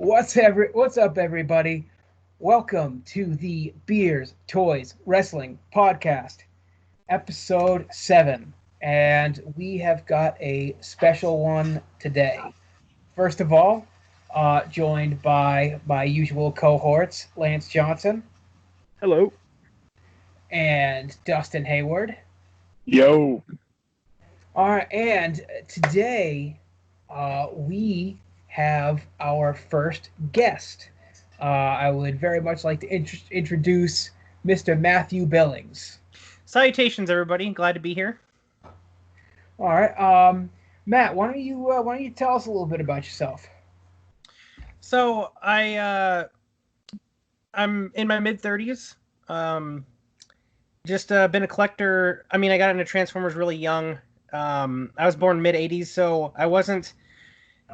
What's up, everybody? Welcome to the Beers, Toys, Wrestling Podcast, Episode 7. And we have got a special one today. First of all, joined by my usual cohorts, Lance Johnson Hello. and Dustin Hayward. Yo. All right, and today we have our first guest. I would very much like to introduce Mr. Matthew Billings. Salutations, everybody. Glad to be here. All right, Matt, why don't you tell us a little bit about yourself? So I'm in my mid-30s. Just been a collector. I mean, I got into Transformers really young. I was born mid-'80s, so I wasn't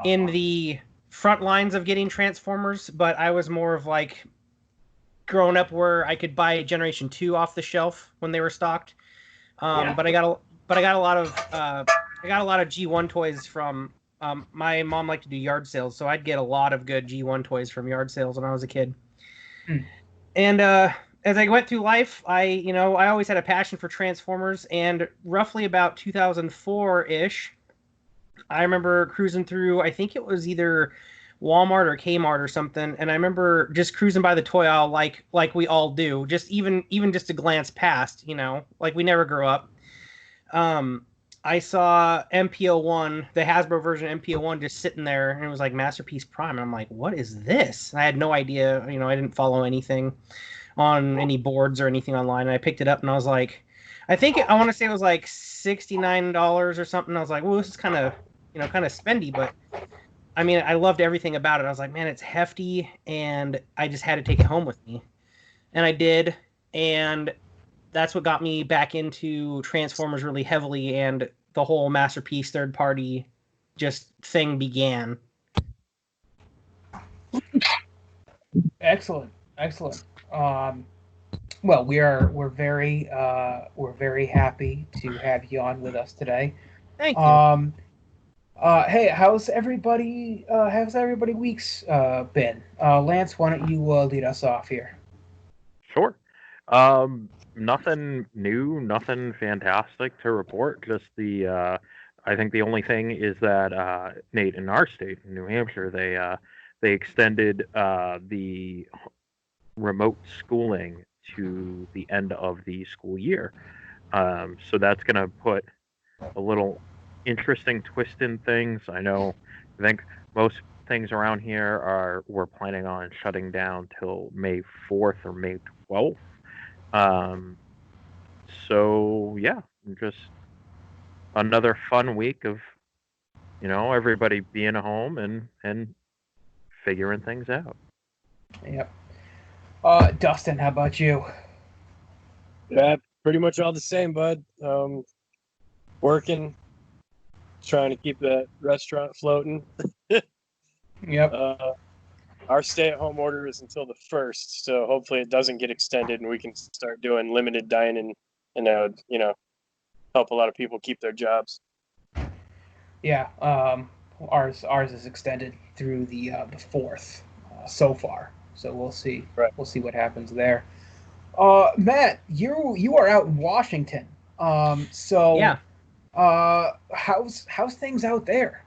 in the front lines of getting Transformers, but I was more of like growing up where I could buy Generation 2 off the shelf when they were stocked. But I got a lot of G1 toys from my mom liked to do yard sales, so I'd get a lot of good G1 toys from yard sales when I was a kid. And as I went through life, I always had a passion for Transformers, and roughly about 2004-ish, I remember cruising through, I think it was either Walmart or Kmart or something, and I remember just cruising by the toy aisle like we all do, just even just to glance past, like we never grew up. I saw MPO1, the Hasbro version MPO1, just sitting there, and it was like Masterpiece Prime, and I'm like, what is this? And I had no idea, I didn't follow anything on any boards or anything online, and I picked it up, and I was like, I want to say it was like $69 or something. I was like, well, this is kind of spendy, but I mean, I loved everything about it. I was like, man, it's hefty, and I just had to take it home with me. And I did, and that's what got me back into Transformers really heavily, and the whole Masterpiece third-party just thing began. Excellent. Well, we're very happy to have you on with us today. Thank you. Hey, how's everybody week's been? Lance, why don't you lead us off here? Sure. Nothing new, nothing fantastic to report. Just I think the only thing is that Nate, in our state, in New Hampshire, they extended the remote schooling to the end of the school year. So that's going to put a little interesting twist in things. I think most things around here we're planning on shutting down till May 4th or May 12th. So yeah, just another fun week of, everybody being at home and figuring things out. Yep. Dustin, how about you? Yeah, pretty much all the same, bud. Working, trying to keep the restaurant floating. Yep. Our stay-at-home order is until the 1st, so hopefully it doesn't get extended and we can start doing limited dining and help a lot of people keep their jobs. Yeah. Ours is extended through the 4th so far. So we'll see. Right. We'll see what happens there. Matt, you are out in Washington. So Yeah. How's things out there?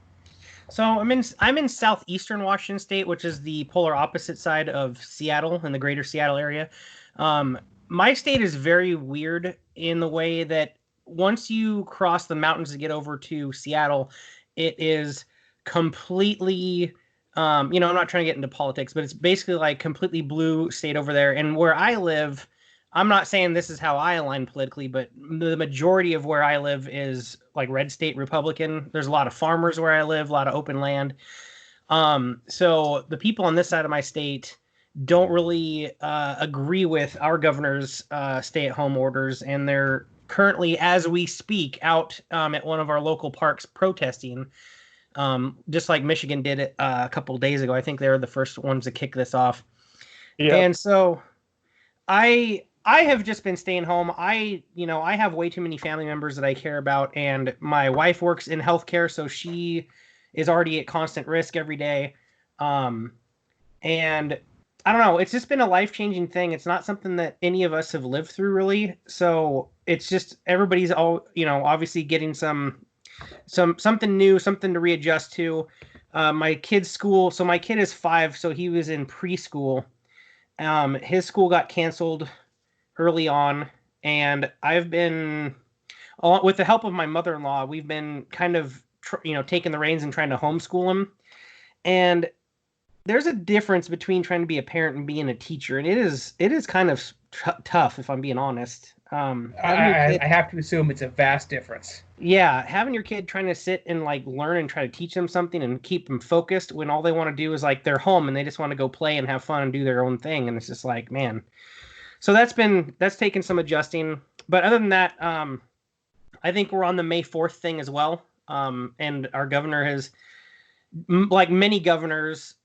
So I'm in southeastern Washington State, which is the polar opposite side of Seattle in the greater Seattle area. My state is very weird in the way that once you cross the mountains to get over to Seattle, it is completely, I'm not trying to get into politics, but it's basically like completely blue state over there. And where I live, I'm not saying this is how I align politically, but the majority of where I live is like red state Republican. There's a lot of farmers where I live, a lot of open land. So the people on this side of my state don't really agree with our governor's stay-at-home orders, and they're currently, as we speak, out at one of our local parks protesting, just like Michigan did it a couple of days ago. I think they were the first ones to kick this off. Yep. And so I have just been staying home. I have way too many family members that I care about, and my wife works in healthcare, so she is already at constant risk every day. And I don't know, it's just been a life-changing thing. It's not something that any of us have lived through really. So it's just everybody's all, obviously getting something new, something to readjust to. My kid's school, so my kid is 5, so he was in preschool. His school got canceled early on, and I've been, with the help of my mother-in-law, we've been kind of, taking the reins and trying to homeschool him. And there's a difference between trying to be a parent and being a teacher, and it is kind of tough, if I'm being honest. I have to assume it's a vast difference. Yeah, having your kid trying to sit and like learn and try to teach them something and keep them focused when all they want to do is like they're home and they just want to go play and have fun and do their own thing, and it's just like, man. So that's taken some adjusting, but other than that, I think we're on the May 4th thing as well. And our governor has, like many governors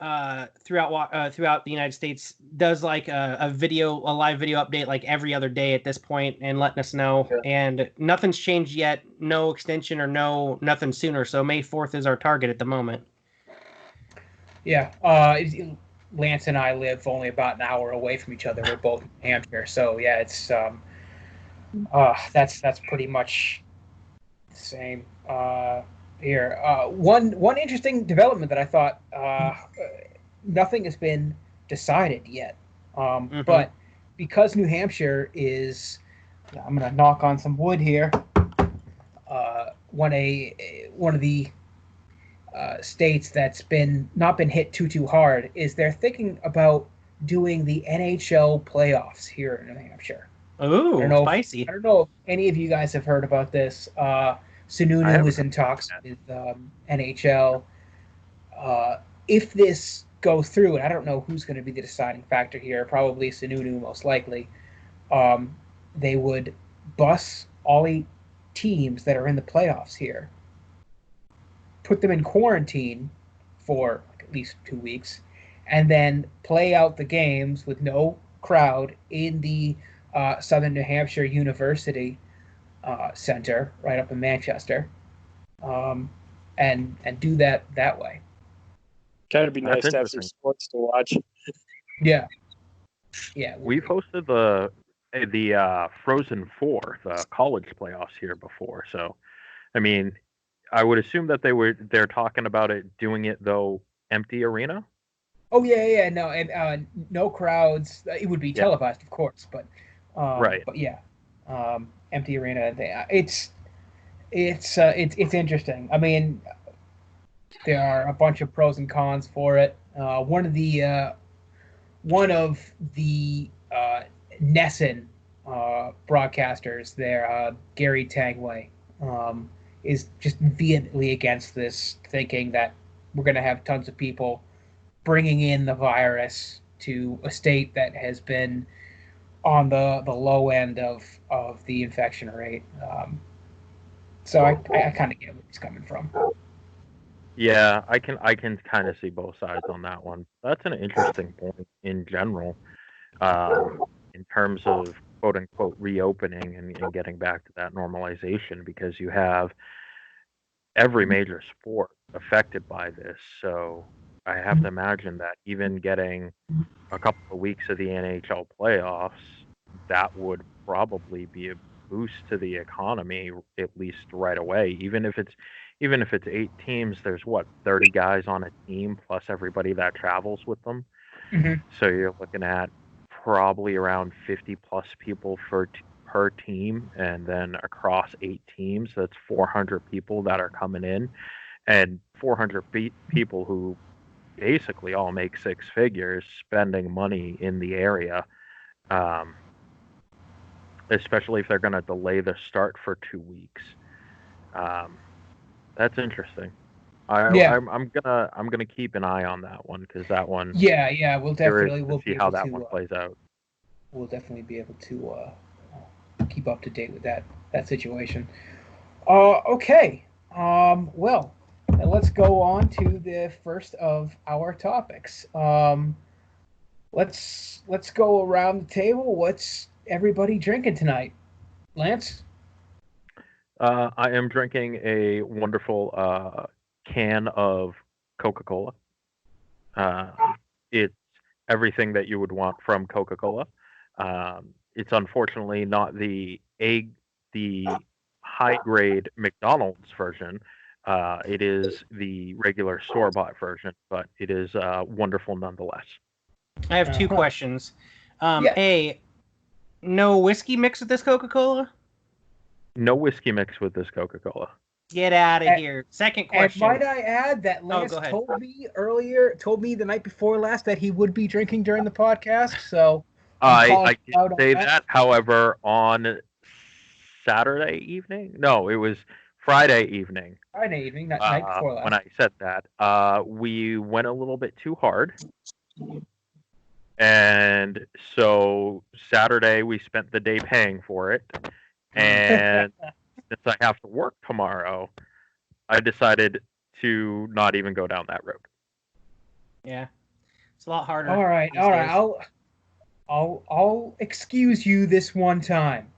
throughout the United States, does like a live video update like every other day at this point and letting us know. Yeah. And nothing's changed yet. No extension or nothing sooner. So May 4th is our target at the moment. Yeah. Lance and I live only about an hour away from each other. We're both in New Hampshire. So yeah, it's that's pretty much the same. Here. One interesting development that I thought nothing has been decided yet. But because New Hampshire is, I'm going to knock on some wood here, one of the states that's not been hit too hard, is they're thinking about doing the NHL playoffs here in New Hampshire. Oh, spicy. I don't know if any of you guys have heard about this. Sununu is in talks with NHL. If this goes through, and I don't know who's going to be the deciding factor here, probably Sununu most likely, they would bus all 8 teams that are in the playoffs here, put them in quarantine for at least 2 weeks, and then play out the games with no crowd in the Southern New Hampshire University Center right up in Manchester, and do that way. Kind of be nice to have some sports to watch. Yeah. We've hosted the Frozen Four, the college playoffs here before. So, I mean, I would assume that they're talking about doing it though empty arena. Oh yeah, no, and no crowds. It would be televised, of course, but right. But yeah. Empty arena. It's interesting. I mean, there are a bunch of pros and cons for it. One of the Nesson broadcasters there, Gary Tangway, is just vehemently against this, thinking that we're going to have tons of people bringing in the virus to a state that has been on the low end of the infection rate. So I kind of get where he's coming from. Yeah, I can kind of see both sides on that one. That's an interesting point in general, in terms of quote unquote reopening and getting back to that normalization, because you have every major sport affected by this. So I have to imagine that even getting a couple of weeks of the NHL playoffs, that would probably be a boost to the economy, at least right away. Even if it's 8 teams, there's 30 guys on a team plus everybody that travels with them. Mm-hmm. So you're looking at probably around 50 plus people per team, and then across 8 teams, that's 400 people that are coming in, and 400 people who basically all make 6 figures spending money in the area, especially if they're going to delay the start for 2 weeks. That's interesting. I'm gonna keep an eye on that one, because that one. Yeah, we'll see how that one plays out. We'll definitely be able to keep up to date with that situation. Okay. Well, let's go on to the first of our topics. Let's go around the table. What's everybody drinking tonight? Lance? I am drinking a wonderful can of Coca-Cola. It's everything that you would want from Coca-Cola. It's unfortunately not the high grade McDonald's version. It is the regular store-bought version, but it is wonderful nonetheless. I have two questions. Yeah. A, no whiskey mix with this Coca-Cola? No whiskey mix with this Coca-Cola. Get out of here. Second question. And might I add that Lance go ahead. told me the night before last that he would be drinking during the podcast. So I did say that. However, on Saturday evening, no, it was Friday evening. Friday evening, not night before last. When I said that, we went a little bit too hard. And so Saturday we spent the day paying for it. And since I have to work tomorrow, I decided to not even go down that road. Yeah. It's a lot harder. All right. I'll excuse you this one time.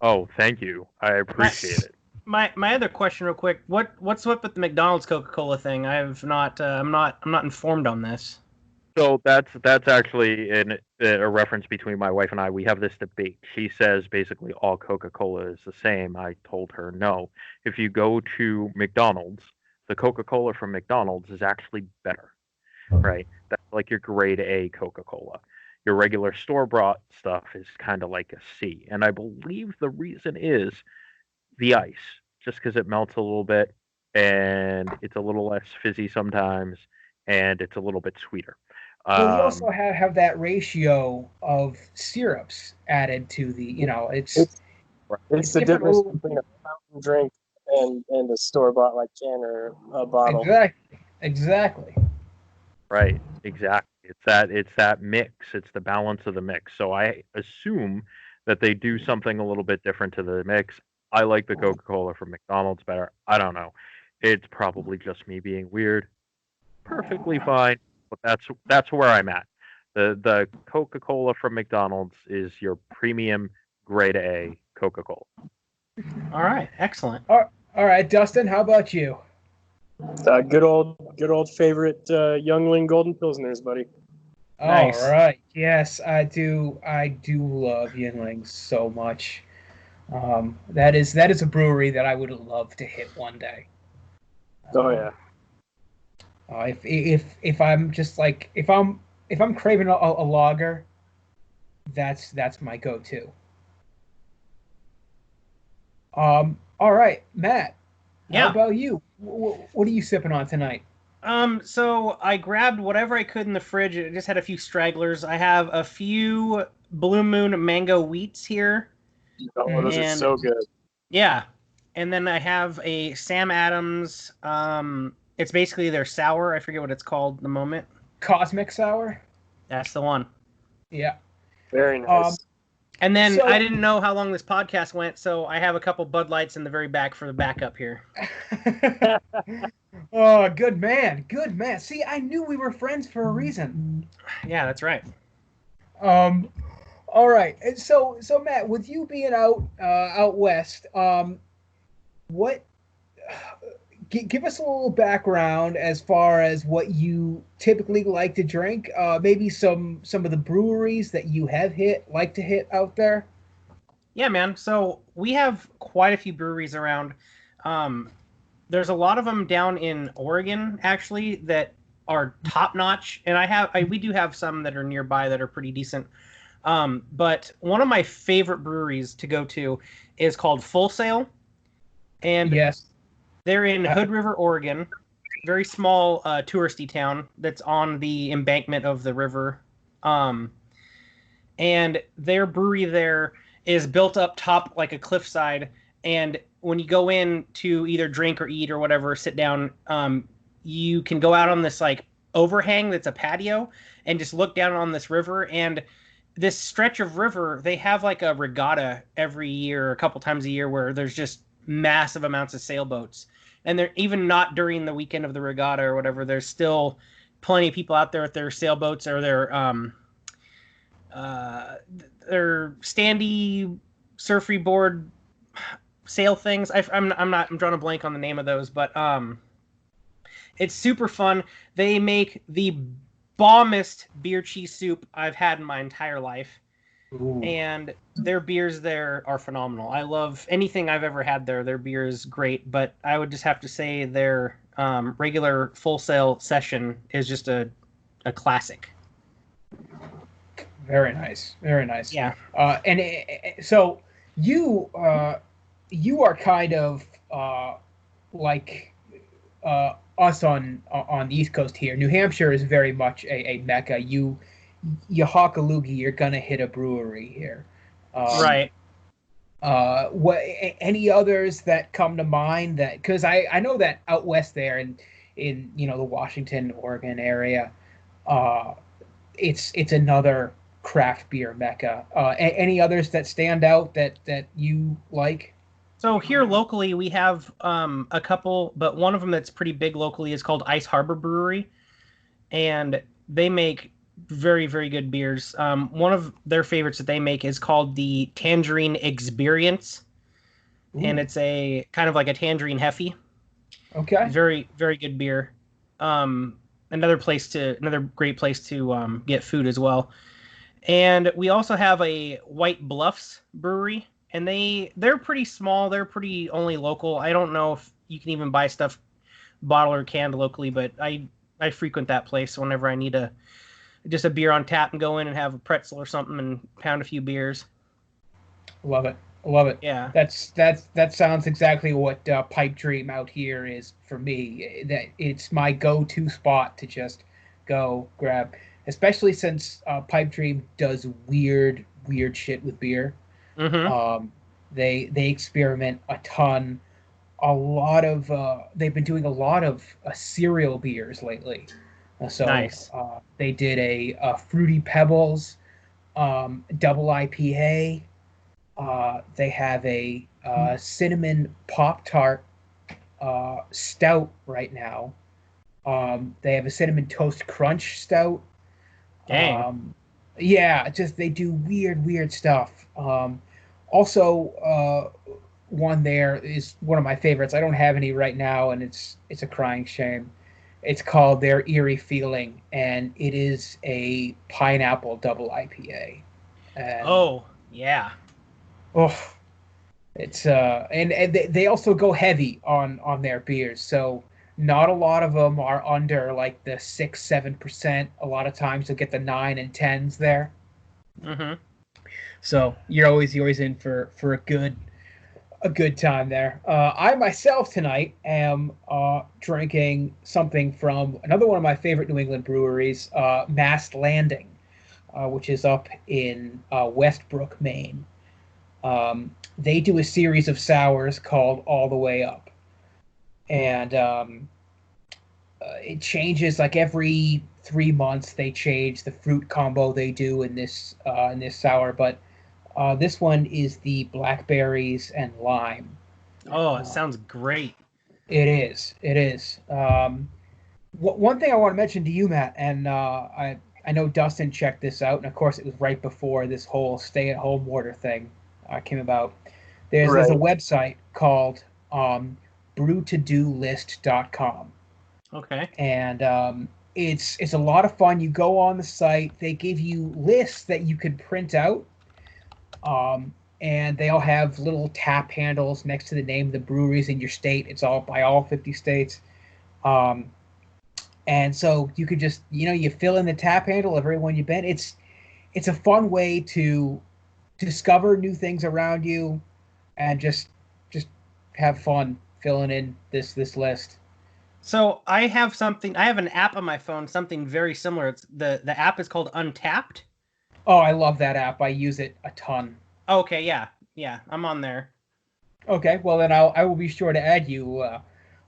Oh, thank you. I appreciate it. My other question, real quick. What's up with the McDonald's Coca-Cola thing? I'm not informed on this. So that's actually a reference between my wife and I. We have this debate. She says basically all Coca-Cola is the same. I told her no. If you go to McDonald's, the Coca-Cola from McDonald's is actually better, right? That's like your grade A Coca-Cola. Your regular store-bought stuff is kind of like a C. And I believe the reason is the ice, just because it melts a little bit and it's a little less fizzy sometimes and it's a little bit sweeter. Well, you also have that ratio of syrups added to the, it's the difference between a fountain drink and a store-bought like can or a bottle. Exactly. Right, exactly. It's that mix. It's the balance of the mix. So I assume that they do something a little bit different to the mix. I like the Coca-Cola from McDonald's better. I don't know. It's probably just me being weird. Perfectly fine. But that's where I'm at. The Coca-Cola from McDonald's is your premium grade A Coca-Cola. All right, excellent. All right, Dustin, how about you? Good old favorite Youngling Golden Pilsners, buddy. Nice. All right, yes, I do love Yinlings so much. That is a brewery that I would love to hit one day. Oh yeah. If I'm just like if I'm craving a lager, that's my go-to. All right, Matt. Yeah. How about you? What are you sipping on tonight? So I grabbed whatever I could in the fridge. It just had a few stragglers. I have a few Blue Moon mango wheats here. Oh, those are so good. Yeah, and then I have a Sam Adams. It's basically their sour. I forget what it's called at the moment. Cosmic Sour? That's the one. Yeah. Very nice. And then I didn't know how long this podcast went, so I have a couple Bud Lights in the very back for the backup here. Oh, good man. Good man. See, I knew we were friends for a reason. Yeah, that's right. All right. So Matt, with you being out west, what give us a little background as far as what you typically like to drink. Maybe some of the breweries that you have like to hit out there. Yeah, man. So we have quite a few breweries around. There's a lot of them down in Oregon, actually, that are top notch, and we do have some that are nearby that are pretty decent. But one of my favorite breweries to go to is called Full Sail, and yes. They're in Hood River, Oregon, very small touristy town that's on the embankment of the river. And their brewery there is built up top like a cliffside. And when you go in to either drink or eat or whatever, sit down, you can go out on this like overhang that's a patio and just look down on this river. And this stretch of river, they have like a regatta every year, a couple times a year, where there's just massive amounts of sailboats. And they're even not during the weekend of the regatta or whatever. There's still plenty of people out there with their sailboats or their standy surfy board sail things. I'm drawing a blank on the name of those, but it's super fun. They make the bombest beer cheese soup I've had in my entire life. Ooh. And their beers there are phenomenal. I love anything I've ever had there. Their beer is great, but I would just have to say their regular Full Sail session is just a classic. Very nice. Very nice. Yeah. So you are kind of like us on the East Coast here. New Hampshire is very much a mecca. You hawk a loogie, you're gonna hit a brewery here. Right. What any others that come to mind? That because I know that out west there in the Washington, Oregon area, it's another craft beer mecca. Any others that stand out that you like? So here locally we have a couple, but one of them that's pretty big locally is called Ice Harbor Brewery, and they make very, very good beers. One of their favorites that they make is called the Tangerine Experience. Ooh. And it's a kind of like a tangerine heffy. Okay. Very, very good beer. Another great place to get food as well. And we also have a White Bluffs brewery, and they're pretty small. They're pretty only local. I don't know if you can even buy stuff bottled or canned locally, but I frequent that place whenever I need just a beer on tap and go in and have a pretzel or something and pound a few beers. Love it. Yeah. That sounds exactly what Pipe Dream out here is for me. That it's my go-to spot to just go grab, especially since Pipe Dream does weird shit with beer. Mm-hmm. They experiment a ton. They've been doing a lot of cereal beers lately. So nice. They did a Fruity Pebbles double IPA. They have a cinnamon Pop-Tart stout right now. They have a cinnamon toast crunch stout. Dang. Yeah, just they do weird stuff. Also, one there is one of my favorites. I don't have any right now, and it's a crying shame. It's called Their Eerie Feeling, and it is a pineapple double IPA. And, oh, yeah. Oh, it's and they also go heavy on their beers. So not a lot of them are under like the 6-7%. A lot of times you'll get the 9 and 10s there. Mm-hmm. So you're always in for a good time there. I myself tonight am drinking something from another one of my favorite New England breweries, Mast Landing, which is up in Westbrook, Maine. They do a series of sours called All the Way Up, and it changes like every 3 months. They change the fruit combo they do in this sour, but this one is the blackberries and lime. Oh, it sounds great. It is. One thing I want to mention to you, Matt, and I know Dustin checked this out, and of course it was right before this whole stay-at-home order thing came about. There's a website called brewtodolist.com. Okay. And it's a lot of fun. You go on the site, they give you lists that you can print out. And they all have little tap handles next to the name of the breweries in your state. It's all by all 50 states. And so you could just, you fill in the tap handle of everyone you've been. It's a fun way to discover new things around you and just have fun filling in this list. So I have an app on my phone, something very similar. It's the app is called Untapped. Oh, I love that app. I use it a ton. Okay, yeah, I'm on there. Okay, well then I will be sure to add you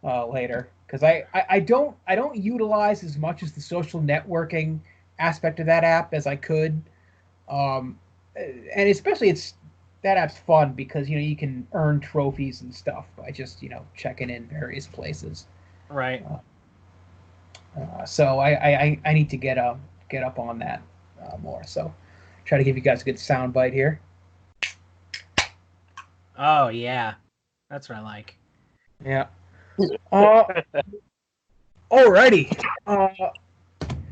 later, because I don't utilize as much as the social networking aspect of that app as I could, and especially that app's fun because you can earn trophies and stuff by just checking in various places. Right. So I need to get up on that more. So try to give you guys a good sound bite here. Oh yeah, that's what I like. Yeah. Alrighty.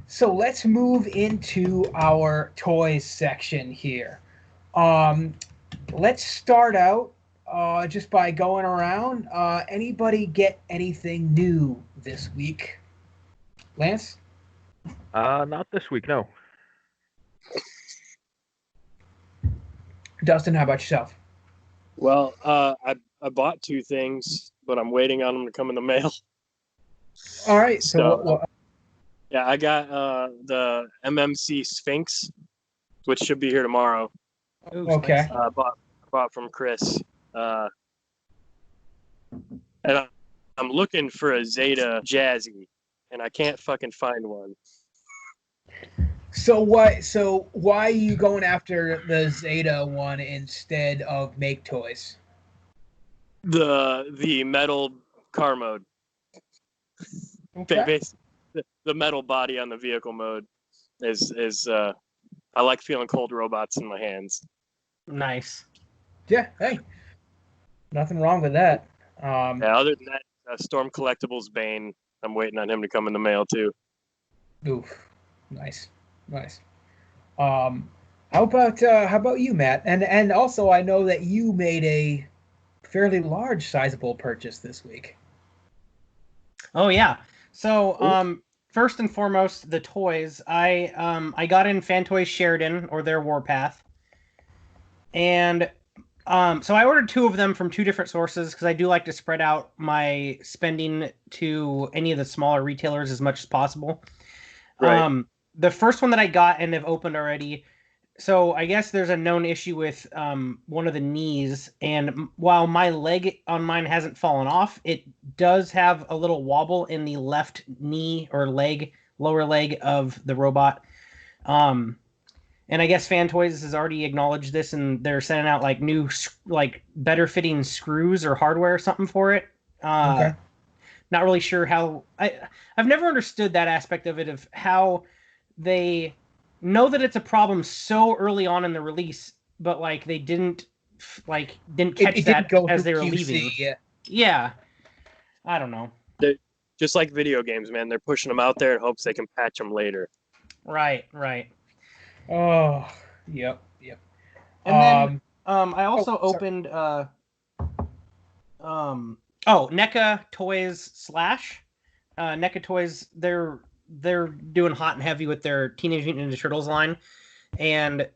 So let's move into our toys section here. Let's start out just by going around. Anybody get anything new this week? Lance? Not this week, no. Dustin, how about yourself? Well, I bought 2 things, but I'm waiting on them to come in the mail. All right. So yeah, I got the MMC Sphinx, which should be here tomorrow. Ooh, Okay. I bought from Chris. And I'm looking for a Zeta Jazzy, and I can't fucking find one. So what? So why are you going after the Zeta one instead of Make Toys? The metal car mode. Okay. Basically, the metal body on the vehicle mode is I like feeling cold robots in my hands. Nice. Yeah. Hey, nothing wrong with that. Yeah, other than that, Storm Collectibles Bane. I'm waiting on him to come in the mail too. Oof. Nice. How about you, Matt? And also, I know that you made a fairly large, sizable purchase this week. Oh yeah. So first and foremost, the toys. I got in Fan Toys Sheridan, or their Warpath, and so I ordered 2 of them from 2 different sources because I do like to spread out my spending to any of the smaller retailers as much as possible. Right. The first one that I got and have opened already. So I guess there's a known issue with one of the knees, and while my leg on mine hasn't fallen off, it does have a little wobble in the left knee or leg, lower leg of the robot. And I guess Fan Toys has already acknowledged this, and they're sending out like new, like better fitting screws or hardware or something for it. Okay. Not really sure how. I've never understood that aspect of it, of how they know that it's a problem so early on in the release, but like they didn't catch that as they were leaving. Yeah. I don't know. Just like video games, man. They're pushing them out there in hopes they can patch them later. Right. Oh, yep. And then I also opened NECA Toys Slash. NECA Toys, they're doing hot and heavy with their Teenage Mutant Ninja Turtles line, and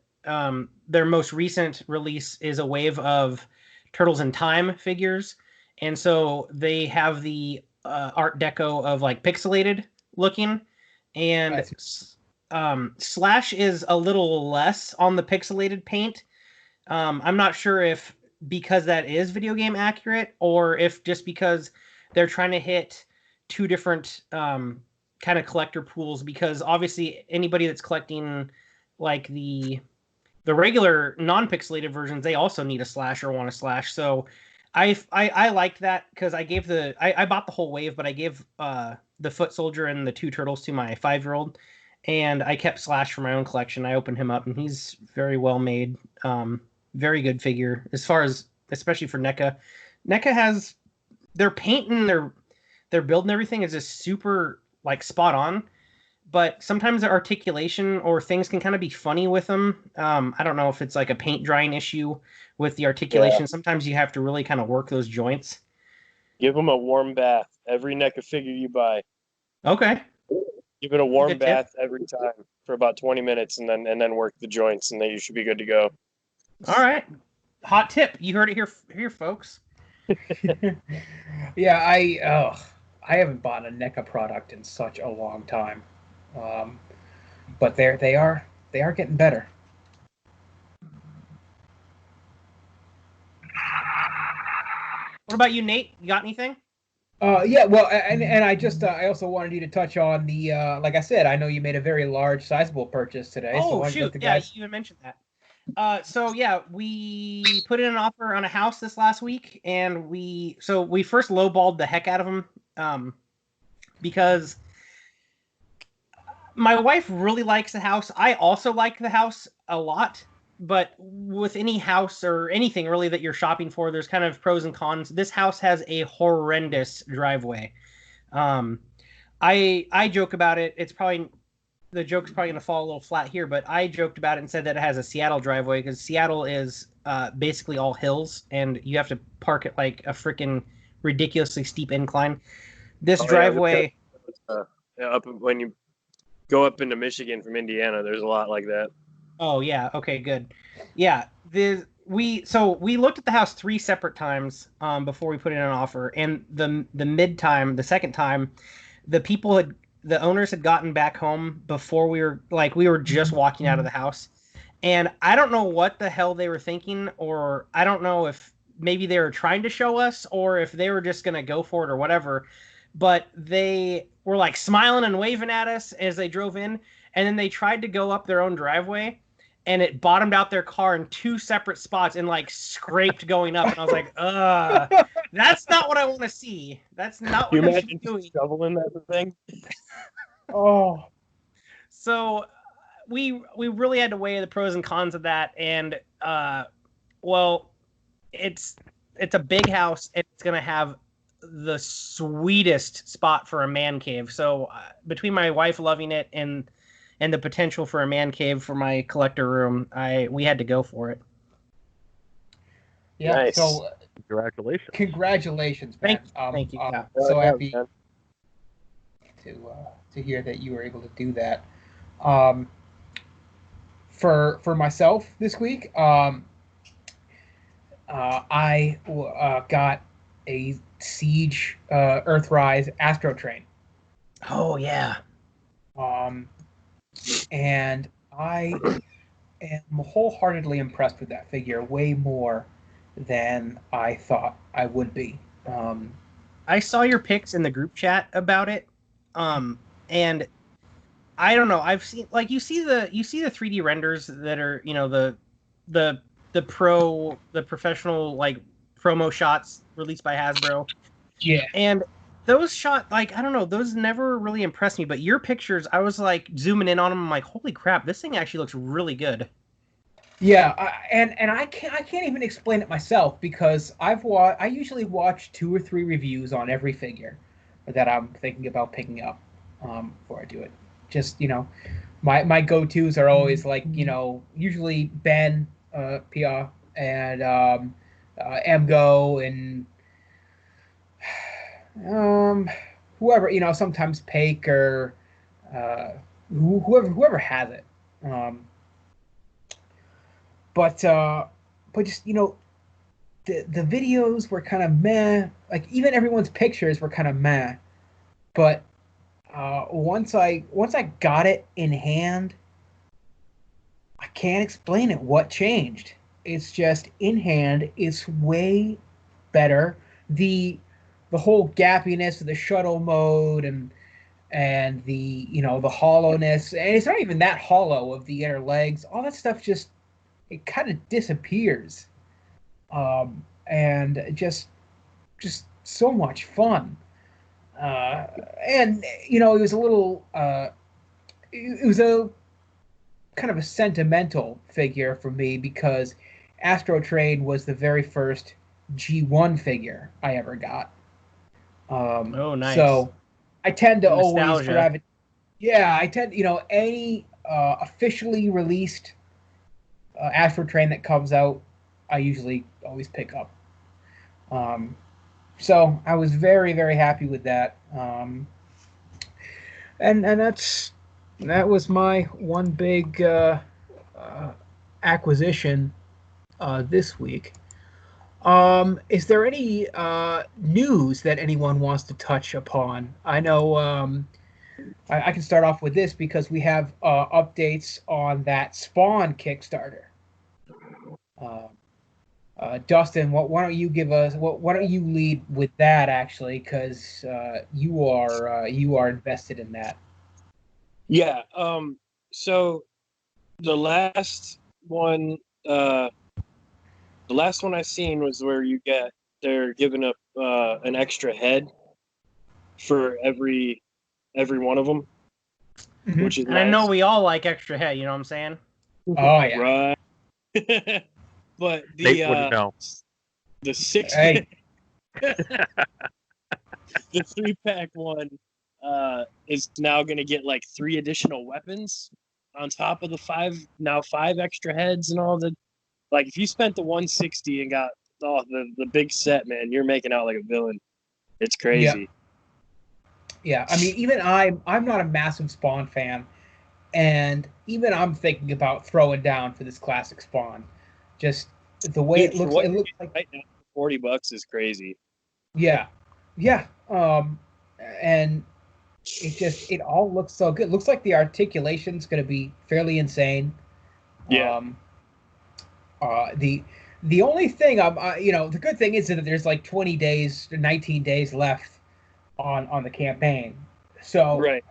their most recent release is a wave of Turtles in Time figures, and so they have the Art Deco of like pixelated looking, and Slash is a little less on the pixelated paint. I'm not sure if because that is video game accurate, or if just because they're trying to hit 2 different kind of collector pools, because obviously anybody that's collecting like the regular non-pixelated versions, they also need a slash or want a slash. So I liked that because I bought the whole wave, but I gave the Foot Soldier and the 2 turtles to my 5-year-old, and I kept Slash for my own collection. I opened him up, and he's very well made, very good figure as far as, especially for NECA. NECA has their paint and their build and everything is just super like spot on, but sometimes the articulation or things can kind of be funny with them. I don't know if it's like a paint drying issue with the articulation. Yeah. Sometimes you have to really kind of work those joints. Give them a warm bath every NECA figure you buy. Okay. Give it a warm bath every time for about 20 minutes, and then work the joints, and then you should be good to go. All right. Hot tip. You heard it here, folks. Yeah, I haven't bought a NECA product in such a long time, but they are getting better. What about you, Nate? You got anything? Yeah, well, and I also wanted you to touch on the like I said, I know you made a very large, sizable purchase today. Oh, so shoot! Yeah, you even mentioned that. So yeah, we put in an offer on a house this last week, and we first lowballed the heck out of them, because my wife really likes the house. I also like the house a lot, but with any house or anything really that you're shopping for, there's kind of pros and cons. This house has a horrendous driveway. I joke about it. It's probably the joke's probably going to fall a little flat here, but I joked about it and said that it has a Seattle driveway because Seattle is basically all hills, and you have to park at like a freaking ridiculously steep incline. This driveway... up when you go up into Michigan from Indiana, there's a lot like that. Oh, yeah. Okay, good. Yeah. We looked at the house 3 separate times before we put in an offer, and the second time, the owners had gotten back home before we were just walking out of the house, and I don't know what the hell they were thinking, or I don't know if maybe they were trying to show us, or if they were just gonna go for it or whatever, but they were like smiling and waving at us as they drove in, and then they tried to go up their own driveway, and it bottomed out their car in 2 separate spots and like scraped going up. And I was like, that's not what I want to see. That's not what I'm doing. Shoveling that thing. Oh. So we really had to weigh the pros and cons of that. And well, it's a big house. And it's going to have the sweetest spot for a man cave. So between my wife loving it and the potential for a man cave for my collector room, we had to go for it. Yeah. Nice. So Congratulations, man. Thank you. Yeah. So happy to hear that you were able to do that. For myself this week, I got a Siege Earthrise Astro Train. Oh yeah. And I am wholeheartedly impressed with that figure, way more than I thought I would be. I saw your pics in the group chat about it, and I don't know. I've seen you see the 3D renders that are the professional like promo shots released by Hasbro. Yeah, and those shots, I don't know, those never really impressed me. But your pictures, I was like zooming in on them. I'm like, holy crap, this thing actually looks really good. Yeah, and I can't even explain it myself because I usually watch 2 or 3 reviews on every figure that I'm thinking about picking up before I do it. Just my go-tos are always like usually Ben, Pia, and Emgo and whoever, sometimes Pake or whoever has it. But just the videos were kind of meh. Like even everyone's pictures were kind of meh. But once I got it in hand, I can't explain it. What changed? It's just in hand. It's way better. The whole gappiness of the shuttle mode and the the hollowness, and it's not even that hollow of the inner legs. All that stuff just it kind of disappears, and just so much fun. And it was a little it was a kind of a sentimental figure for me because Astro Train was the very first G1 figure I ever got. Oh, nice. So I tend to Nostalgia. always gravitate. Yeah, I tend, any officially released Astro Train that comes out, I usually always pick up. So I was very, very happy with that. And that was my one big acquisition this week. Is there any news that anyone wants to touch upon? I know I can start off with this because we have updates on that Spawn Kickstarter. Dustin, why don't you give us? Why don't you lead with that actually? Because you are invested in that. Yeah. So the last one. The last one I seen was where they're giving up an extra head for every one of them, which is and nice. I know we all like extra head. You know what I'm saying? Oh yeah. Right. But Nate wouldn't know. The 6 Hey. the 3-pack one is now going to get like 3 additional weapons on top of the 5 extra heads and all the. Like, if you spent the 160 and got the big set, man, you're making out like a villain. It's crazy. Yeah. I mean, even I'm not a massive Spawn fan, and even I'm thinking about throwing down for this classic Spawn. Just the way it looks like right now, $40 is crazy. Yeah. And it all looks so good. It looks like the articulation's going to be fairly insane. Yeah. The only thing the good thing is that there's like 20 days, 19 days left on the campaign. So right.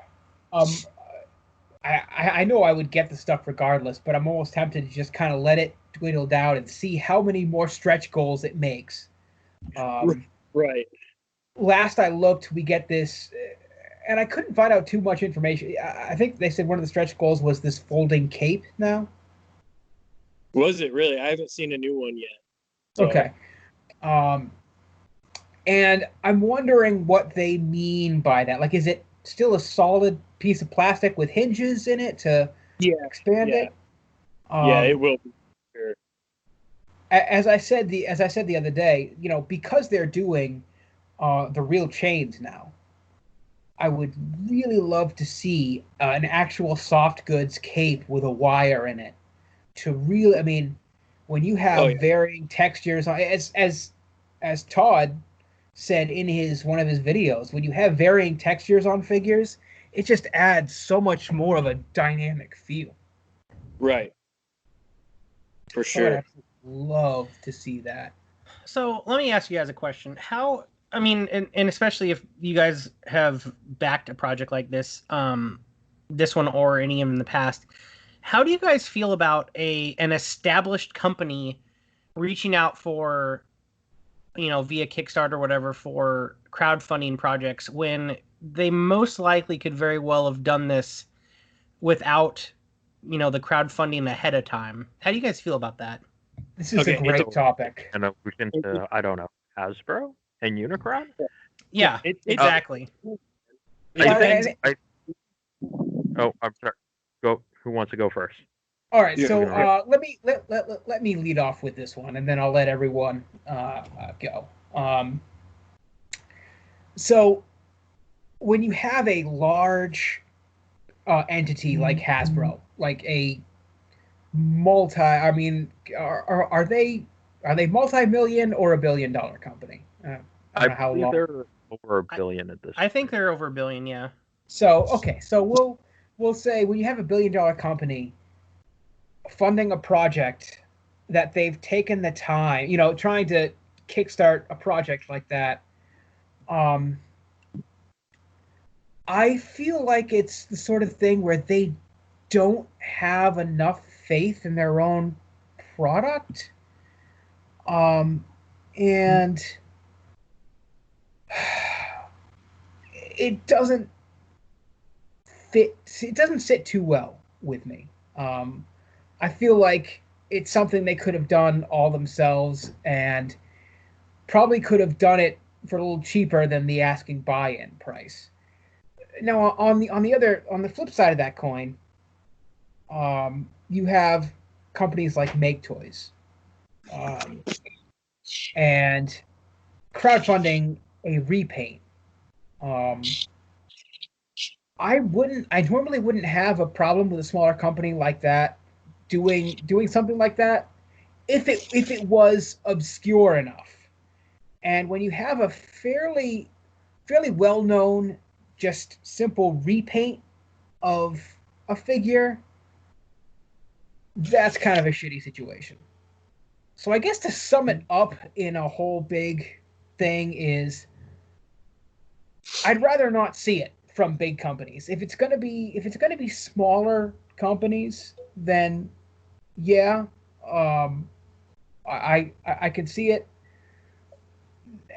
I know I would get the stuff regardless, but I'm almost tempted to just kind of let it dwindle down and see how many more stretch goals it makes. Right. Last I looked, we get this, and I couldn't find out too much information. I think they said one of the stretch goals was this folding cape now. Was it really? I haven't seen a new one yet. So. Okay. And I'm wondering what they mean by that. Like, is it still a solid piece of plastic with hinges in it to expand it? Yeah, it will be. Sure. As I said the other day, because they're doing the real chains now, I would really love to see an actual soft goods cape with a wire in it. To really, I mean, when you have varying textures, as Todd said in one of his videos, when you have varying textures on figures, it just adds so much more of a dynamic feel. Right. For sure. I'd love to see that. So let me ask you guys a question. How, I mean, and especially if you guys have backed a project like this, this one or any in the past, how do you guys feel about an established company reaching out for, via Kickstarter or whatever, for crowdfunding projects when they most likely could very well have done this without, the crowdfunding ahead of time? How do you guys feel about that? This is a great topic. And we can, I don't know, Hasbro and Unicron? Yeah, exactly. I'm sorry. Go. Who wants to go first? All right, so let me lead off with this one, and then I'll let everyone go. So when you have a large entity like Hasbro, like a are they multi-million or $1 billion company? I don't know how long. They're over $1 billion at this. I think they're over $1 billion. Yeah. So we'll say when you have $1 billion company funding a project that they've taken the time, trying to kickstart a project like that, I feel like it's the sort of thing where they don't have enough faith in their own product, and it doesn't sit too well with me. I feel like it's something they could have done all themselves, and probably could have done it for a little cheaper than the asking buy-in price. Now, on the flip side of that coin, you have companies like Make Toys, and crowdfunding a repaint. I normally wouldn't have a problem with a smaller company like that doing something like that if it was obscure enough. And when you have a fairly well-known, just simple repaint of a figure, that's kind of a shitty situation. So I guess to sum it up in a whole big thing is, I'd rather not see it from big companies. If it's gonna be smaller companies, then yeah, I can see it.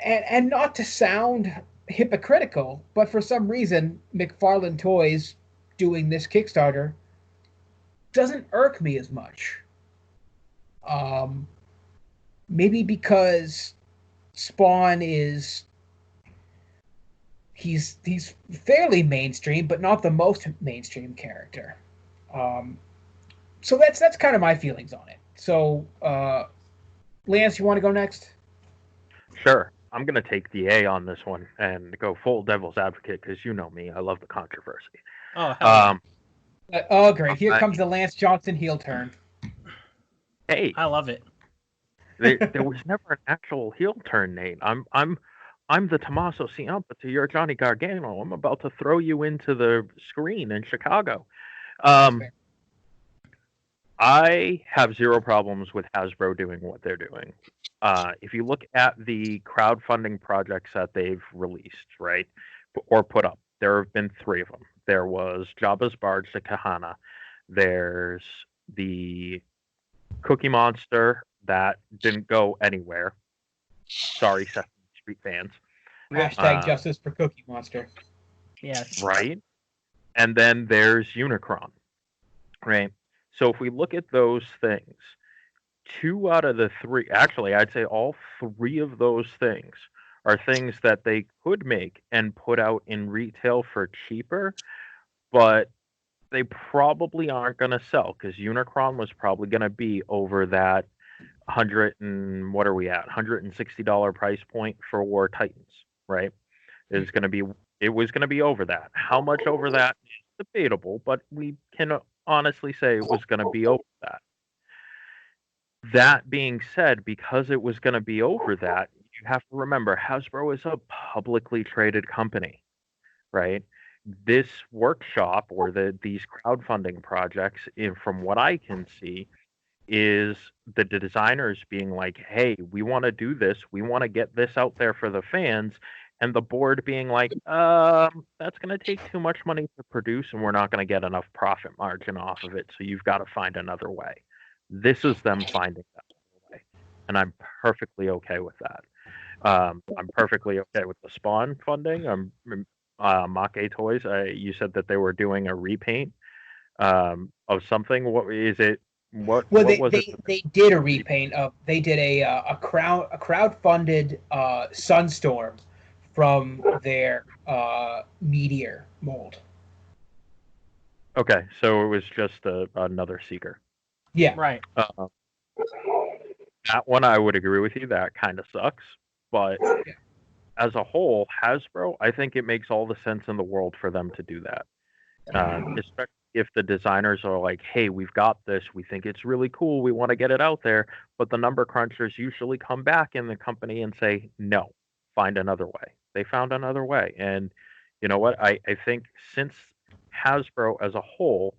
And not to sound hypocritical, but for some reason, McFarlane Toys doing this Kickstarter doesn't irk me as much. Maybe because Spawn is he's fairly mainstream, but not the most mainstream character. So that's kind of my feelings on it. So, Lance, you want to go next? Sure. I'm going to take the A on this one and go full devil's advocate because you know me. I love the controversy. Oh, hell Oh, great. Here comes the Lance Johnson heel turn. Hey. I love it. There was never an actual heel turn, Nate. I'm the Tommaso Ciampa to your Johnny Gargano. I'm about to throw you into the screen in Chicago. I have zero problems with Hasbro doing what they're doing. If you look at the crowdfunding projects that they've released, right, or put up, there have been 3 of them. There was Jabba's Barge to Kahana. There's the Cookie Monster that didn't go anywhere. Sorry, Sesame Street fans. Hashtag justice for Cookie Monster. Yes. Right? And then there's Unicron, right? So if we look at those things, 2 out of the 3, actually, I'd say all 3 of those things are things that they could make and put out in retail for cheaper, but they probably aren't going to sell because Unicron was probably going to be over that $160 price point for War Titans, right? It was going to be over that. How much over that is debatable, but we can honestly say it was going to be over that. That being said, because it was going to be over that, you have to remember Hasbro is a publicly traded company, right? This workshop or these crowdfunding projects, from what I can see, is the designers being like, hey, we want to do this. We want to get this out there for the fans. And the board being like, that's going to take too much money to produce and we're not going to get enough profit margin off of it. So you've got to find another way. This is them finding that way. And I'm perfectly okay with that. I'm perfectly okay with the Spawn funding. Mach-A Toys, you said that they were doing a repaint of something. What is it? They did a repaint of. They did a crowd-funded Sunstorm from their Meteor mold. Okay, so it was just another Seeker. Yeah, right. That one I would agree with you. That kind of sucks, but as a whole, Hasbro, I think it makes all the sense in the world for them to do that. Especially if the designers are like, hey, we've got this, we think it's really cool, we want to get it out there, but the number crunchers usually come back in the company and say, no, find another way. They found another way. And you know what? I think since Hasbro as a whole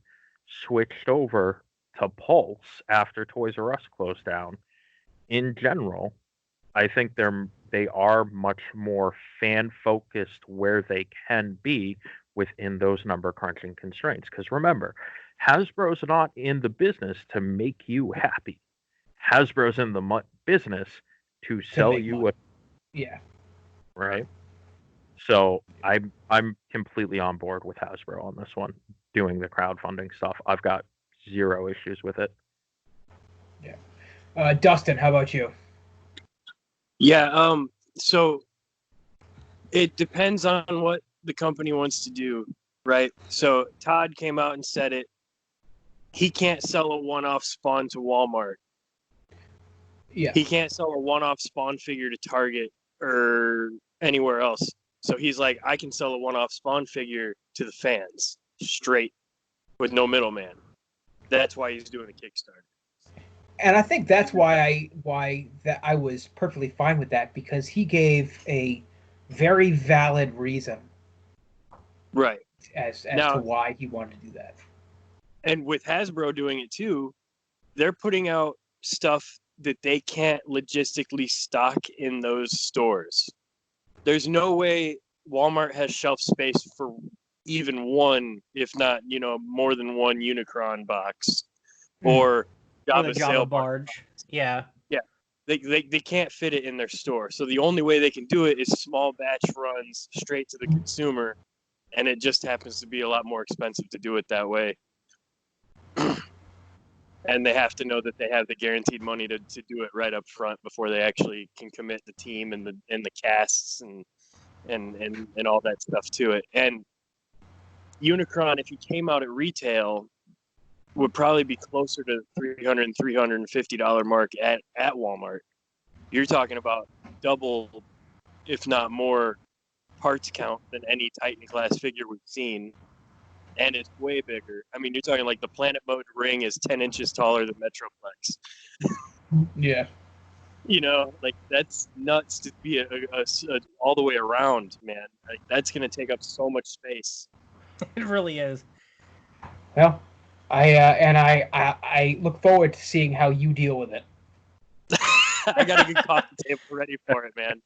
switched over to Pulse after Toys R Us closed down, in general, I think they are much more fan-focused where they can be within those number crunching constraints. Because remember, Hasbro's not in the business to make you happy. Hasbro's in the business to sell you right? So I'm completely on board with Hasbro on this one, doing the crowdfunding stuff. I've got zero issues with it. Yeah. Dustin, how about you? Yeah, so it depends on what the company wants to do, right? So Todd came out and said it. He can't sell a one-off Spawn to Walmart. Yeah. He can't sell a one-off Spawn figure to Target or anywhere else. So he's like, I can sell a one-off Spawn figure to the fans, straight, with no middleman. That's why he's doing a Kickstarter. And I think that's why I was perfectly fine with that, because he gave a very valid reason, right, as to why he wanted to do that. And with Hasbro doing it too, they're putting out stuff that they can't logistically stock in those stores. There's no way Walmart has shelf space for even one, if not, more than one Unicron box or Jabba Barge. Yeah. Yeah. They can't fit it in their store. So the only way they can do it is small batch runs straight to the consumer. And it just happens to be a lot more expensive to do it that way. And they have to know that they have the guaranteed money to do it right up front before they actually can commit the team and the casts and and all that stuff to it. And Unicron, if he came out at retail, would probably be closer to $300 and $350 mark at Walmart. You're talking about double, if not more, parts count than any Titan class figure we've seen, and it's way bigger. I mean, you're talking like the Planet Mode ring is 10 inches taller than Metroplex. Yeah. You know, like that's nuts to be a all the way around, man. Like, that's going to take up so much space. It really is. Well, I look forward to seeing how you deal with it. I got a good coffee table ready for it, man.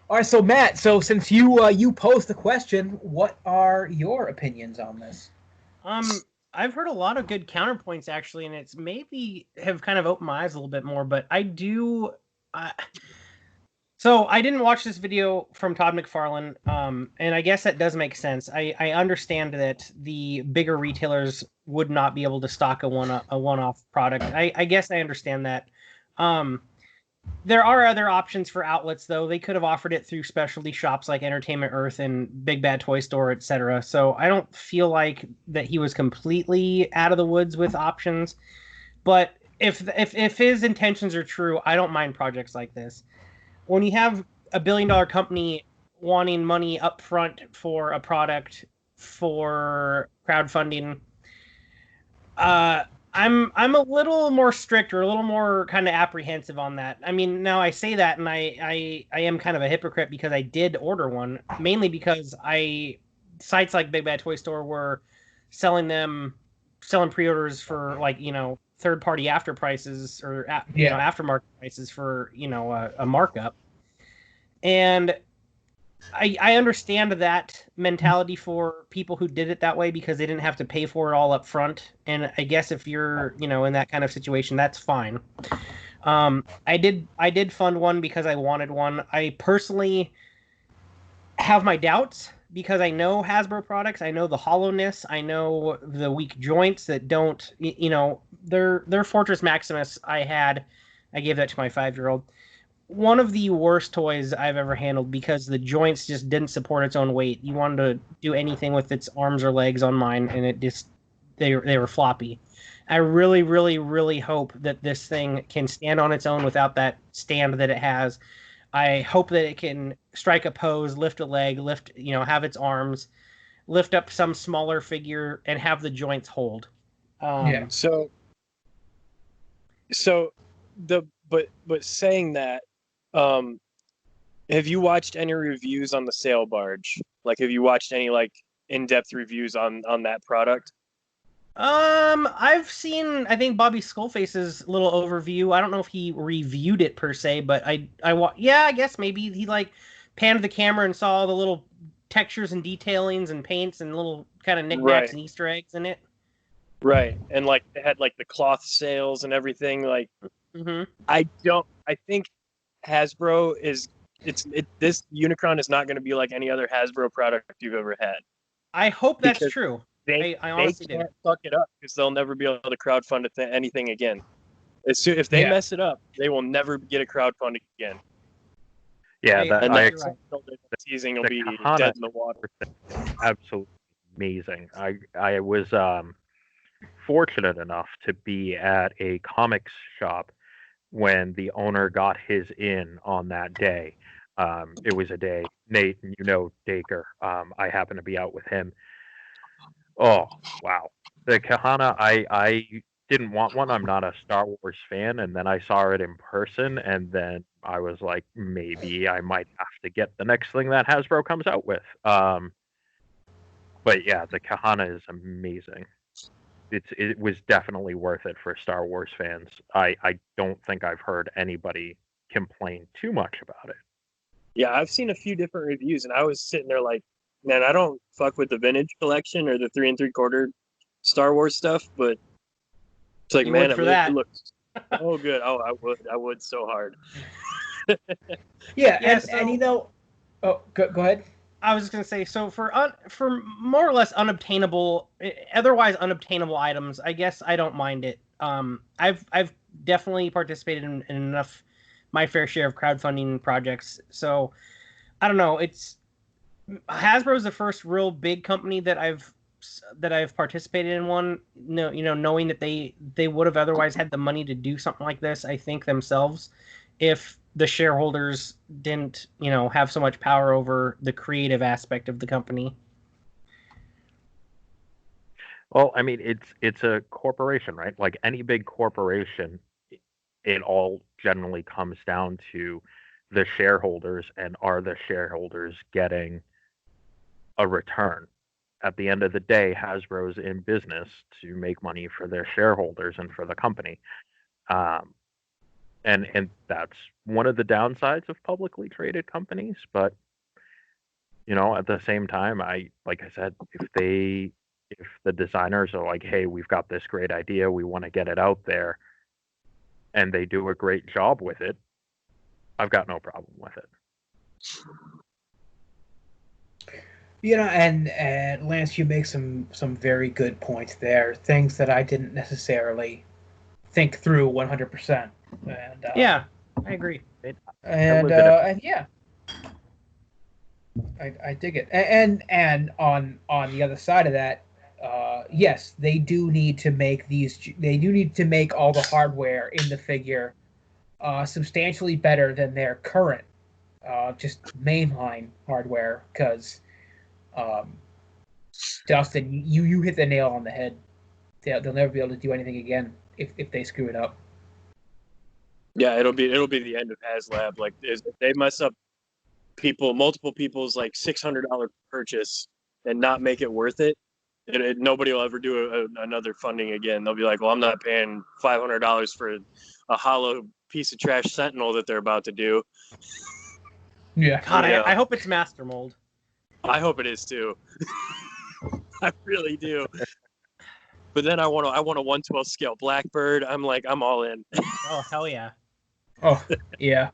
All right, so Matt, since you posed the question, what are your opinions on this? I've heard a lot of good counterpoints actually, and it's maybe have kind of opened my eyes a little bit more. But I do. So I didn't watch this video from Todd McFarlane, and I guess that does make sense. I understand that the bigger retailers would not be able to stock a one-off product. I guess I understand that. There are other options for outlets, though. They could have offered it through specialty shops like Entertainment Earth and Big Bad Toy Store, etc. So I don't feel like that he was completely out of the woods with options. But if his intentions are true, I don't mind projects like this. When you have a $1 billion company wanting money up front for a product for crowdfunding, I'm a little more strict or a little more kind of apprehensive on that. I mean, now I say that, and I am kind of a hypocrite because I did order one, mainly because sites like Big Bad Toy Store were selling pre-orders for like, you know, third-party after prices or you know, aftermarket prices for, you know, a markup. And I understand that mentality for people who did it that way because they didn't have to pay for it all up front. And I guess if you're, you know, in that kind of situation, that's fine. I did fund one because I wanted one. I personally have my doubts because I know Hasbro products. I know the hollowness. I know the weak joints that don't, you know, their Fortress Maximus I gave that to my 5-year-old. One of the worst toys I've ever handled because the joints just didn't support its own weight. You wanted to do anything with its arms or legs on mine, and it just they were floppy. I really, really, really hope that this thing can stand on its own without that stand that it has. I hope that it can strike a pose, lift a leg, have its arms, lift up some smaller figure, and have the joints hold. So saying that. Have you watched any reviews on the sail barge? Like, have you watched any like in-depth reviews on that product? I've seen, I think Bobby Skullface's little overview. I don't know if he reviewed it per se, but I guess maybe he like panned the camera and saw all the little textures and detailings and paints and little kind of knickknacks and Easter eggs in it. Right, and like it had like the cloth sails and everything. Like, I think Hasbro this Unicron is not going to be like any other Hasbro product you've ever had. I hope that's true. I honestly they can't fuck it up because they'll never be able to crowdfund anything again. If they mess it up, they will never get a crowdfund again. Yeah, the teasing will be dead in the water. Absolutely amazing. I was fortunate enough to be at a comics shop when the owner got his in on that day. It was a day, Nate, you know Dacre. I happened to be out with him. Oh, wow. The Kahana, I didn't want one. I'm not a Star Wars fan. And then I saw it in person, and then I was like, maybe I might have to get the next thing that Hasbro comes out with. But yeah, the Kahana is amazing. It was definitely worth it for Star Wars fans. I don't think I've heard anybody complain too much about it. Yeah, I've seen a few different reviews, and I was sitting there like, man, I don't fuck with the vintage collection or the 3 3/4 Star Wars stuff, but it's like, man, it looks so good. Oh, I would so hard. And you know, go ahead. I was just gonna say, so for more or less otherwise unobtainable items, I guess I don't mind it. I've definitely participated in enough my fair share of crowdfunding projects. So I don't know. Hasbro is the first real big company that I've participated in one. No, knowing that they would have otherwise had the money to do something like this, I think themselves, if the shareholders didn't, have so much power over the creative aspect of the company. Well, I mean, it's a corporation, right? Like any big corporation, it all generally comes down to the shareholders, and are the shareholders getting a return? At the end of the day, Hasbro's in business to make money for their shareholders and for the company. And that's one of the downsides of publicly traded companies. But, at the same time, like I said, if the designers are like, hey, we've got this great idea, we want to get it out there, and they do a great job with it, I've got no problem with it. And Lance, you make some very good points there. Things that I didn't necessarily think through 100%. And yeah, I agree. And yeah, I dig it. And on the other side of that, yes, they do need to make all the hardware in the figure substantially better than their current just mainline hardware, because Dustin, you hit the nail on the head. They'll never be able to do anything again if they screw it up. Yeah, it'll be the end of HasLab. Like, if they mess up multiple people's like $600 purchase and not make it worth it, nobody will ever do another funding again. They'll be like, well, I'm not paying $500 for a hollow piece of trash Sentinel that they're about to do. Yeah. God, I hope it's master mold. I hope it is too. I really do. But then I want a 1/12 scale Blackbird. I'm all in. Oh, hell yeah. Oh, yeah.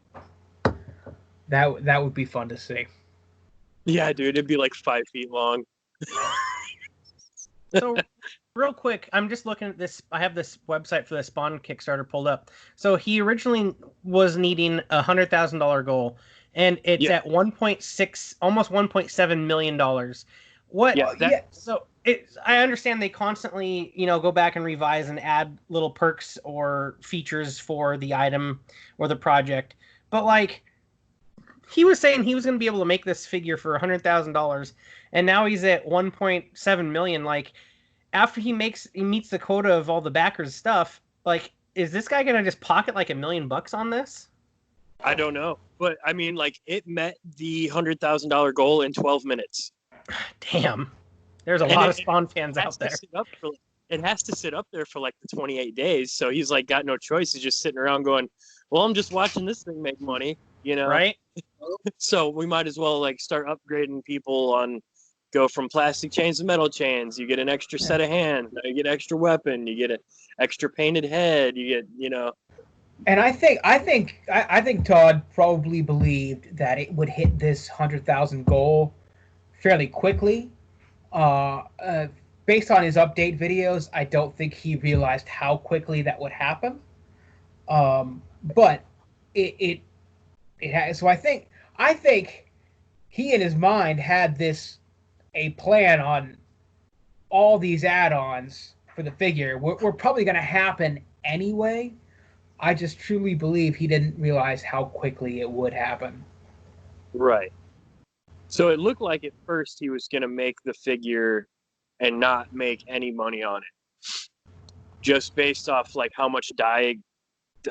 That would be fun to see. Yeah, dude, it'd be like 5 feet long. So, real quick, I'm just looking at this. I have this website for the Spawn Kickstarter pulled up. So he originally was needing $100,000 goal, and it's at 1.6, almost $1.7 million. What? Yeah, So I understand they constantly, go back and revise and add little perks or features for the item or the project. But like, he was saying he was going to be able to make this figure for $100,000, and now he's at 1.7 million. Like, after he meets the quota of all the backers stuff, like, is this guy going to just pocket like $1 million on this? I don't know, but I mean, like, it met the $100,000 goal in 12 minutes. Damn, there's a lot of Spawn fans out there. It has to sit up there for like the 28 days, so he's like got no choice. He's just sitting around going, well, I'm just watching this thing make money, right? So we might as well like start upgrading people go from plastic chains to metal chains. You get an extra set of hands, you get an extra weapon, you get an extra painted head, you get, And I think Todd probably believed that it would hit this 100,000 goal fairly quickly. Based on his update videos, I don't think he realized how quickly that would happen. But it has. So I think he in his mind had a plan on all these add-ons for the figure. We're probably going to happen anyway. I just truly believe he didn't realize how quickly it would happen. Right. So it looked like at first he was going to make the figure and not make any money on it, just based off like how much dye,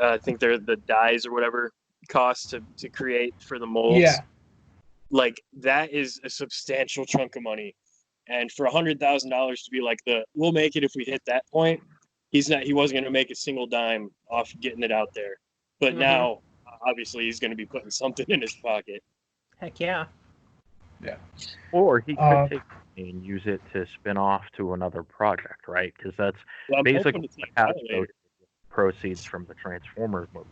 I think they're the dyes or whatever cost to create for the molds. Yeah. Like, that is a substantial chunk of money. And for $100,000 to be like we'll make it if we hit that point, he wasn't going to make a single dime off getting it out there. But now, obviously, he's going to be putting something in his pocket. Heck yeah. Yeah. Or he could take it and use it to spin off to another project, right? Because that's basically what Hasbro proceeds from the Transformers movies,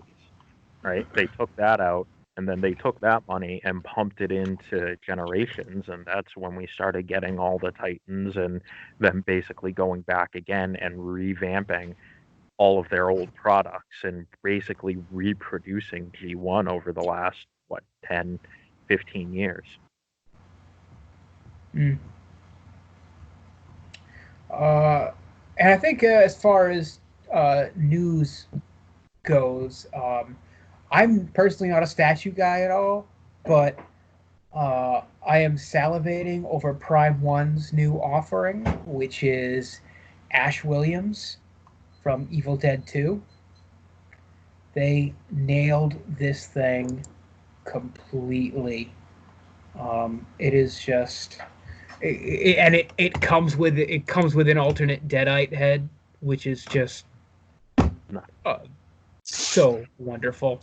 right? They took that out, and then they took that money and pumped it into Generations, and that's when we started getting all the Titans, and then basically going back again and revamping all of their old products and basically reproducing G1 over the last 10, 15 years. And I think as far as news goes, I'm personally not a statue guy at all, but I am salivating over Prime 1's new offering, which is Ash Williams from Evil Dead 2. They nailed this thing completely. It is just, it comes with an alternate Deadite head, which is just so wonderful.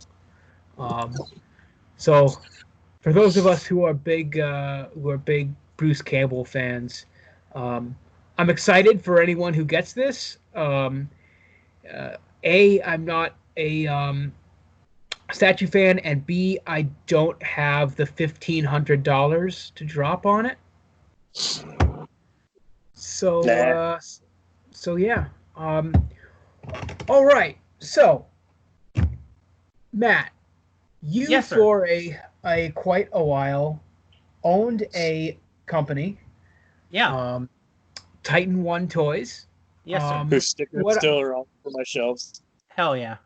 So for those of us who are big Bruce Campbell fans, I'm excited for anyone who gets this. I'm not a statue fan, and B, I don't have the $1,500 to drop on it. So yeah. All right. So, Matt, you Yes, sir. for a quite a while owned a company. Yeah. Titan One Toys. Yes, sir. Whose stickers still are on for my shelves. Hell yeah.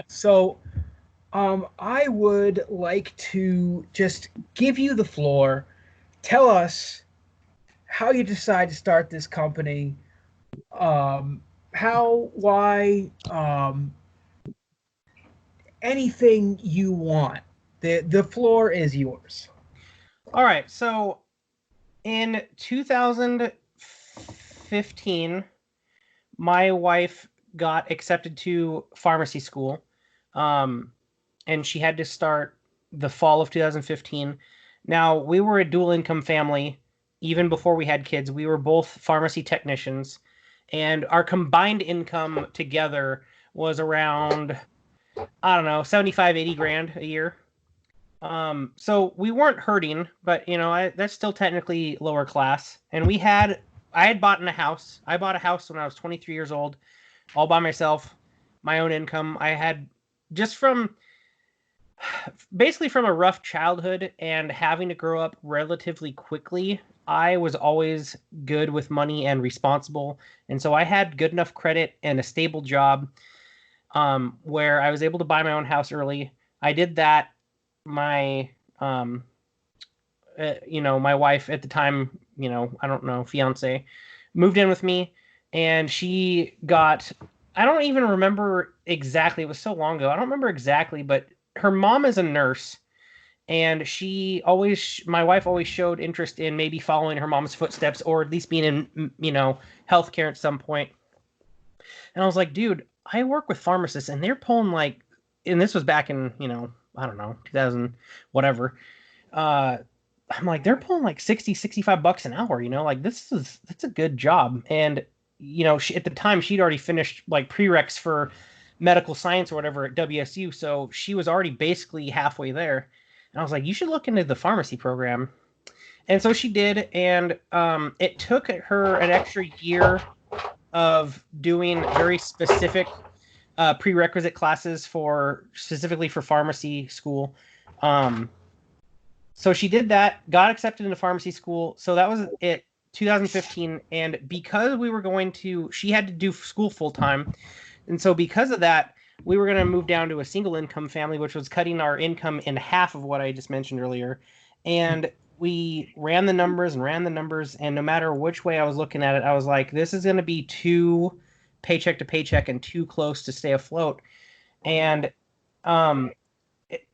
So, I would like to just give you the floor. Tell us how you decide to start this company. How, why, anything you want. The floor is yours. All right. So in 2015, my wife got accepted to pharmacy school. And she had to start the fall of 2015. Now, we were a dual income family even before we had kids. We were both pharmacy technicians, and our combined income together was around, I don't know, 75, 80 grand a year. So we weren't hurting, but that's still technically lower class. And I had bought a house. I bought a house when I was 23 years old, all by myself, my own income. I had just basically from a rough childhood and having to grow up relatively quickly, I was always good with money and responsible. And so I had good enough credit and a stable job where I was able to buy my own house early. I did that. My my wife at the time, I don't know, fiance, moved in with me, and she got, I don't even remember exactly. It was so long ago. I don't remember exactly, but her mom is a nurse, and my wife always showed interest in maybe following her mom's footsteps, or at least being in, healthcare at some point. And I was like, dude, I work with pharmacists, and they're pulling and this was back in, I don't know, 2000, whatever. I'm like, they're pulling $60, $65 an hour, that's a good job. And, at the time she'd already finished prereqs for medical science or whatever at WSU. So she was already basically halfway there. And I was like, you should look into the pharmacy program. And so she did. And it took her an extra year of doing very specific prerequisite classes specifically for pharmacy school. So she did that, got accepted into pharmacy school. So that was it, 2015. And because she had to do school full time. And so because of that, we were going to move down to a single income family, which was cutting our income in half of what I just mentioned earlier. And we ran the numbers. And no matter which way I was looking at it, I was like, this is going to be too paycheck to paycheck and too close to stay afloat. And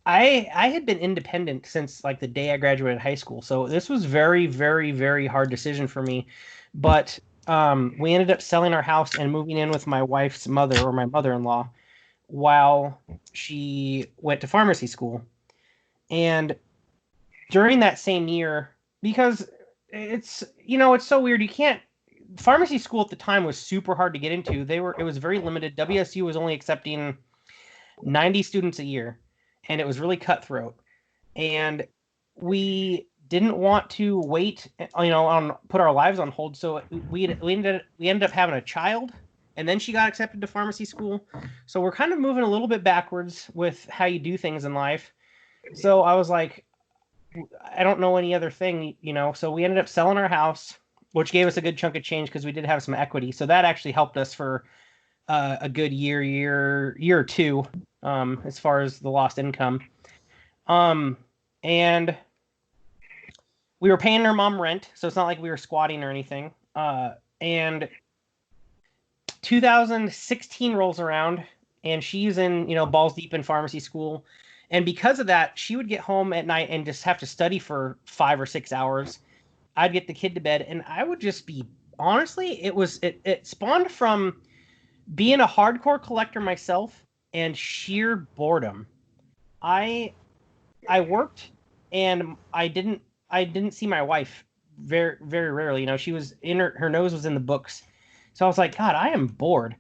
I had been independent since the day I graduated high school. So this was very, very, very hard decision for me. But we ended up selling our house and moving in with my wife's mother, or my mother-in-law, while she went to pharmacy school. And during that same year, because it's so weird, pharmacy school at the time was super hard to get into. It was very limited. WSU was only accepting 90 students a year, and it was really cutthroat. And we didn't want to wait, put our lives on hold. So we ended up having a child, and then she got accepted to pharmacy school. So we're kind of moving a little bit backwards with how you do things in life. So I was like, I don't know any other thing, you know. So we ended up selling our house, which gave us a good chunk of change because we did have some equity. So that actually helped us for a good year or two, as far as the lost income. And we were paying her mom rent, so it's not like we were squatting or anything. And 2016 rolls around, and she's in, balls deep in pharmacy school. And because of that, she would get home at night and just have to study for 5 or 6 hours. I'd get the kid to bed, and I would just be, honestly, it spawned from being a hardcore collector myself and sheer boredom. I worked, and I didn't see my wife very, very rarely. She was in her nose was in the books. So I was like, God, I am bored.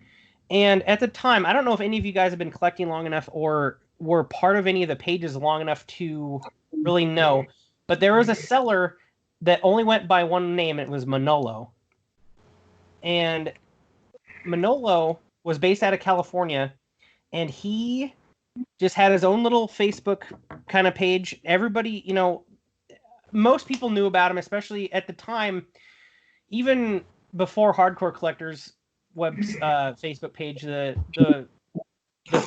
And at the time, I don't know if any of you guys have been collecting long enough or were part of any of the pages long enough to really know, but there was a seller that only went by one name. It was Manolo. And Manolo was based out of California, and he just had his own little Facebook kind of page. Everybody, most people knew about him, especially at the time, even before Hardcore Collectors web's Facebook page. The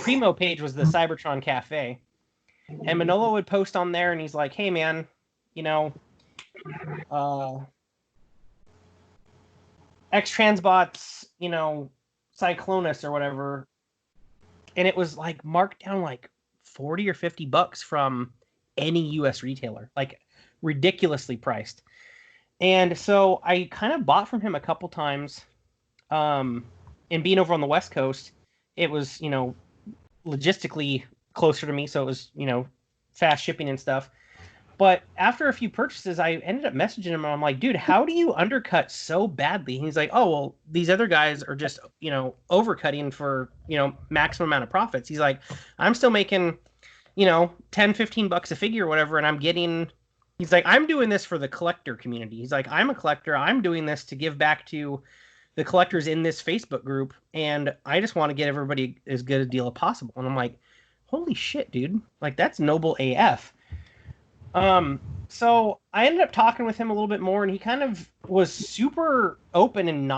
primo page was the Cybertron Cafe, and Manolo would post on there, and he's like, "Hey, man, X-Transbots, Cyclonus or whatever," and it was like marked down like $40 or $50 from any U.S. retailer, like ridiculously priced. And so I kind of bought from him a couple times. And being over on the West Coast, it was, logistically closer to me, so it was, fast shipping and stuff. But after a few purchases, I ended up messaging him, and I'm like, dude, how do you undercut so badly? And he's like, oh, well, these other guys are just, overcutting for, maximum amount of profits. He's like, I'm still making, $10-15 a figure or whatever, and I'm getting... He's like, I'm doing this for the collector community. He's like, I'm a collector. I'm doing this to give back to the collectors in this Facebook group, and I just want to get everybody as good a deal as possible. And I'm like, holy shit, dude. Like, that's noble AF. So I ended up talking with him a little bit more, and he kind of was super open and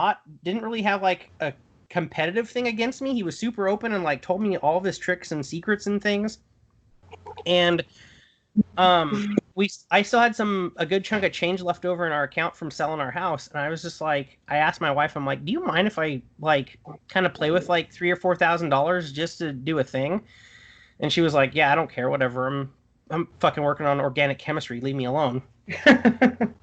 didn't really have like a competitive thing against me. He was super open and like told me all of his tricks and secrets and things. And I still had a good chunk of change left over in our account from selling our house, and I was just like, I asked my wife, I'm like, do you mind if I like kind of play with like $3,000 or $4,000 just to do a thing? And she was like, yeah, I don't care, whatever. I'm fucking working on organic chemistry. Leave me alone. And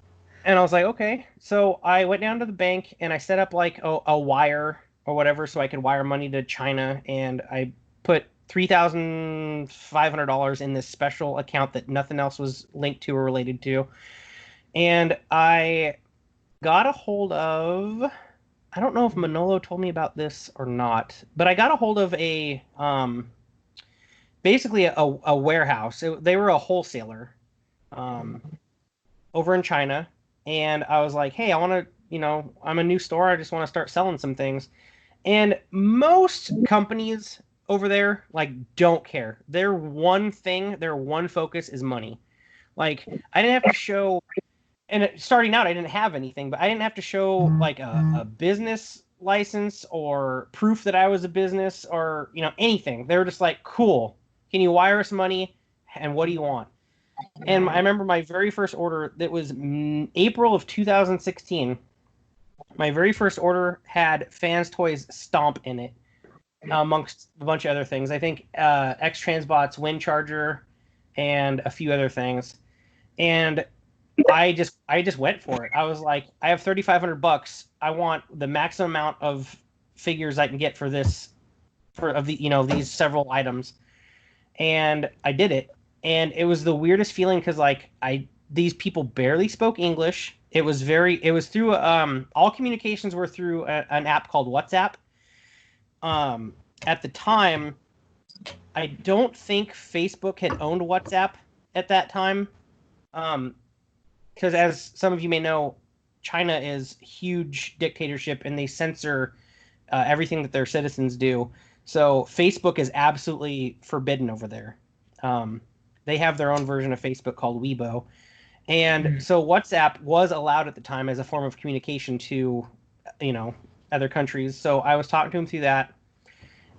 I was like, okay. So I went down to the bank and I set up like a wire or whatever so I could wire money to China, and I put $3,500 in this special account that nothing else was linked to or related to. And I got a hold of, I don't know if Manolo told me about this or not, but I got a hold of basically a warehouse. They were a wholesaler over in China. And I was like, hey, I want to, I'm a new store. I just want to start selling some things. And most companies over there, like, don't care. Their one focus is money. Like, I didn't have to show, and starting out, I didn't have anything, but I didn't have to show, like, a business license or proof that I was a business or, anything. They were just like, cool, can you wire us money, and what do you want? And I remember my very first order, that was April of 2016. My very first order had Fans Toys Stomp in it, amongst a bunch of other things. I think X-Transbots Wind Charger and a few other things. And I just went for it. I was like, I have $3,500. I want the maximum amount of figures I can get for this, these several items. And I did it. And it was the weirdest feeling because like these people barely spoke English. It was through all communications were through an app called WhatsApp. At the time, I don't think Facebook had owned WhatsApp at that time. Because as some of you may know, China is huge dictatorship and they censor everything that their citizens do. So Facebook is absolutely forbidden over there. They have their own version of Facebook called Weibo. And so WhatsApp was allowed at the time as a form of communication to, other countries. So I was talking to him through that.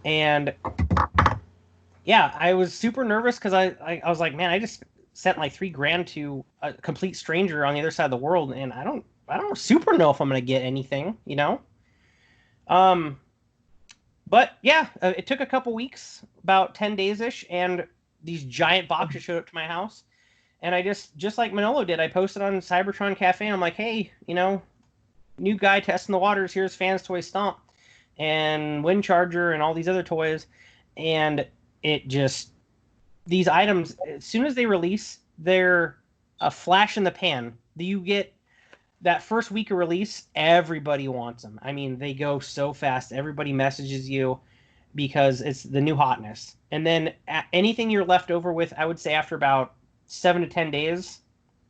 And yeah, I was super nervous because I was like, man, I just sent like $3,000 to a complete stranger on the other side of the world, and I don't super know if I'm gonna get anything, But yeah, it took a couple weeks, about 10 days ish, and these giant boxes showed up to my house. And I just like Manolo did, I posted on Cybertron Cafe, and I'm like, hey, new guy testing the waters. Here's Fans Toy Stomp and Wind Charger and all these other toys. And it just, these items, as soon as they release, they're a flash in the pan. You get that first week of release, everybody wants them. I mean, they go so fast. Everybody messages you because it's the new hotness. And then anything you're left over with, I would say after about 7 to 10 days,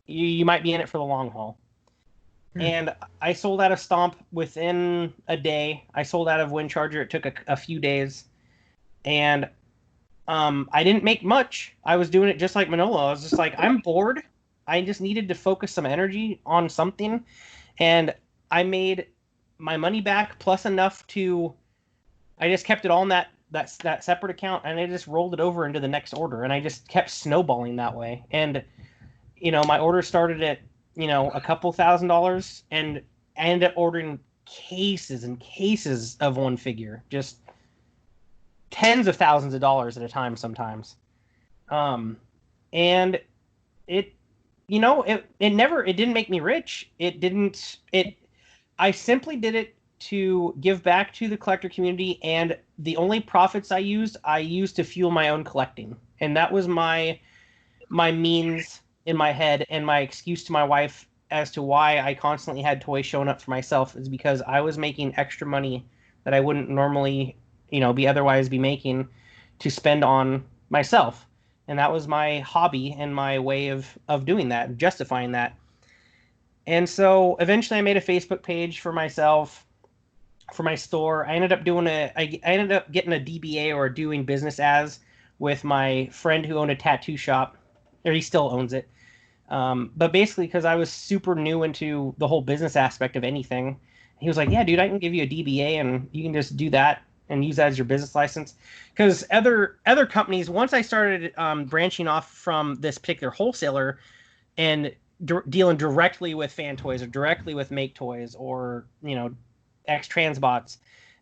you might be in it for the long haul. And I sold out of Stomp within a day. I sold out of Wind Charger. It took a few days. And I didn't make much. I was doing it just like Manolo. I was just like, I'm bored. I just needed to focus some energy on something. And I made my money back plus enough to, I just kept it all in that separate account, and I just rolled it over into the next order. And I just kept snowballing that way. And, my order started at, a couple $1,000s, and I ended up ordering cases and cases of one figure, just tens of thousands of dollars at a time sometimes. And it didn't make me rich. I simply did it to give back to the collector community, and the only profits I used to fuel my own collecting. And that was my means in my head, and my excuse to my wife as to why I constantly had toys showing up for myself is because I was making extra money that I wouldn't normally, be making to spend on myself. And that was my hobby and my way of doing that, justifying that. And so eventually I made a Facebook page for myself, for my store. I ended up getting a DBA, or doing business as, with my friend who owned a tattoo shop, or he still owns it. But basically, because I was super new into the whole business aspect of anything, he was like, yeah, dude, I can give you a DBA and you can just do that and use that as your business license. Because other companies, once I started branching off from this particular wholesaler and dealing directly with Fan Toys or directly with Make Toys or, X Transbots,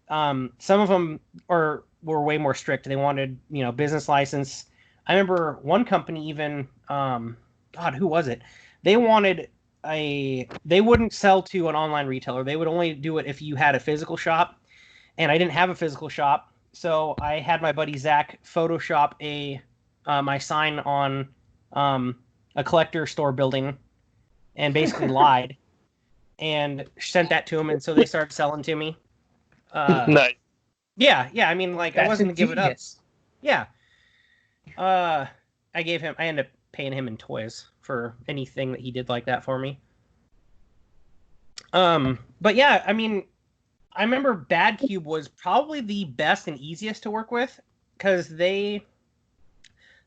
some of them were way more strict. They wanted, business license. I remember one company even, God, who was it? They wanted they wouldn't sell to an online retailer. They would only do it if you had a physical shop. And I didn't have a physical shop. So I had my buddy Zach Photoshop my sign on a collector store building, and basically lied and sent that to him. And so they started selling to me. Nice. Yeah. I mean, like, That's I wasn't going to give it up. ingenious. Yeah. I ended up paying him in toys for anything that he did like that for me. But yeah, I mean, I remember Bad Cube was probably the best and easiest to work with because they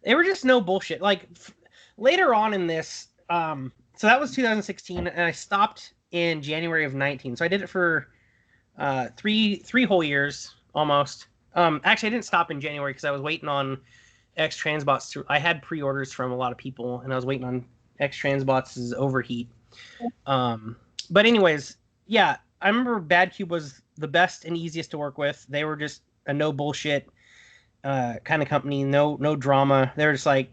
were just no bullshit. Like later on in this, so that was 2016, and I stopped in January of 19. So I did it for three whole years almost. Actually, I didn't stop in January because I was waiting on X Transbots. I had pre-orders from a lot of people, and I was waiting on X Transbots' overheat. But anyways, yeah, I remember Bad Cube was the best and easiest to work with. They were just a no bullshit kind of company, no drama. They were just like,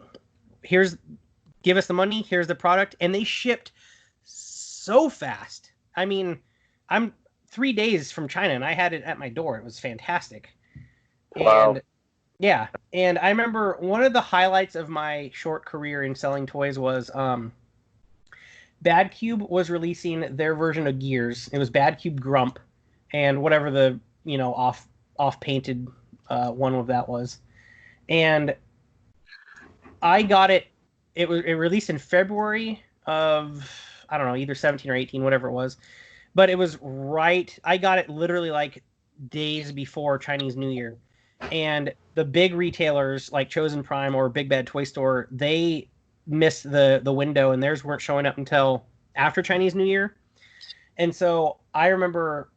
give us the money, here's the product, and they shipped so fast. I mean, I'm 3 days from China, and I had it at my door. It was fantastic. Wow. And yeah, and I remember one of the highlights of my short career in selling toys was Bad Cube was releasing their version of Gears. It was Bad Cube Grump and whatever the, off painted one of that was. And I got it. It released in February of, I don't know, either 17 or 18, whatever it was. But it was right. I got it literally like days before Chinese New Year. And the big retailers like Chosen Prime or Big Bad Toy Store, they missed the window, and theirs weren't showing up until after Chinese New Year. And so I remember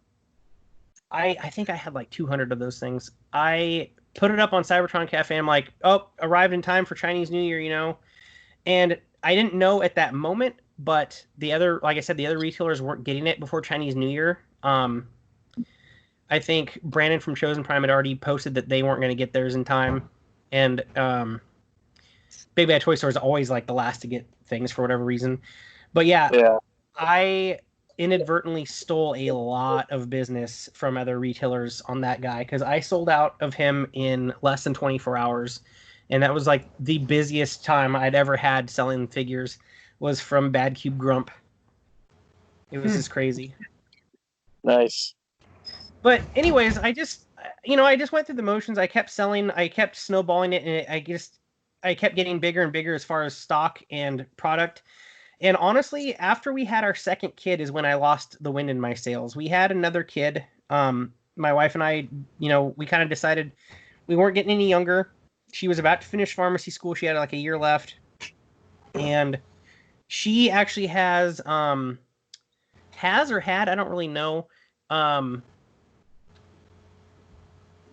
I think I had like 200 of those things. I put it up on Cybertron Cafe. I'm like, oh, arrived in time for Chinese New Year, you know? And I didn't know at that moment, but the other retailers weren't getting it before Chinese New Year. I think Brandon from Chosen Prime had already posted that they weren't going to get theirs in time. And Big Bad Toy Store is always like the last to get things for whatever reason. But yeah. I inadvertently stole a lot of business from other retailers on that guy, because I sold out of him in less than 24 hours. And that was like the busiest time I'd ever had selling figures, was from Bad Cube Grump. It was just crazy. Nice. But anyways, I just went through the motions. I kept selling. I kept snowballing it, and I kept getting bigger and bigger as far as stock and product. And honestly, after we had our second kid is when I lost the wind in my sails. We had another kid. My wife and I, we kind of decided we weren't getting any younger. She was about to finish pharmacy school. She had like a year left. And she actually has or had, I don't really know. I'm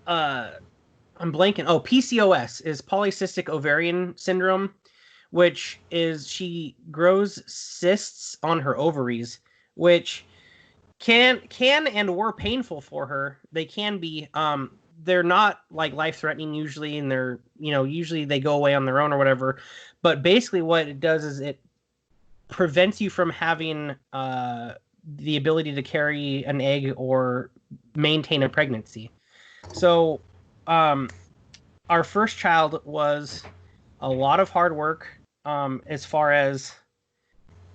blanking. Oh, PCOS is polycystic ovarian syndrome, which is she grows cysts on her ovaries, which can and were painful for her. They can be. They're not like life-threatening usually, and they're usually they go away on their own or whatever. But basically, what it does is it prevents you from having the ability to carry an egg or maintain a pregnancy. So, our first child was a lot of hard work, as far as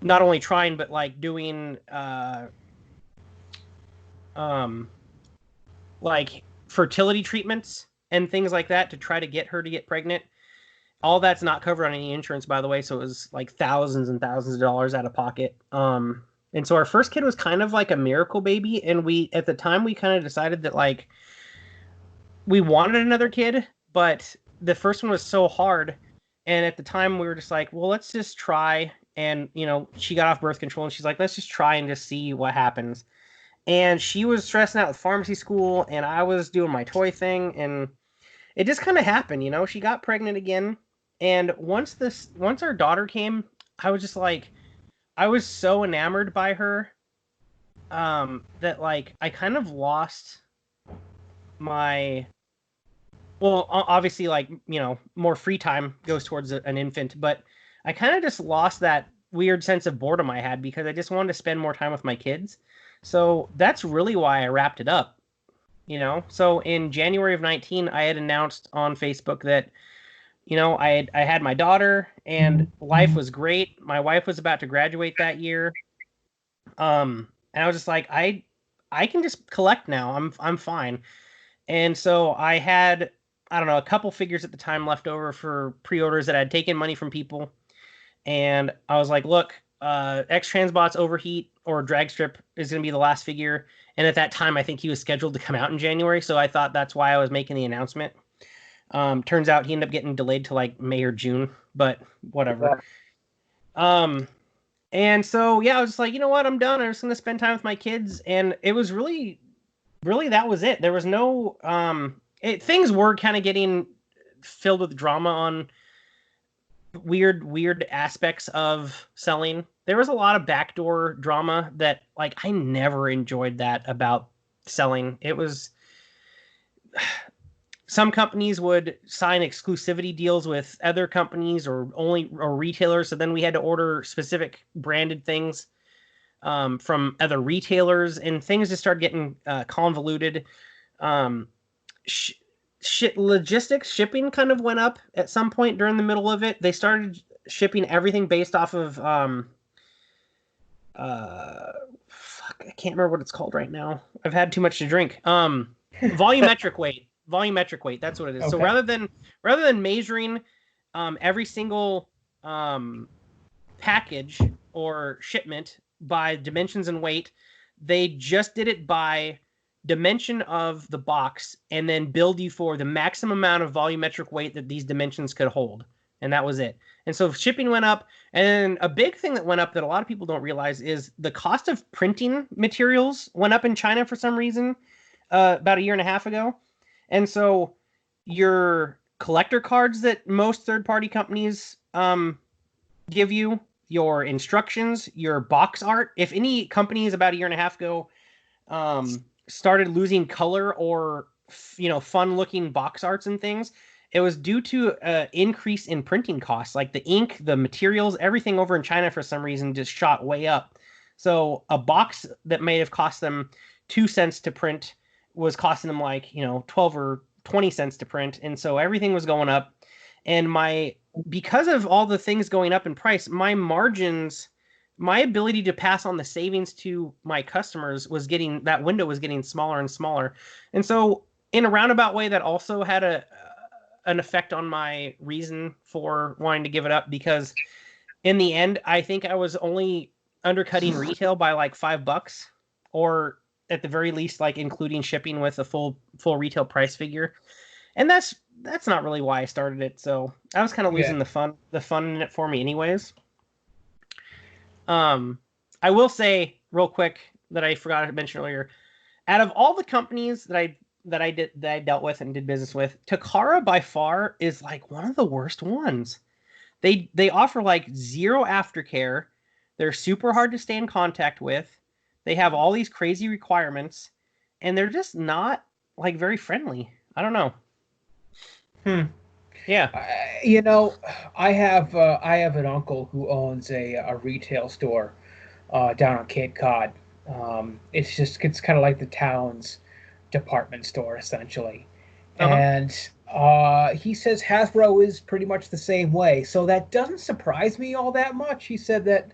not only trying, but like doing, like fertility treatments and things like that to try to get her to get pregnant. All that's not covered on any insurance, by the way. So it was like thousands and thousands of dollars out of pocket. And so our first kid was kind of like a miracle baby. And at the time we kind of decided that like we wanted another kid, but the first one was so hard. And at the time we were just like, well, let's just try. And, she got off birth control and she's like, let's just try and just see what happens. And she was stressing out with pharmacy school and I was doing my toy thing, and it just kind of happened, she got pregnant again. And once our daughter came, I was just like, I was so enamored by her, that like, I kind of lost my, well, obviously, like, more free time goes towards an infant, but I kind of just lost that weird sense of boredom I had because I just wanted to spend more time with my kids. So that's really why I wrapped it up, So in January of 2019, I had announced on Facebook that, I had my daughter and life was great. My wife was about to graduate that year. And I was just like, I can just collect now. I'm fine. And so I had, I don't know, a couple figures at the time left over for pre-orders that I had taken money from people. And I was like, look, X-Transbot's Overheat or Drag Strip is going to be the last figure. And at that time, I think he was scheduled to come out in January. So I thought that's why I was making the announcement. Turns out he ended up getting delayed to like May or June, but whatever. Yeah. And so, yeah, I was just like, you know what? I'm done. I'm just going to spend time with my kids. And it was really, really, that was it. There was no, things were kind of getting filled with drama on weird aspects of selling. There was a lot of backdoor drama that, like, I never enjoyed that about selling. It was, some companies would sign exclusivity deals with other companies or retailers. So then we had to order specific branded things from other retailers, and things just started getting convoluted. Shipping kind of went up at some point during the middle of it. They started shipping everything based off of I can't remember what it's called right now. I've had too much to drink. Volumetric weight. That's what it is. Okay. So rather than measuring every single package or shipment by dimensions and weight, they just did it by dimension of the box and then build you for the maximum amount of volumetric weight that these dimensions could hold. And that was it. And so shipping went up. And a big thing that went up that a lot of people don't realize is the cost of printing materials went up in China for some reason about a year and a half ago. And so your collector cards that most third-party companies give you, your instructions, your box art. If any companies about a year and a half ago started losing color or fun-looking box arts and things, it was due to an increase in printing costs. Like the ink, the materials, everything over in China for some reason just shot way up. So a box that may have cost them 2 cents to print was costing them 12 or 20 cents to print. And so everything was going up. And because of all the things going up in price, my margins, my ability to pass on the savings to my customers that window was getting smaller and smaller. And so in a roundabout way, that also had an effect on my reason for wanting to give it up, because in the end, I think I was only undercutting retail by like $5, or at the very least, like including shipping with a full retail price figure. And that's not really why I started it. So I was kind of losing the fun in it for me anyways. I will say real quick that I forgot to mention earlier, out of all the companies that I dealt with and did business with, Takara by far is like one of the worst ones. They offer like zero aftercare. They're super hard to stay in contact with. They have all these crazy requirements, and they're just not like very friendly. I don't know. Yeah. I have an uncle who owns a retail store down on Cape Cod. It's kind of like the town's department store essentially. Uh-huh. And he says Hasbro is pretty much the same way. So that doesn't surprise me all that much. He said that,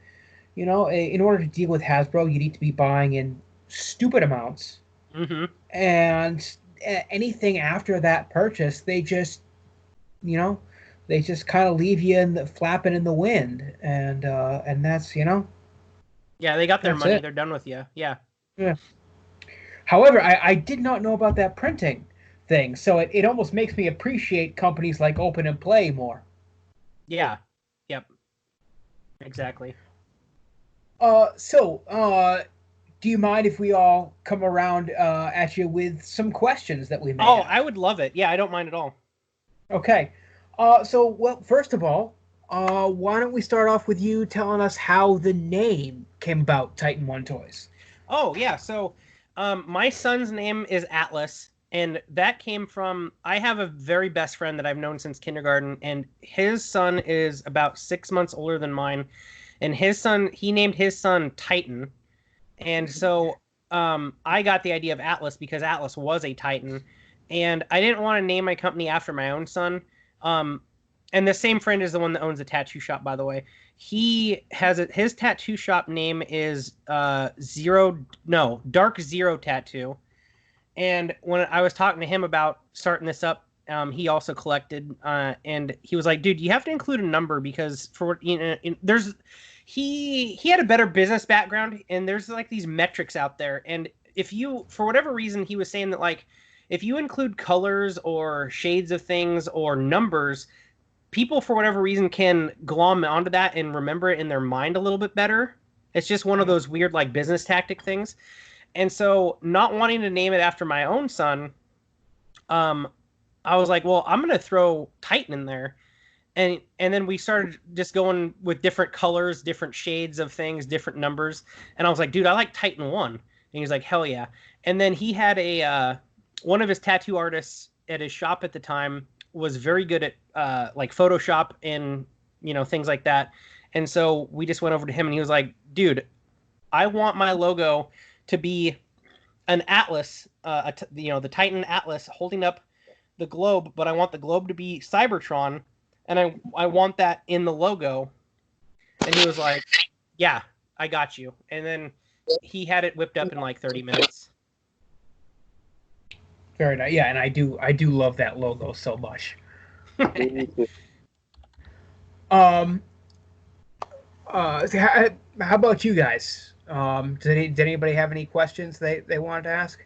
in order to deal with Hasbro, you need to be buying in stupid amounts. Mm-hmm. And anything after that purchase, they just kind of leave you flapping in the wind. And that's, Yeah, they got their money. it. They're done with you. Yeah. Yeah. However, I did not know about that printing thing, so it almost makes me appreciate companies like Open and Play more. Yeah. Yep. Exactly. Do you mind if we all come around at you with some questions that we may have? I would love it. Yeah, I don't mind at all. Okay. First of all, why don't we start off with you telling us how the name came about, Titan One Toys? Oh, yeah. So my son's name is Atlas, and that came from, I have a very best friend that I've known since kindergarten, and his son is about 6 months older than mine, and he named his son Titan. And so I got the idea of Atlas because Atlas was a Titan, and I didn't want to name my company after my own son. And the same friend is the one that owns the tattoo shop, by the way. He has his tattoo shop name is Dark Zero Tattoo. And when I was talking to him about starting this up, he also collected, and he was like, "Dude, you have to include a number because he had a better business background, and there's like these metrics out there, and if you, for whatever reason, he was saying that like if you include colors or shades of things or numbers, people for whatever reason can glom onto that and remember it in their mind a little bit better. It's just one of those weird like business tactic things." And so, not wanting to name it after my own son, I was like, well, I'm going to throw Titan in there. And then we started just going with different colors, different shades of things, different numbers. And I was like, dude, I like Titan 1. And he was like, hell yeah. And then he had one of his tattoo artists at his shop at the time was very good at like Photoshop and, things like that. And so we just went over to him and he was like, dude, I want my logo to be an atlas, the Titan Atlas holding up the globe, but I want the globe to be Cybertron, and I want that in the logo. And he was like, yeah, I got you. And then he had it whipped up in like 30 minutes. Very nice. Yeah, and I do love that logo so much. How about you guys? Did anybody have any questions they wanted to ask?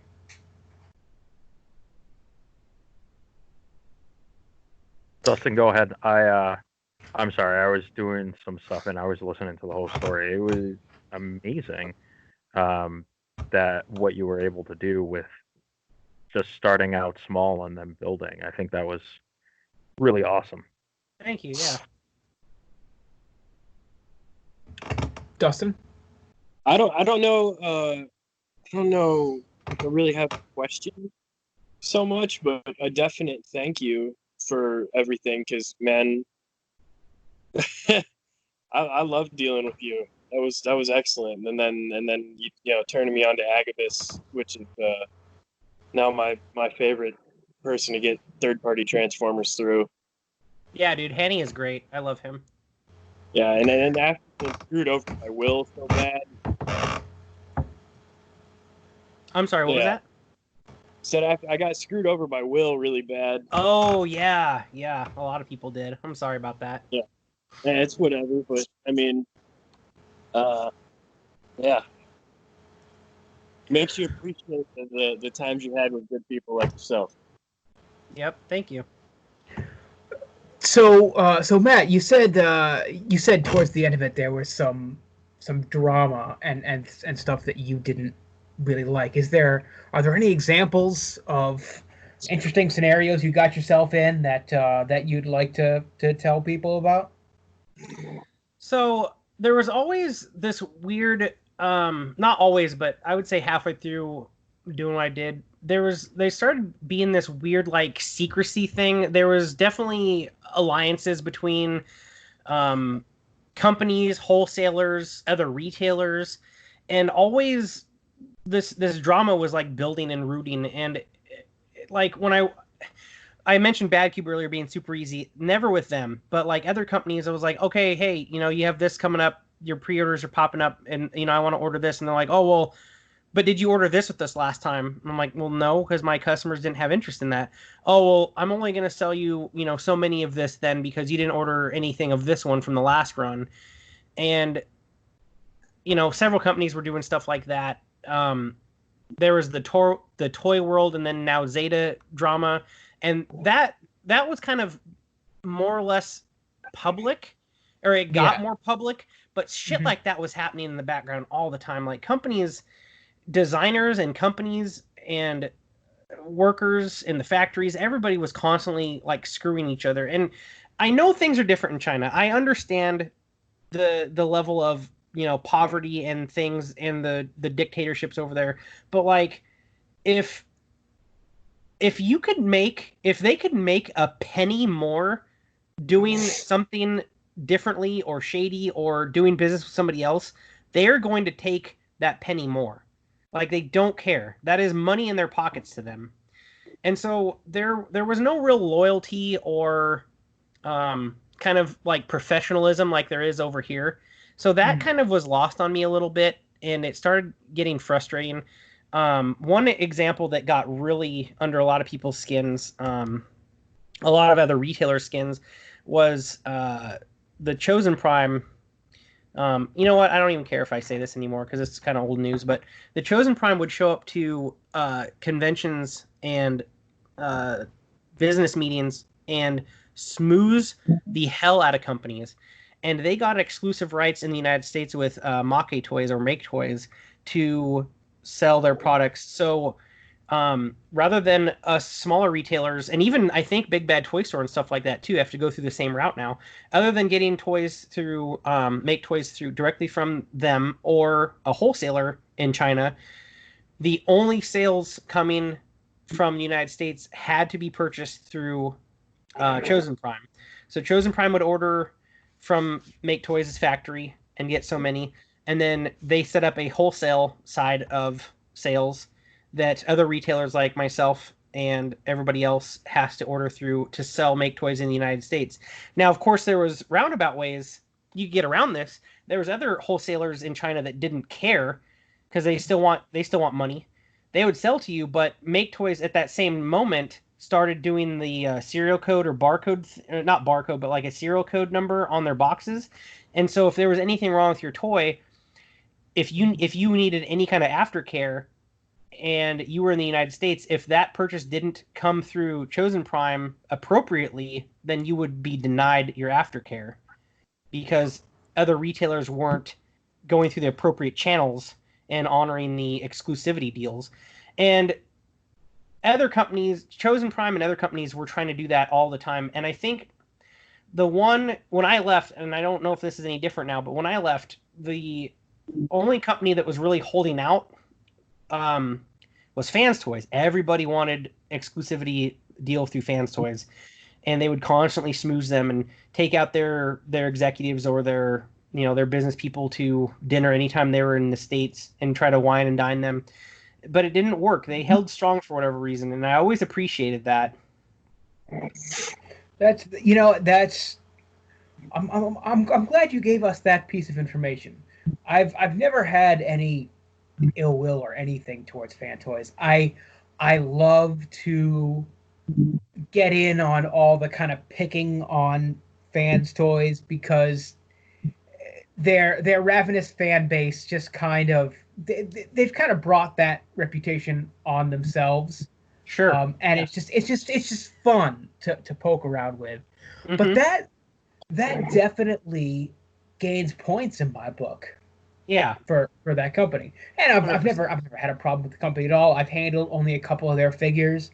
Dustin, go ahead. I'm sorry. I was doing some stuff and I was listening to the whole story. It was amazing that what you were able to do with just starting out small and then building. I think that was really awesome. Thank you. Yeah. Dustin? I don't know. I don't know if I really have a question so much, but a definite thank you for everything. Because man, I love dealing with you. That was excellent. And then you know, turning me on to Agabus, which is now my favorite person to get third-party transformers through. Yeah, dude, Henny is great. I love him. Yeah, and then after being screwed over by Will so bad. I'm sorry, what was that? Said after I got screwed over by Will really bad. Oh, yeah. Yeah, a lot of people did. I'm sorry about that. Yeah, it's whatever, but I mean, yeah. Makes you appreciate the times you had with good people like yourself. Yep, thank you. So Matt, you said towards the end of it there was some drama and stuff that you didn't really like. Are there any examples of interesting scenarios you got yourself in that you'd like to tell people about? So there was always this weird, not always, but I would say halfway through doing what I did, they started being this weird like secrecy thing. There was definitely alliances between companies, wholesalers, other retailers, and always this drama was like building and rooting. And like when I mentioned BadCube earlier being super easy, never with them, but like other companies, I was like, okay, hey, you know, you have this coming up, your pre-orders are popping up, and you know, I want to order this, and they're like, oh well, but did you order this with us last time? And I'm like, well, no, because my customers didn't have interest in that. Oh, well, I'm only going to sell you, you know, so many of this then because you didn't order anything of this one from the last run. And, you know, several companies were doing stuff like that. There was the Toy World and then now Zeta drama. And that was kind of more or less public, or it got more public, but shit like that was happening in the background all the time. Like companies, designers and companies and workers in the factories, everybody was constantly like screwing each other. And I know things are different in China. I understand the level of, you know, poverty and things and the dictatorships over there. But like if they could make a penny more doing something differently or shady or doing business with somebody else, they're going to take that penny more. Like, they don't care. That is money in their pockets to them. And so there was no real loyalty or kind of like professionalism like there is over here. So that kind of was lost on me a little bit, and it started getting frustrating. One example that got really under a lot of people's skins, a lot of other retailer skins, was the Chosen Prime. You know what? I don't even care if I say this anymore because it's kind of old news, but the Chosen Prime would show up to conventions and business meetings and smooze the hell out of companies. And they got exclusive rights in the United States with Make Toys or Make Toys to sell their products. So rather than us smaller retailers, and even I think Big Bad Toy Store and stuff like that too, have to go through the same route now. Other than getting toys through Make Toys through directly from them or a wholesaler in China, the only sales coming from the United States had to be purchased through Chosen Prime. So Chosen Prime would order from Make Toys' factory and get so many, and then they set up a wholesale side of sales that other retailers like myself and everybody else has to order through to sell Make Toys in the United States. Now, of course, there was roundabout ways you get around this. There was other wholesalers in China that didn't care because they still want money. They would sell to you, but Make Toys at that same moment started doing the serial code or barcode, not barcode, but like a serial code number on their boxes. And so if there was anything wrong with your toy, if you needed any kind of aftercare, and you were in the United States, if that purchase didn't come through Chosen Prime appropriately, then you would be denied your aftercare because other retailers weren't going through the appropriate channels and honoring the exclusivity deals. And other companies, Chosen Prime and other companies, were trying to do that all the time. And I think when I left, and I don't know if this is any different now, but when I left, the only company that was really holding out was Fans Toys. Everybody wanted exclusivity deal through Fans Toys, and they would constantly smooze them and take out their executives or their business people to dinner anytime they were in the States and try to wine and dine them. But it didn't work. They held strong for whatever reason, and I always appreciated that. I'm glad you gave us that piece of information. I've never had any ill will or anything towards Fan Toys. I love to get in on all the kind of picking on Fans Toys because their ravenous fan base just kind of they've kind of brought that reputation on themselves. Sure. And it's just fun to poke around with. Mm-hmm. But that definitely gains points in my book. Yeah. For that company. And I've never had a problem with the company at all. I've handled only a couple of their figures,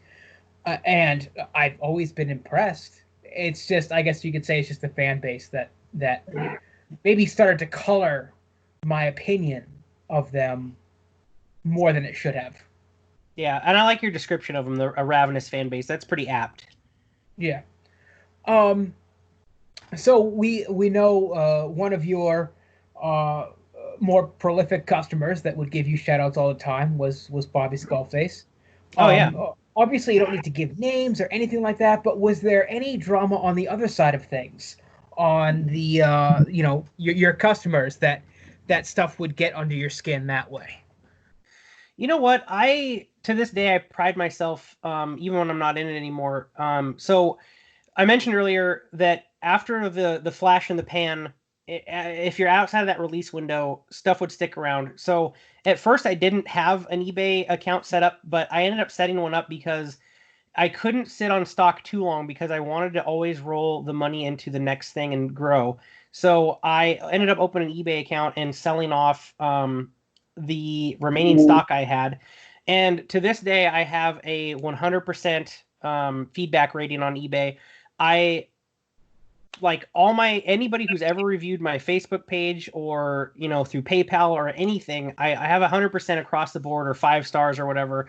and I've always been impressed. It's just, I guess you could say, it's just the fan base that maybe started to color my opinion of them more than it should have. Yeah, and I like your description of them, a ravenous fan base. That's pretty apt. Yeah. So we know one of your more prolific customers that would give you shout-outs all the time was Bobby Skullface. Yeah. Obviously, you don't need to give names or anything like that, but was there any drama on the other side of things? On the, your customers that stuff would get under your skin that way? You know what? To this day, I pride myself, even when I'm not in it anymore. So I mentioned earlier that after the flash in the pan, if you're outside of that release window, stuff would stick around. So at first I didn't have an eBay account set up, but I ended up setting one up because I couldn't sit on stock too long because I wanted to always roll the money into the next thing and grow. So I ended up opening an eBay account and selling off the remaining stock I had. And to this day, I have a 100% feedback rating on eBay. Anybody who's ever reviewed my Facebook page or, through PayPal or anything, I have 100% across the board or 5 stars or whatever.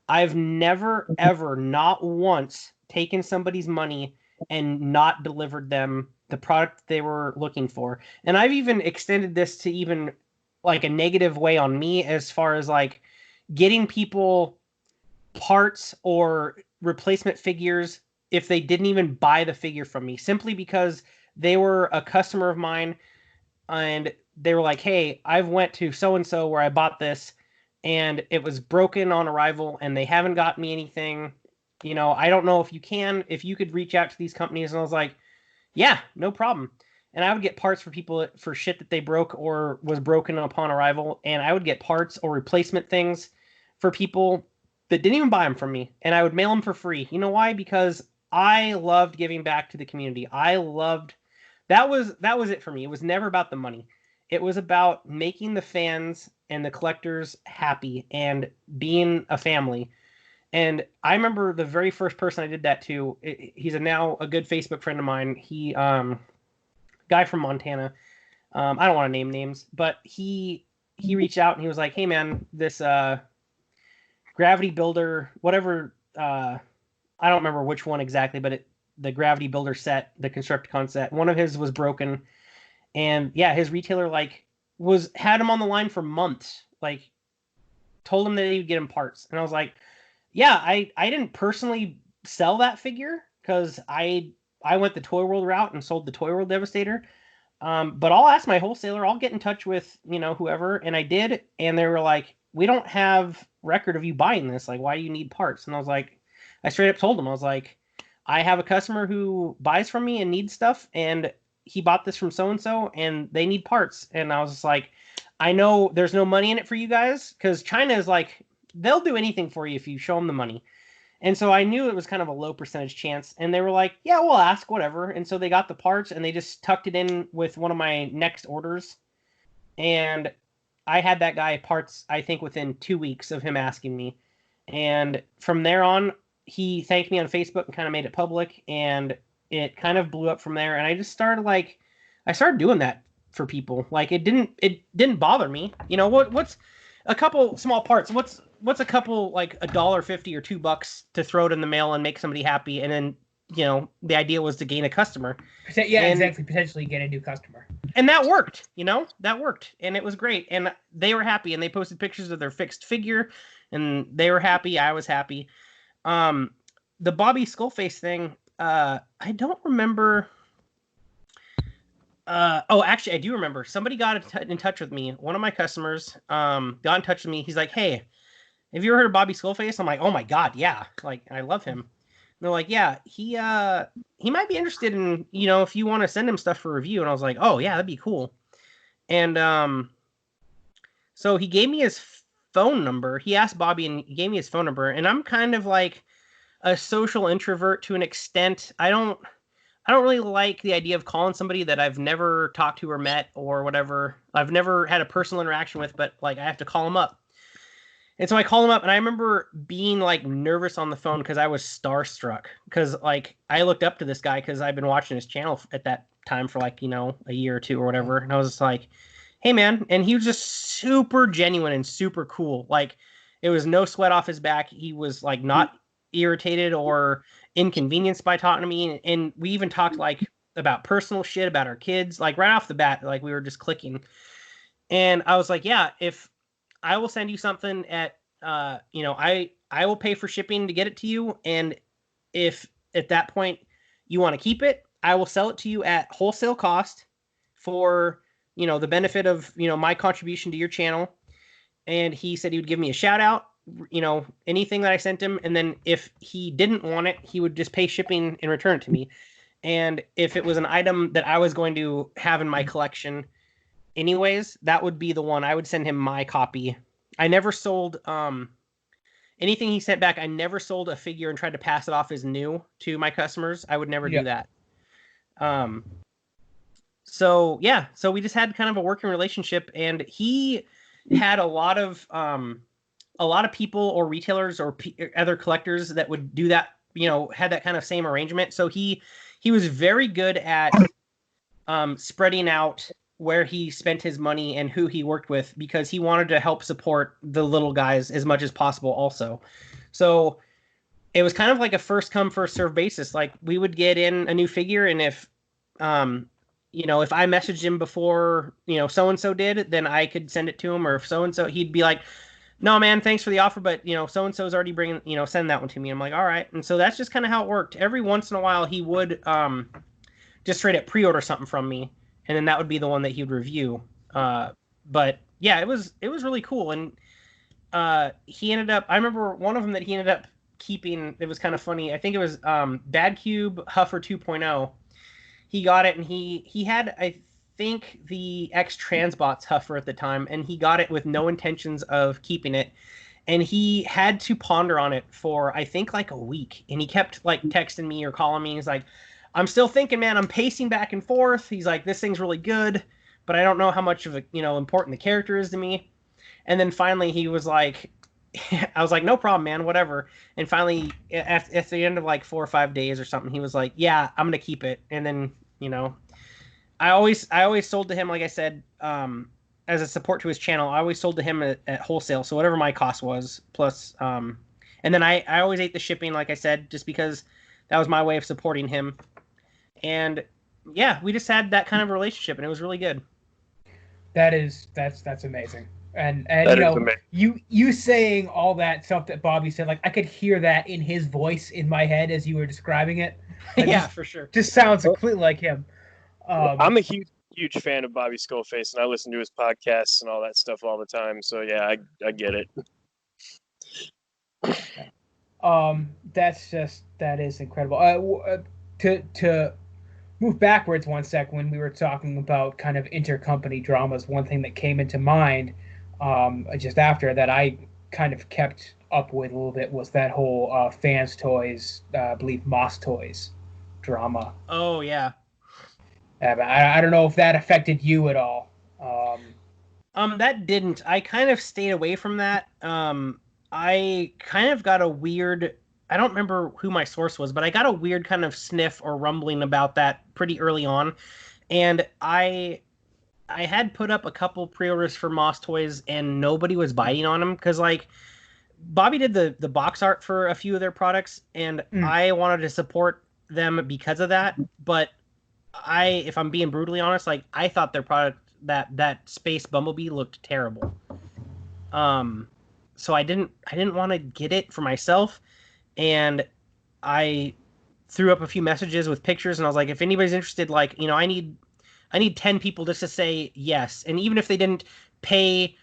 I've never, ever, not once taken somebody's money and not delivered them the product they were looking for. And I've even extended this to even like a negative way on me as far as like getting people parts or replacement figures if they didn't even buy the figure from me, simply because they were a customer of mine and they were like, hey, I've went to so-and-so where I bought this and it was broken on arrival and they haven't got me anything. I don't know if you could reach out to these companies. And I was like, yeah, no problem. And I would get parts for people for shit that they broke or was broken upon arrival. And I would get parts or replacement things for people that didn't even buy them from me. And I would mail them for free. You know why? Because I loved giving back to the community. That was it for me. It was never about the money. It was about making the fans and the collectors happy and being a family. And I remember the very first person I did that to, he's now a good Facebook friend of mine. He, guy from Montana. I don't want to name names, but he reached out and he was like, hey man, this, Gravity Builder, whatever, I don't remember which one exactly, but the Gravity Builder set, the Constructicon set, one of his was broken. And yeah, his retailer had him on the line for months, told him that he would get him parts. And I was like, yeah, I didn't personally sell that figure because I went the Toy World route and sold the Toy World Devastator. But I'll ask my wholesaler, I'll get in touch with, whoever. And I did. And they were like, we don't have record of you buying this. Why do you need parts? And I was like, I straight up told them, I was like, I have a customer who buys from me and needs stuff. And he bought this from so-and-so and they need parts. And I was just like, I know there's no money in it for you guys because China is they'll do anything for you if you show them the money. And so I knew it was kind of a low percentage chance, and they were like, yeah, we'll ask, whatever. And so they got the parts, and they just tucked it in with one of my next orders. And I had that guy parts, I think, within 2 weeks of him asking me. And from there on, he thanked me on Facebook and kind of made it public, and it kind of blew up from there. And I just started I started doing that for people. Like, it didn't bother me. You know, what's a couple small parts? What's a couple, like $1.50 or $2 to throw it in the mail and make somebody happy? And then, you know, the idea was to gain a customer. Yeah, exactly. Potentially get a new customer. And that worked, you know, and it was great. And they were happy, and they posted pictures of their fixed figure, and they were happy. I was happy. The Bobby Skullface thing, I don't remember. Actually, I do remember. Somebody got in touch with me. One of my customers got in touch with me. He's like, hey, have you ever heard of Bobby Skullface? I'm like, oh my God, yeah. Like, I love him. And they're like, yeah, he might be interested in, you know, if you want to send him stuff for review. And I was like, oh yeah, that'd be cool. And so he gave me his phone number. He asked Bobby, and he gave me his phone number. And I'm kind of like a social introvert to an extent. I don't really like the idea of calling somebody that I've never talked to or met or whatever. I've never had a personal interaction with, but like I have to call him up. And so I call him up, and I remember being like nervous on the phone because I was starstruck, because like I looked up to this guy because I've been watching his channel at that time for like, you know, a year or two or whatever. And I was just like, hey man. And he was just super genuine and super cool. Like, it was no sweat off his back. He was like not irritated or inconvenienced by talking to me. And we even talked like about personal shit, about our kids, like right off the bat, like we were just clicking. And I was like, yeah, if I will send you something at, you know, I will pay for shipping to get it to you. And if at that point you want to keep it, I will sell it to you at wholesale cost for, you know, the benefit of, you know, my contribution to your channel. And he said he would give me a shout out, you know, anything that I sent him. And then if he didn't want it, he would just pay shipping and return it to me. And if it was an item that I was going to have in my collection anyways, that would be the one. I would send him my copy. I never sold anything he sent back. I never sold a figure and tried to pass it off as new to my customers. I would never do that. So yeah, so we just had kind of a working relationship, and he had a lot of people or retailers or other collectors that would do that, you know, had that kind of same arrangement. So he was very good at spreading out where he spent his money and who he worked with, because he wanted to help support the little guys as much as possible also. So it was kind of like a first come, first serve basis. Like, we would get in a new figure, and if, you know, if I messaged him before, you know, so-and-so did, then I could send it to him. Or if so-and-so, he'd be like, no, man, thanks for the offer, but, you know, so-and-so's already bringing, you know, send that one to me. I'm like, all right. And so that's just kind of how it worked. Every once in a while, he would just straight up pre-order something from me, and then that would be the one that he would review. But yeah, it was really cool. And he ended up, I remember one of them that he ended up keeping. It was kind of funny. I think it was Bad Cube Huffer 2.0. He got it, and he had, I think, the X Transbots Huffer at the time, and he got it with no intentions of keeping it. And he had to ponder on it for, I think, like a week. And he kept like texting me or calling me. He's like, I'm still thinking, man, I'm pacing back and forth. He's like, this thing's really good, but I don't know how much of a, you know, important the character is to me. And then finally he was like, I was like, no problem, man, whatever. And finally at the end of like 4 or 5 days or something, he was like, yeah, I'm going to keep it. And then, you know, I always sold to him, like I said, as a support to his channel. I always sold to him at wholesale. So whatever my cost was plus, and then I always ate the shipping, like I said, just because that was my way of supporting him. And yeah, we just had that kind of relationship, and it was really good. That's amazing. And you know, you saying all that stuff that Bobby said, like I could hear that in his voice in my head as you were describing it. Yeah, for sure. Just sounds completely like him. I'm a huge fan of Bobby Skullface, and I listen to his podcasts and all that stuff all the time. So yeah, I get it. That is incredible. To move backwards one sec, when we were talking about kind of intercompany dramas, one thing that came into mind just after that, I kind of kept up with a little bit was that whole Fans Toys, I believe Moss Toys drama. Oh yeah. I don't know if that affected you at all. That didn't. I kind of stayed away from that. I kind of got a weird. I don't remember who my source was, but I got a weird kind of sniff or rumbling about that pretty early on, and I had put up a couple pre-orders for Moss Toys, and nobody was biting on them because like Bobby did the box art for a few of their products, and I wanted to support them because of that. But if I'm being brutally honest, like I thought their product that Space Bumblebee looked terrible. So I didn't want to get it for myself, and I threw up a few messages with pictures, and I was like, if anybody's interested, like, you know, I need 10 people just to say yes, and even if they didn't pay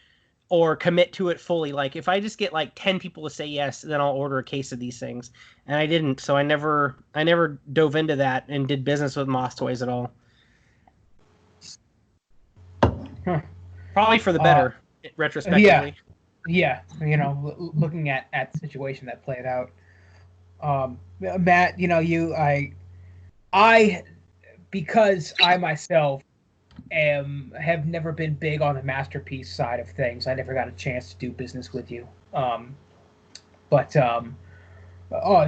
or commit to it fully, like if I just get like 10 people to say yes, then I'll order a case of these things. And I didn't, so I never dove into that and did business with Moss Toys at all. Probably for the better, retrospectively. Yeah, you know, looking at the situation that played out. Matt, you know, I because I myself have never been big on the masterpiece side of things. I never got a chance to do business with you.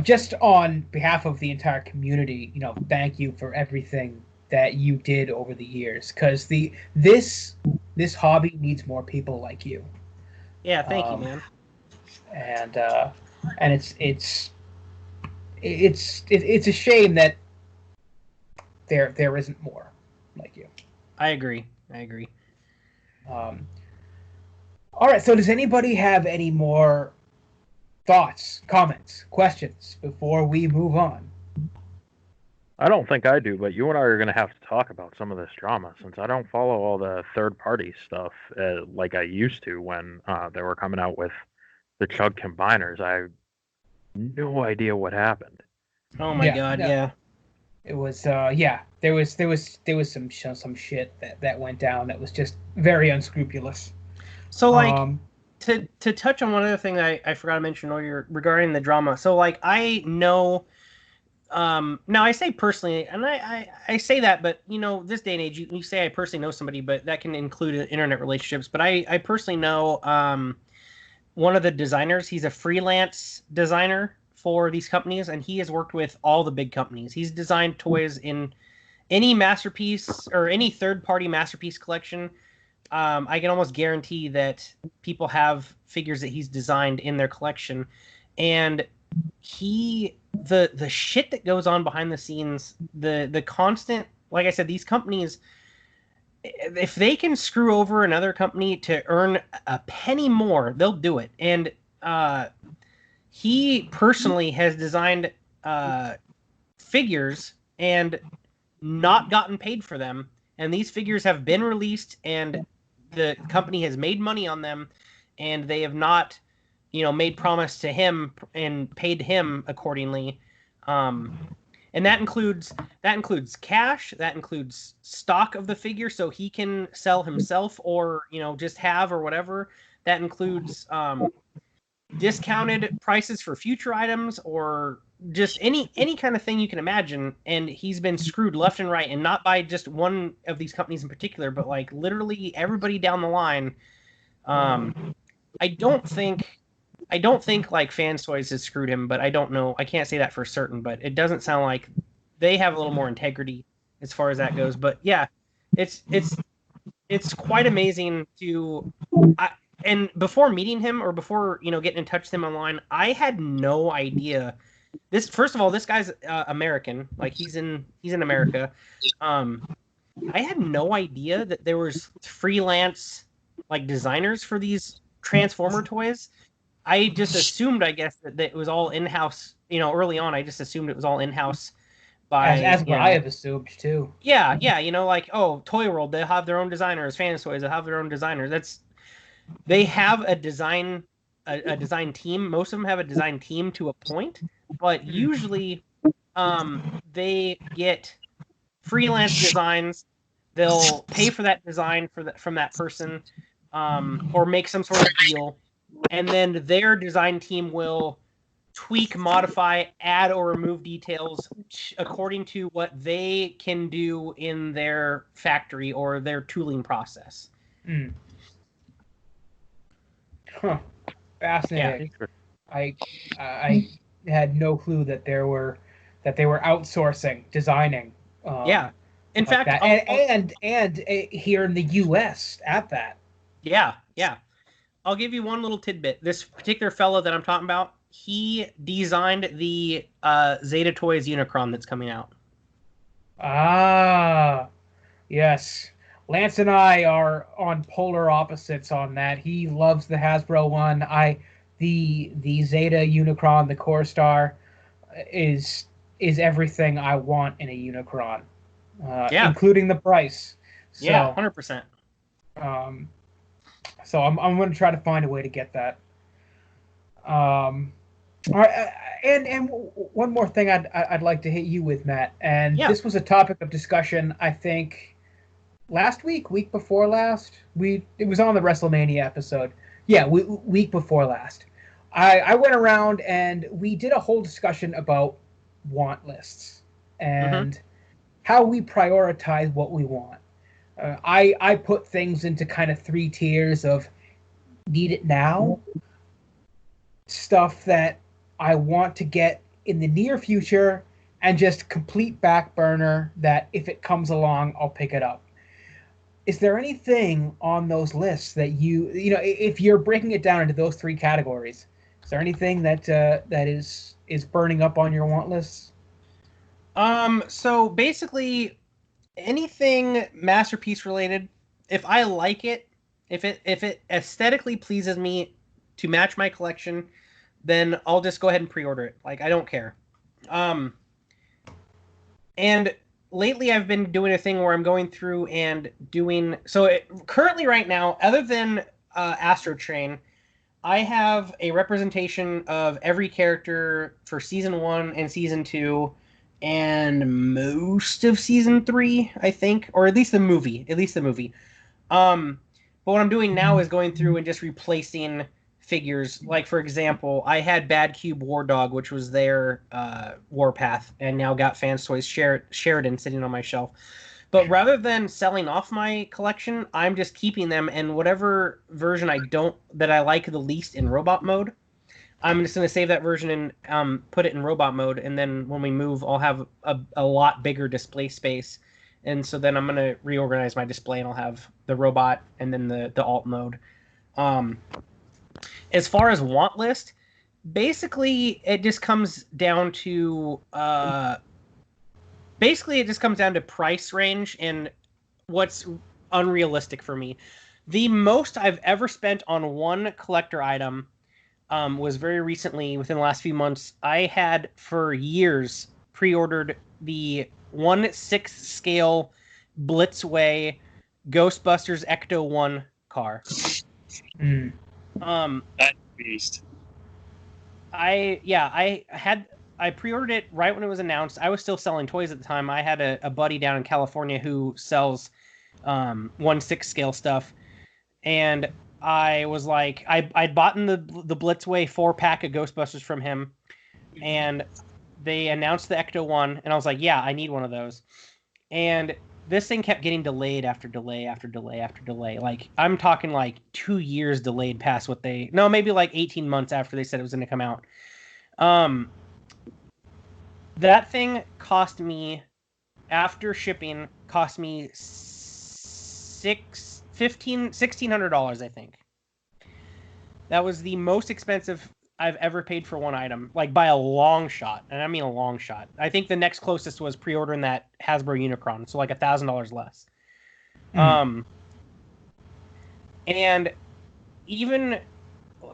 Just on behalf of the entire community, you know, thank you for everything that you did over the years, because this hobby needs more people like you. Yeah, thank you, man. And it's a shame that there isn't more like you. I agree. All right. So, does anybody have any more thoughts, comments, questions before we move on? I don't think I do, but you and I are going to have to talk about some of this drama, since I don't follow all the third-party stuff like I used to when they were coming out with the Chug combiners. I have no idea what happened. Oh my God! Yeah. It was there was some shit that went down that was just very unscrupulous. So like to touch on one other thing that I forgot to mention earlier regarding the drama. So like I know. Now I say personally, and I say that, but you know, this day and age, you say I personally know somebody, but that can include internet relationships. But I personally know one of the designers. He's a freelance designer for these companies, and he has worked with all the big companies. He's designed toys in any masterpiece or any third-party masterpiece collection. I can almost guarantee that people have figures that he's designed in their collection, and the shit that goes on behind the scenes, the constant, like I said, these companies, if they can screw over another company to earn a penny more, they'll do it. And he personally has designed figures and not gotten paid for them, and these figures have been released, and the company has made money on them, and they have not, you know, made promise to him and paid him accordingly. And that includes cash, that includes stock of the figure so he can sell himself, or, you know, just have or whatever. That includes discounted prices for future items, or just any kind of thing you can imagine. And he's been screwed left and right, and not by just one of these companies in particular, but like literally everybody down the line. I don't think like Fans Toys has screwed him, but I don't know. I can't say that for certain, but it doesn't sound like they have a little more integrity as far as that goes. But yeah, it's quite amazing and before meeting him, or before, you know, getting in touch with him online, I had no idea. First of all, this guy's American, like he's in America. I had no idea that there was freelance like designers for these Transformer toys. I just assumed, I guess, that it was all in-house. You know, early on, I just assumed it was all in-house. As what I have assumed too. Yeah, you know, like, oh, Toy World, they have their own designers. Fans Toys, they have their own designers. They have a design team. Most of them have a design team to a point, but usually, they get freelance designs. They'll pay for that design from that person, or make some sort of deal. and then their design team will tweak, modify, add, or remove details according to what they can do in their factory or their tooling process. Huh. Fascinating. Yeah. I had no clue that they were outsourcing designing. Yeah. In like fact, and here in the U.S. at that. Yeah. I'll give you one little tidbit. This particular fellow that I'm talking about, he designed the Zeta Toys Unicron that's coming out. Ah, yes. Lance and I are on polar opposites on that. He loves the Hasbro one. The Zeta Unicron, the Core Star, is everything I want in a Unicron, including the price. So, yeah, 100%. So I'm going to try to find a way to get that. All right, and one more thing I'd like to hit you with, Matt. And this was a topic of discussion, I think, last week before last. It was on the WrestleMania episode. Yeah, week before last. I went around and we did a whole discussion about want lists and how we prioritize what we want. I put things into kind of 3 tiers of need it now, stuff that I want to get in the near future, and just complete back burner that if it comes along, I'll pick it up. Is there anything on those lists that you know, if you're breaking it down into those 3 categories, is there anything that is burning up on your want lists? So basically, anything Masterpiece related, if I like it, if it aesthetically pleases me to match my collection, then I'll just go ahead and pre-order it. Like, I don't care. And lately I've been doing a thing where I'm going through and doing... So currently right now, other than Astro Train, I have a representation of every character for Season 1 and Season 2 and most of Season 3, I think. Or at least the movie. But what I'm doing now is going through and just replacing figures. Like, for example, I had Bad Cube War Dog, which was their Warpath, and now got Fans Toys Sheridan sitting on my shelf. But rather than selling off my collection, I'm just keeping them, and whatever version that I like the least in robot mode, I'm just going to save that version and put it in robot mode, and then when we move, I'll have a lot bigger display space. And so then I'm going to reorganize my display, and I'll have the robot and then the alt mode. As far as want list, basically it just comes down to price range and what's unrealistic for me. The most I've ever spent on one collector item was very recently, within the last few months. I had for years pre-ordered the 1/6 scale Blitzway Ghostbusters Ecto 1 car. That beast. I pre-ordered it right when it was announced. I was still selling toys at the time. I had a buddy down in California who sells 1/6 scale stuff, and I was like, I'd bought in the Blitzway 4-pack of Ghostbusters from him, and they announced the Ecto 1, and I was like, yeah, I need one of those. And this thing kept getting delayed after delay after delay after delay. Like, I'm talking like 2 years delayed past maybe like 18 months after they said it was going to come out. That thing cost me, after shipping, $1,600, I think. That was the most expensive I've ever paid for one item, like by a long shot, and I mean a long shot. I think the next closest was pre-ordering that Hasbro Unicron, so like $1,000 less. And even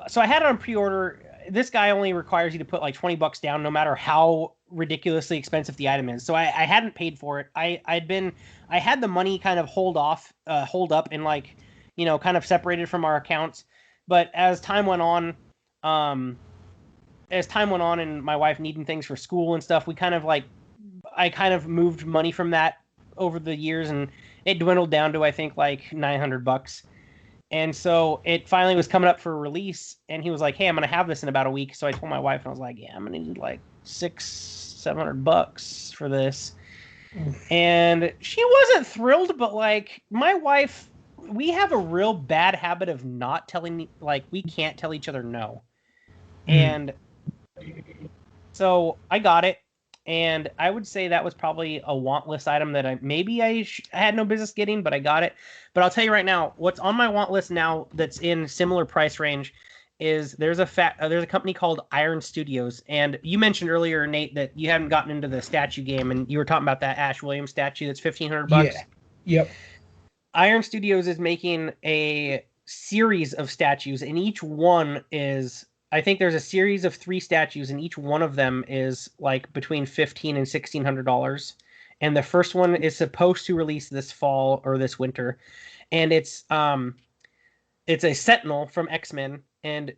so, I had it on pre-order. This guy only requires you to put like $20 down, no matter how ridiculously expensive the item is. So I hadn't paid for it. I had the money kind of hold up, and like, you know, kind of separated from our accounts. But as time went on, and my wife needing things for school and stuff, I kind of moved money from that over the years, and it dwindled down to, I think, like $900. And so it finally was coming up for release, and he was like, "Hey, I'm gonna have this in about a week." So I told my wife, and I was like, "Yeah, I'm gonna need like $600-700 for this." And she wasn't thrilled, but like my wife, we have a real bad habit of not telling, like we can't tell each other no. And so I got it, and I would say that was probably a want list item that I had no business getting, but I got it. But I'll tell you right now, what's on my want list now that's in similar price range is there's a company called Iron Studios, and you mentioned earlier, Nate, that you hadn't gotten into the statue game, and you were talking about that Ash Williams statue that's $1,500. Yeah. Yep. Iron Studios is making a series of statues, and each one is, I think there's a series of 3 statues, and each one of them is like between $1,500 and $1,600. And the first one is supposed to release this fall or this winter, and it's a Sentinel from X-Men, and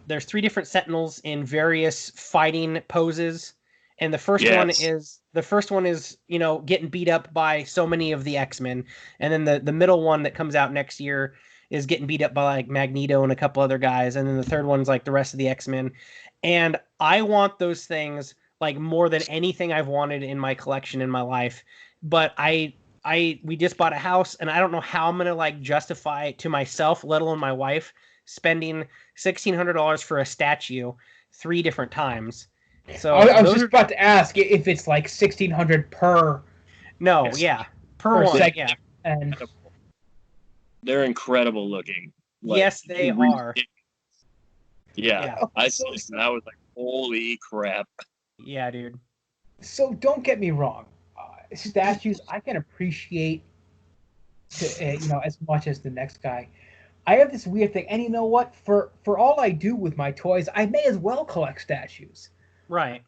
there's 3 different Sentinels in various fighting poses. And the first one is, you know, getting beat up by so many of the X-Men. And then the middle one that comes out next year is getting beat up by like Magneto and a couple other guys. And then the third one's like the rest of the X-Men. And I want those things like more than anything I've wanted in my collection in my life. But we just bought a house, and I don't know how I'm going to like justify to myself, let alone my wife, spending $1,600 for a statue 3 different times. So I was just about to ask if it's like $1,600 per. No, yeah, per one, second. yeah. And they're incredible looking. Like, yes, they are. Yeah, I saw this and I was like, holy crap. Yeah, dude. So don't get me wrong, statues I can appreciate, as much as the next guy. I have this weird thing, and you know what? For all I do with my toys, I may as well collect statues. Right.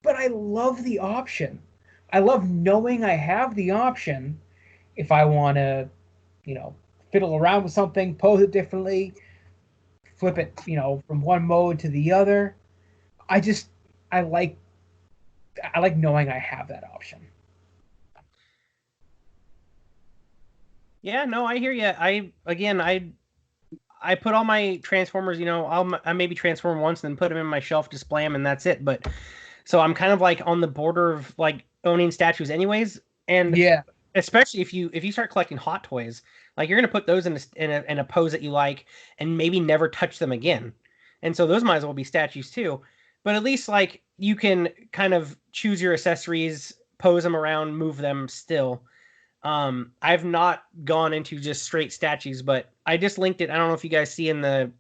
But I love the option. I love knowing I have the option if I want to, fiddle around with something, pose it differently, flip it, from one mode to the other. I like knowing I have that option. Yeah, no, I hear you. I put all my Transformers, I maybe transform once and then put them in my shelf, display them, and that's it. But so I'm kind of like on the border of like owning statues anyways. And yeah, especially if you start collecting Hot Toys, like you're going to put those in a pose that you like and maybe never touch them again. And so those might as well be statues too. But at least like you can kind of choose your accessories, pose them around, move them still. I've not gone into just straight statues, but I just linked it. I don't know if you guys see in the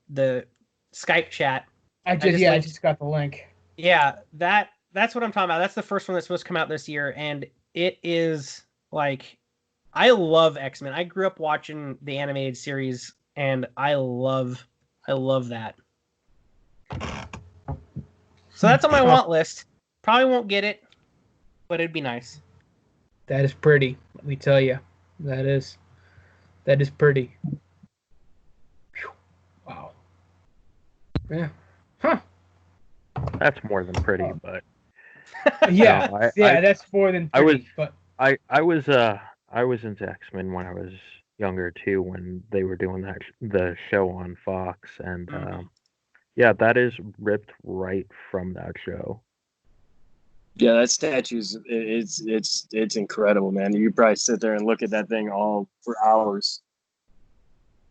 Skype chat. I just got the link. Yeah, that's what I'm talking about. That's the first one that's supposed to come out this year, and it is like, I love X-Men. I grew up watching the animated series, and I love that. So that's on my want list. Probably won't get it, but it'd be nice. That is pretty. Let me tell you, that is pretty. Whew. Wow. Yeah. Huh. That's more than pretty, but yeah, that's more than pretty. I was into X-Men when I was younger too, when they were doing the show on Fox, and that is ripped right from that show. Yeah, that statue's it's incredible, man. You probably sit there and look at that thing all for hours.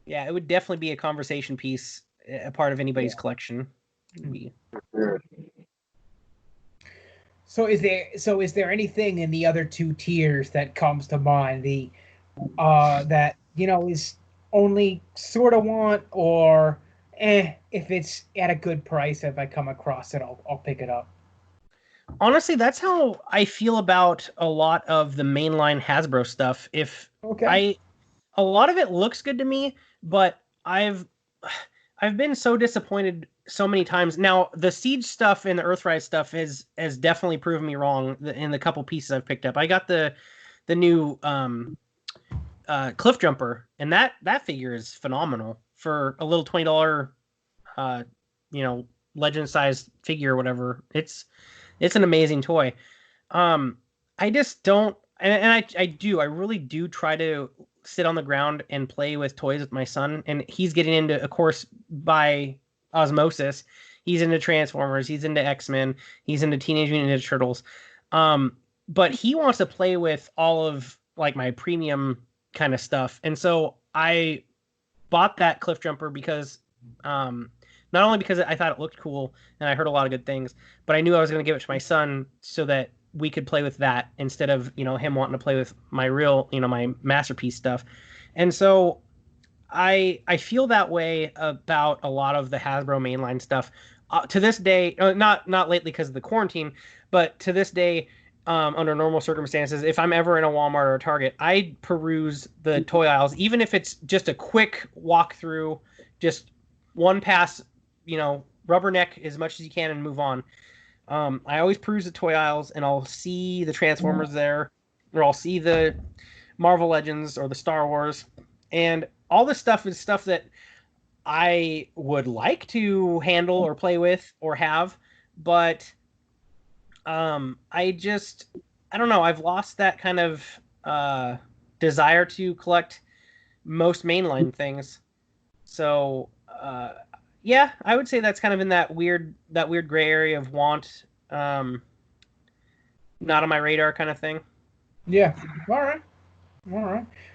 Yeah, it would definitely be a conversation piece, a part of anybody's collection. Sure. So is there anything in the other 2 tiers that comes to mind? The that is only sort of want, or if it's at a good price, if I come across it, I'll pick it up. Honestly, that's how I feel about a lot of the mainline Hasbro stuff. A lot of it looks good to me, but I've been so disappointed so many times. Now, the Siege stuff and the Earthrise stuff has definitely proven me wrong in the couple pieces I've picked up. I got the new Cliff Jumper, and that figure is phenomenal for a little $20 legend-sized figure or whatever. It's an amazing toy. I just don't, and I really do try to sit on the ground and play with toys with my son, and he's getting into, of course, by osmosis, he's into Transformers, he's into X-Men, he's into Teenage Mutant Ninja Turtles. But he wants to play with all of like my premium kind of stuff. And so I bought that Cliff Jumper because not only because I thought it looked cool and I heard a lot of good things, but I knew I was going to give it to my son so that we could play with that instead of, him wanting to play with my real, my Masterpiece stuff. And so I feel that way about a lot of the Hasbro mainline stuff. To this day, not lately because of the quarantine, but to this day, under normal circumstances, if I'm ever in a Walmart or a Target, I peruse the toy aisles, even if it's just a quick walkthrough, just one pass, rubberneck as much as you can and move on. I always peruse the toy aisles, and I'll see the Transformers there, or I'll see the Marvel Legends or the Star Wars, and all this stuff is stuff that I would like to handle or play with or have, but I don't know. I've lost that kind of desire to collect most mainline things. So yeah, I would say that's kind of in that weird gray area of want, not on my radar kind of thing. Yeah. All right.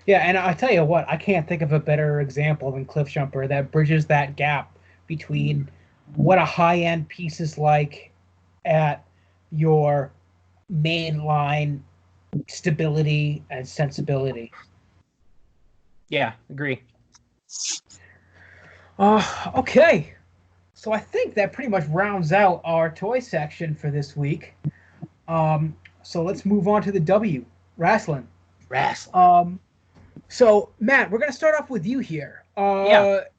Yeah, and I tell you what, I can't think of a better example than Cliff Jumper that bridges that gap between what a high-end piece is like at your mainline stability and sensibility. Yeah, agree. Okay. So I think that pretty much rounds out our toy section for this week. So let's move on to the W, Wrasslin. So Matt, we're going to start off with you here. What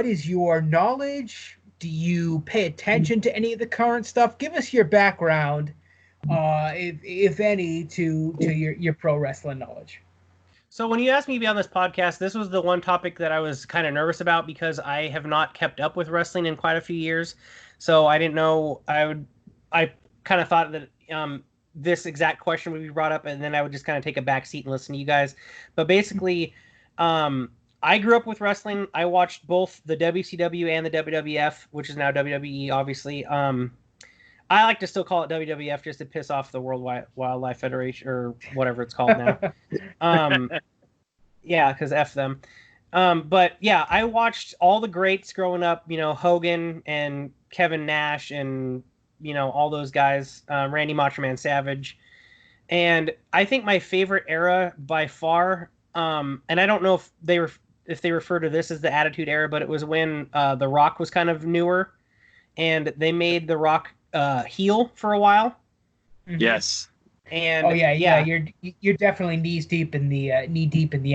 is your knowledge? Do you pay attention to any of the current stuff? Give us your background, if any, to your pro wrestling knowledge. So when you asked me to be on this podcast, this was the one topic that I was kind of nervous about because I have not kept up with wrestling in quite a few years. So I didn't know I kind of thought that this exact question would be brought up, and then I would just kind of take a back seat and listen to you guys. But basically, I grew up with wrestling. I watched both the WCW and the WWF, which is now WWE, obviously. I like to still call it WWF just to piss off the World Wildlife Federation or whatever it's called now. Yeah, because F them. But yeah, I watched all the greats growing up, Hogan and Kevin Nash and, all those guys, Randy Macho Man Savage. And I think my favorite era by far, and I don't know if they refer to this as the Attitude Era, but it was when The Rock was kind of newer, and they made The Rock heel for a while. Yes. And you're definitely knee deep in the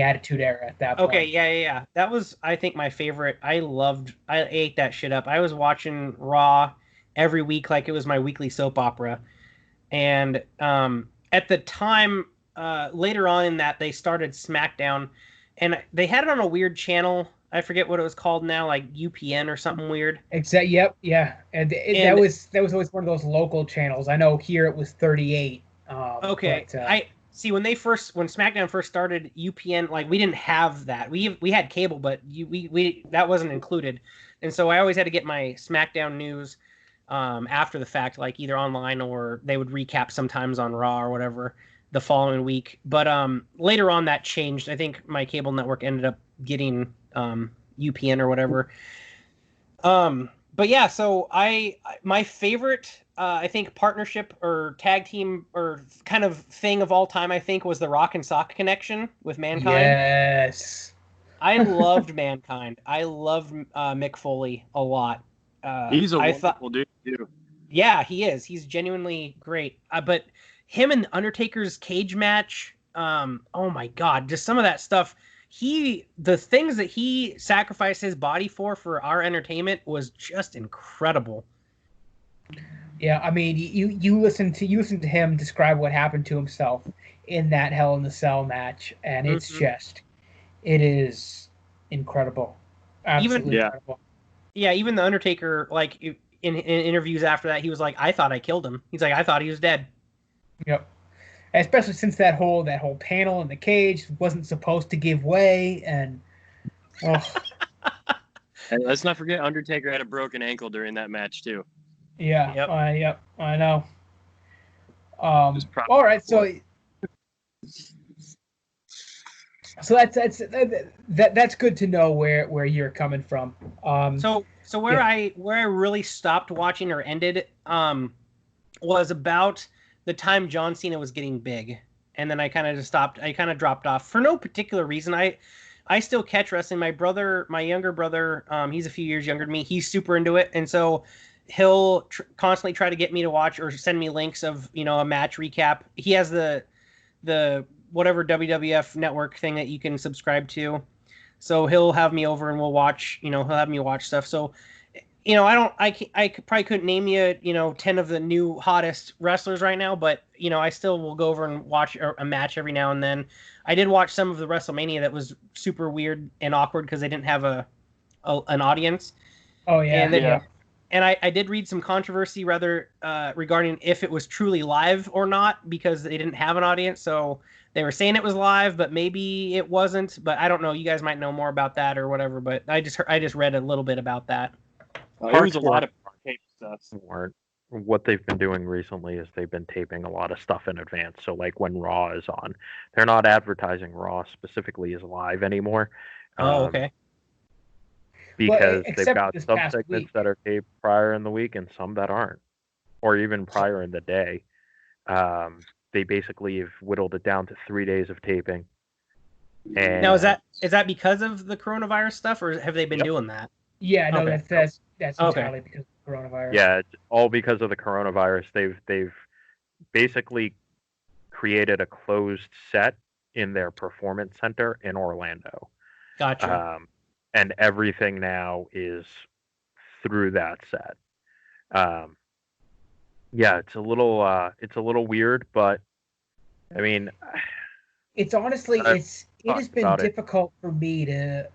Attitude Era at that point. Okay, yeah. That was, I think, my favorite. I ate that shit up. I was watching Raw every week like it was my weekly soap opera. And at the time, later on in that, they started SmackDown, and they had it on a weird channel. I forget what it was called now, like UPN or something weird. Exactly. Yep. Yeah. And that was always one of those local channels. I know here it was 38. Okay. But, I see when SmackDown first started, UPN, like, we didn't have that. We had cable, but we that wasn't included. And so I always had to get my SmackDown news after the fact, like either online or they would recap sometimes on Raw or whatever the following week. But later on that changed. I think my cable network ended up getting UPN or whatever. But yeah, so my favorite I think partnership or tag team or kind of thing of all time, I think, was the Rock and Sock connection with Mankind. Yes. I loved Mankind. I loved Mick Foley a lot. He's a wonderful dude too. Yeah, he is. He's genuinely great. But him and Undertaker's cage match, oh my God, just some of that stuff. The things that he sacrificed his body for our entertainment was just incredible. Yeah, I mean, you listen to him describe what happened to himself in that Hell in the Cell match, and it's it is incredible. Absolutely incredible. Yeah, even the Undertaker, like in interviews after that, he was like, "I thought I killed him." He's like, "I thought he was dead." Yep. especially since that whole panel in the cage wasn't supposed to give way, and And let's not forget Undertaker had a broken ankle during that match too. yeah, Yep. I know. All right, so that's good to know where you're coming from. So where I really stopped watching or ended was about the time John Cena was getting big, and then I kind of just stopped. I kind of dropped off for no particular reason. I still catch wrestling. My younger brother, he's a few years younger than me. He's super into it, and so he'll constantly try to get me to watch or send me links of a match recap. He has the whatever WWF network thing that you can subscribe to. So he'll have me over and we'll watch, he'll have me watch stuff. So, I probably couldn't name you, 10 of the new hottest wrestlers right now, but, I still will go over and watch a match every now and then. I did watch some of the WrestleMania that was super weird and awkward because they didn't have an audience. Oh, yeah. And I did read some controversy regarding if it was truly live or not because they didn't have an audience. So they were saying it was live, but maybe it wasn't. But I don't know. You guys might know more about that or whatever. But I just read a little bit about that. There was a lot of tape stuff. What they've been doing recently is they've been taping a lot of stuff in advance. So like when Raw is on, they're not advertising Raw specifically as live anymore. Okay. Because they've got some segments that are taped prior in the week and some that aren't, or even prior in the day. They basically have whittled it down to 3 days of taping. And now, is that because of the coronavirus stuff, or have they been doing that? Yeah, no, okay. that's entirely because of the coronavirus. Yeah, it's all because of the coronavirus. They've basically created a closed set in their performance center in Orlando. Gotcha. And everything now is through that set. Yeah, it's a little weird, but I mean, it's honestly it has been difficult for me to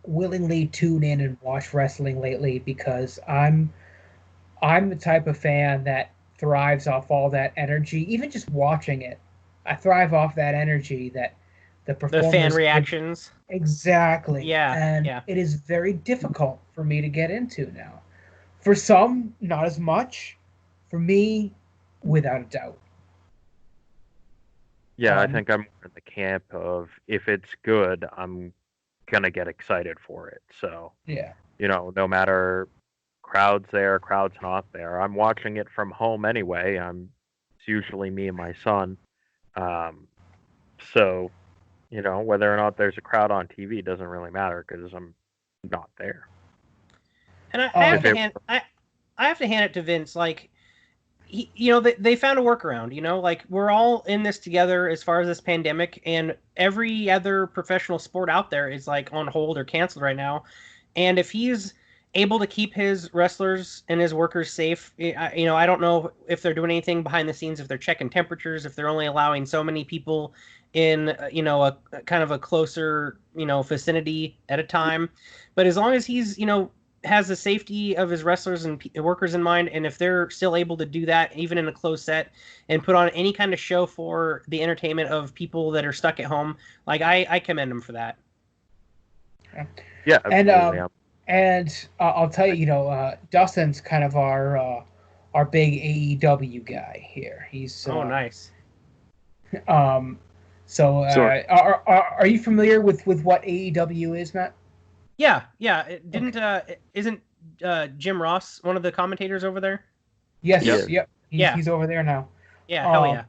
willingly tune in and watch wrestling lately because I'm the type of fan that thrives off all that energy. Even just watching it, I thrive off that energy that the fan reactions. Exactly. Yeah. And it is very difficult for me to get into now. For some, not as much. For me, without a doubt. Yeah, I think I'm in the camp of if it's good, I'm gonna get excited for it. So yeah, no matter crowds there, crowds not there, I'm watching it from home anyway. It's usually me and my son. So whether or not there's a crowd on TV doesn't really matter because I'm not there. And I have to hand it to Vince. Like, they found a workaround. Like we're all in this together as far as this pandemic, and every other professional sport out there is like on hold or canceled right now. And if he's able to keep his wrestlers and his workers safe, I don't know if they're doing anything behind the scenes, if they're checking temperatures, if they're only allowing so many people in, a kind of a closer, vicinity at a time. But as long as he's, has the safety of his wrestlers and workers in mind, and if they're still able to do that, even in a closed set, and put on any kind of show for the entertainment of people that are stuck at home, like I commend them for that. Yeah, absolutely. And I'll tell you, Dustin's kind of our big AEW guy here. He's nice. So are you familiar with what AEW is, Matt? Yeah. Isn't Jim Ross one of the commentators over there? Yes. Yep. He's over there now. Yeah. Hell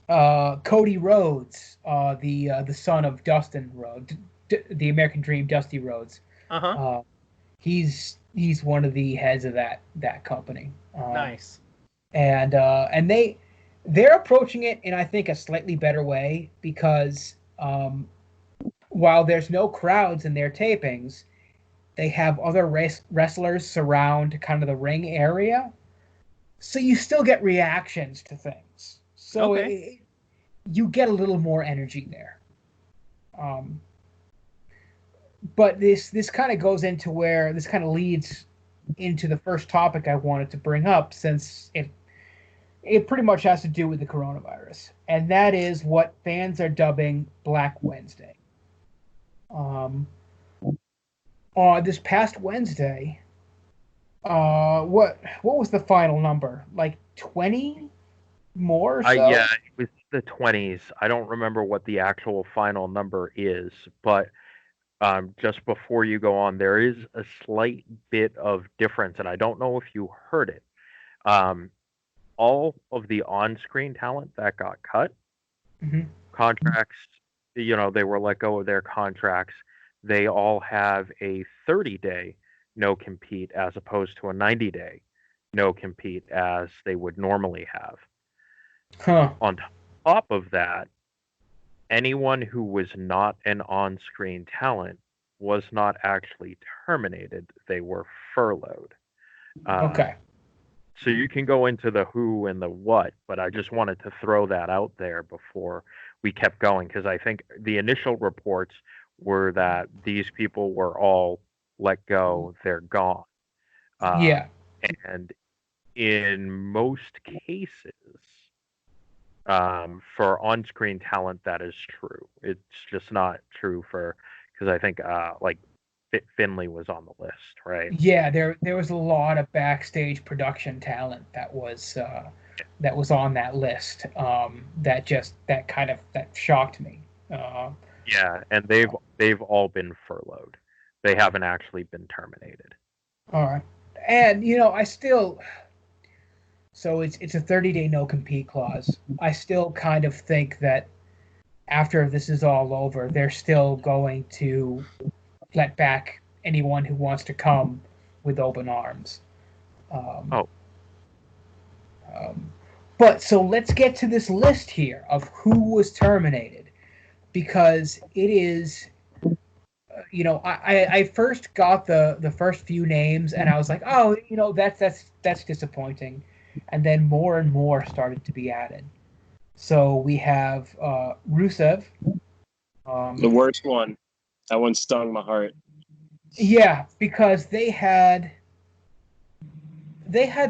yeah. Cody Rhodes, the son of Dustin Rhodes, the American Dream, Dusty Rhodes. He's one of the heads of that company. Nice. And they're approaching it in, I think, a slightly better way because while there's no crowds in their tapings, they have other wrestlers surround kind of the ring area, so you still get reactions to things. So you get a little more energy there. But this kind of goes into where this kind of leads into the first topic I wanted to bring up, since it pretty much has to do with the coronavirus, and that is what fans are dubbing Black Wednesday. This past Wednesday, what was the final number? Like 20 more or so? Yeah, it was the 20s. I don't remember what the actual final number is, but just before you go on, there is a slight bit of difference, and I don't know if you heard it. All of the on-screen talent that got cut, contracts, they were let go of their contracts. They all have a 30-day no compete as opposed to a 90-day no compete as they would normally have. On top of that, anyone who was not an on-screen talent was not actually terminated. They were furloughed. Okay. So you can go into the who and the what, but I just wanted to throw that out there before we kept going, because I think the initial reports were that these people were all let go, they're gone. Yeah. And in most cases, for on-screen talent, that is true. It's just not true because I think like Finley was on the list, right? Yeah, there was a lot of backstage production talent that was on that list. That shocked me. Yeah, and they've all been furloughed. They haven't actually been terminated. All right, and I still. So it's a 30-day no compete clause. I still kind of think that after this is all over, they're still going to let back anyone who wants to come with open arms. But so let's get to this list here of who was terminated, because it is, I first got the first few names and I was like, oh, that's disappointing, and then more and more started to be added. So we have Rusev. The worst one. That one stung my heart. Yeah, because they had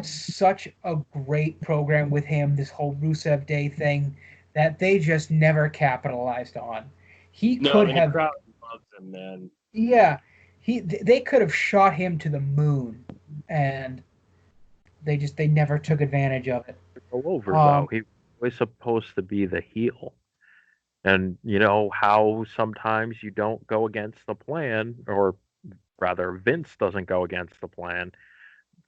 such a great program with him, this whole Rusev Day thing, that they just never capitalized on. The crowd loves him, man. Yeah, they could have shot him to the moon, and they never took advantage of it. Go over though. He was supposed to be the heel. And you know how sometimes you don't go against the plan, or rather Vince doesn't go against the plan.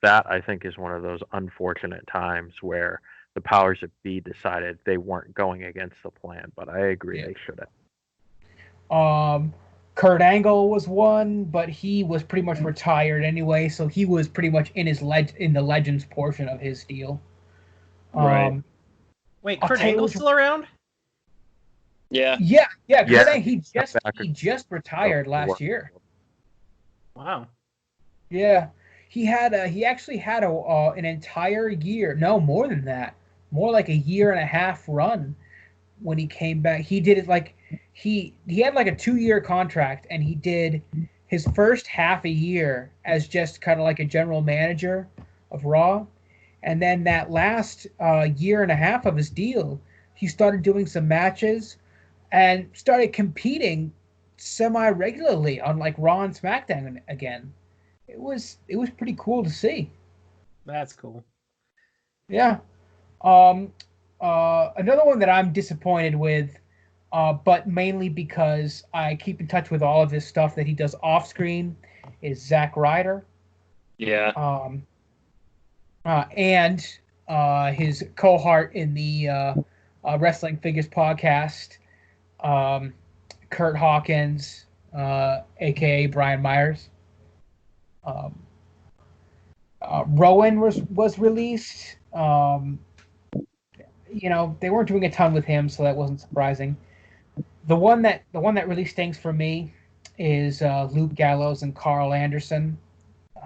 That, I think, is one of those unfortunate times where the powers that be decided they weren't going against the plan, but I agree they should have. Kurt Angle was one, but he was pretty much retired anyway, so he was pretty much in the Legends portion of his deal. Right. Wait, Kurt Angle's still around? Yeah. He just retired last year. Wow. Yeah, he actually had an entire year. No, more than that. More like a year and a half run when he came back. He did it like he had like a 2-year contract, and he did his first half a year as just kind of like a general manager of Raw, and then that last year and a half of his deal, he started doing some matches and started competing semi-regularly on like Raw and SmackDown again. It was pretty cool to see. That's cool. Yeah. Another one that I'm disappointed with, but mainly because I keep in touch with all of this stuff that he does off screen, is Zack Ryder. Yeah. And his cohort in the Wrestling Figures podcast, Kurt Hawkins, aka Brian Myers. Rowan was released. They weren't doing a ton with him, so that wasn't surprising. The one that really stings for me is Luke Gallows and Carl Anderson.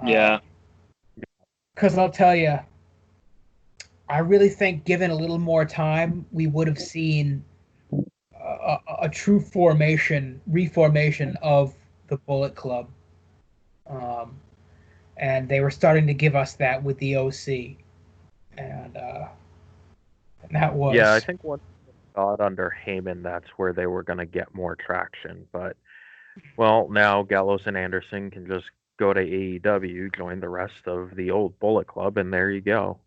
Yeah. Because I'll tell you, I really think given a little more time, we would have seen a true reformation of the Bullet Club. And they were starting to give us that with the OC. And That was. Yeah, I think once they got under Heyman, that's where they were going to get more traction. But, well, now Gallows and Anderson can just go to AEW, join the rest of the old Bullet Club, and there you go.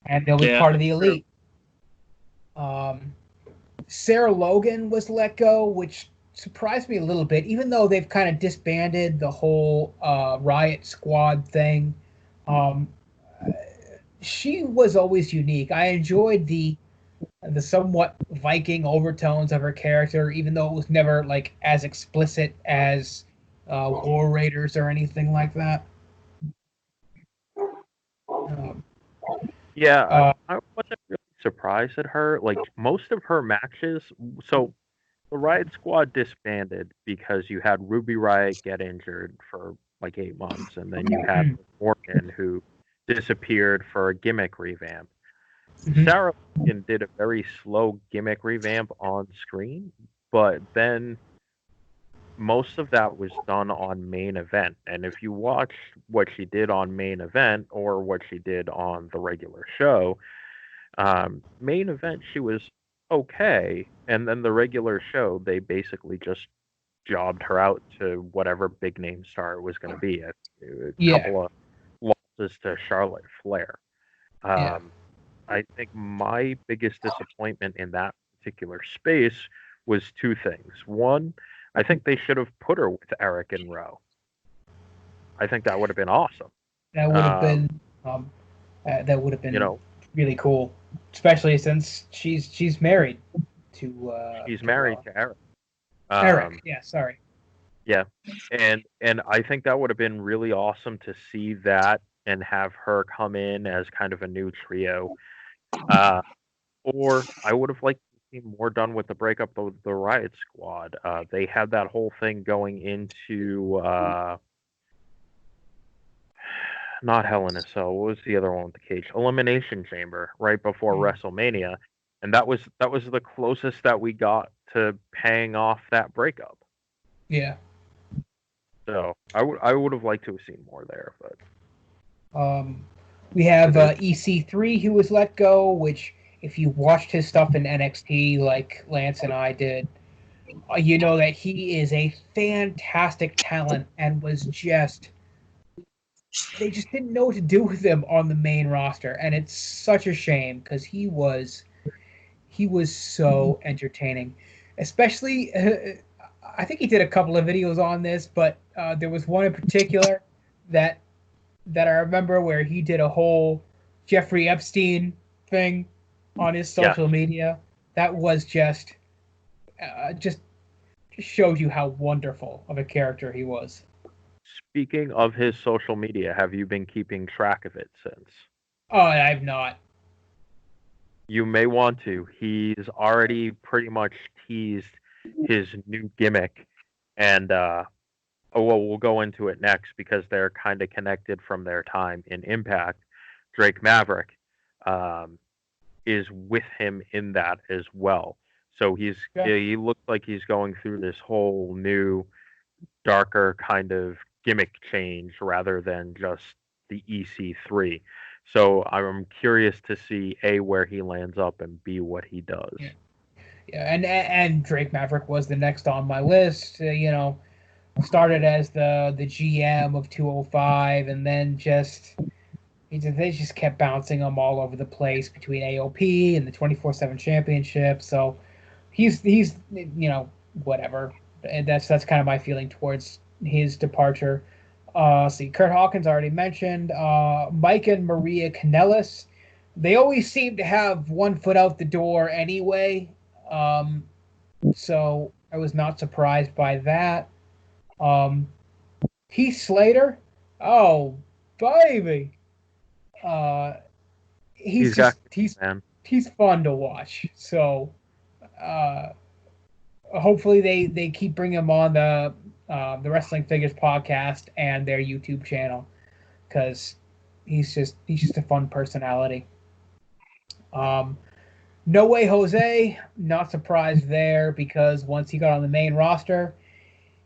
And they'll be Yeah, part of the true. Elite. Sarah Logan was let go, which surprised me a little bit, even though they've kind of disbanded the whole Riot Squad thing. She was always unique. I enjoyed the somewhat Viking overtones of her character, even though it was never like as explicit as War Raiders or anything like that. Yeah, I wasn't really surprised at her. Like, most of her matches, so the Riot Squad disbanded because you had Ruby Riot get injured for like 8 months, and then you had Morgan who disappeared for a gimmick revamp. Mhm. Sarah Logan did a very slow gimmick revamp on screen, but then most of that was done on Main Event. And if you watch what she did on Main Event or what she did on the regular show, Main Event she was okay, and then the regular show they basically just jobbed her out to whatever big name star it was going to be. A Yeah. couple of losses to Charlotte Flair. Yeah. I think my biggest disappointment in that particular space was two things. One, I think they should have put her with Eric and Rowe. I think that would have been awesome. That would have been You know, really cool, especially since she's married to she's married to Eric. Eric. Yeah, sorry. Yeah, and I think that would have been really awesome to see that and have her come in as kind of a new trio. Or I would have liked to see more done with the breakup of the Riot Squad. They had that whole thing going into not Hell in a Cell. What was the other one with the cage? Elimination Chamber, right before WrestleMania, and that was the closest that we got to paying off that breakup. Yeah. So I would have liked to have seen more there, but we have EC3 who was let go, which if you watched his stuff in NXT like Lance and I did, you know that he is a fantastic talent and was just they just didn't know what to do with him on the main roster, and it's such a shame because he was so entertaining, especially I think he did a couple of videos on this, but there was one in particular that I remember where he did a whole Jeffrey Epstein thing on his social media. That was just shows you how wonderful of a character he was. Speaking of his social media, have you been keeping track of it since? Oh, I've not. You may want to. He's already pretty much teased his new gimmick, and we'll go into it next because they're kind of connected from their time in Impact. Drake Maverick is with him in that as well. So he looks like he's going through this whole new, darker kind of gimmick change rather than just the EC3. So I'm curious to see A, where he lands up, and B, what he does. Yeah, and Drake Maverick was the next on my list. Started as the GM of 205, and then they just kept bouncing him all over the place between AOP and the 24/7 championship. So he's whatever. And that's kind of my feeling towards his departure. See, Kurt Hawkins already mentioned. Mike and Maria Kanellis, they always seem to have one foot out the door anyway. So I was not surprised by that. Heath Slater, oh baby, he's fun to watch. So hopefully they keep bringing him on the Wrestling Figures podcast and their YouTube channel because he's just a fun personality. No Way Jose, not surprised there because once he got on the main roster,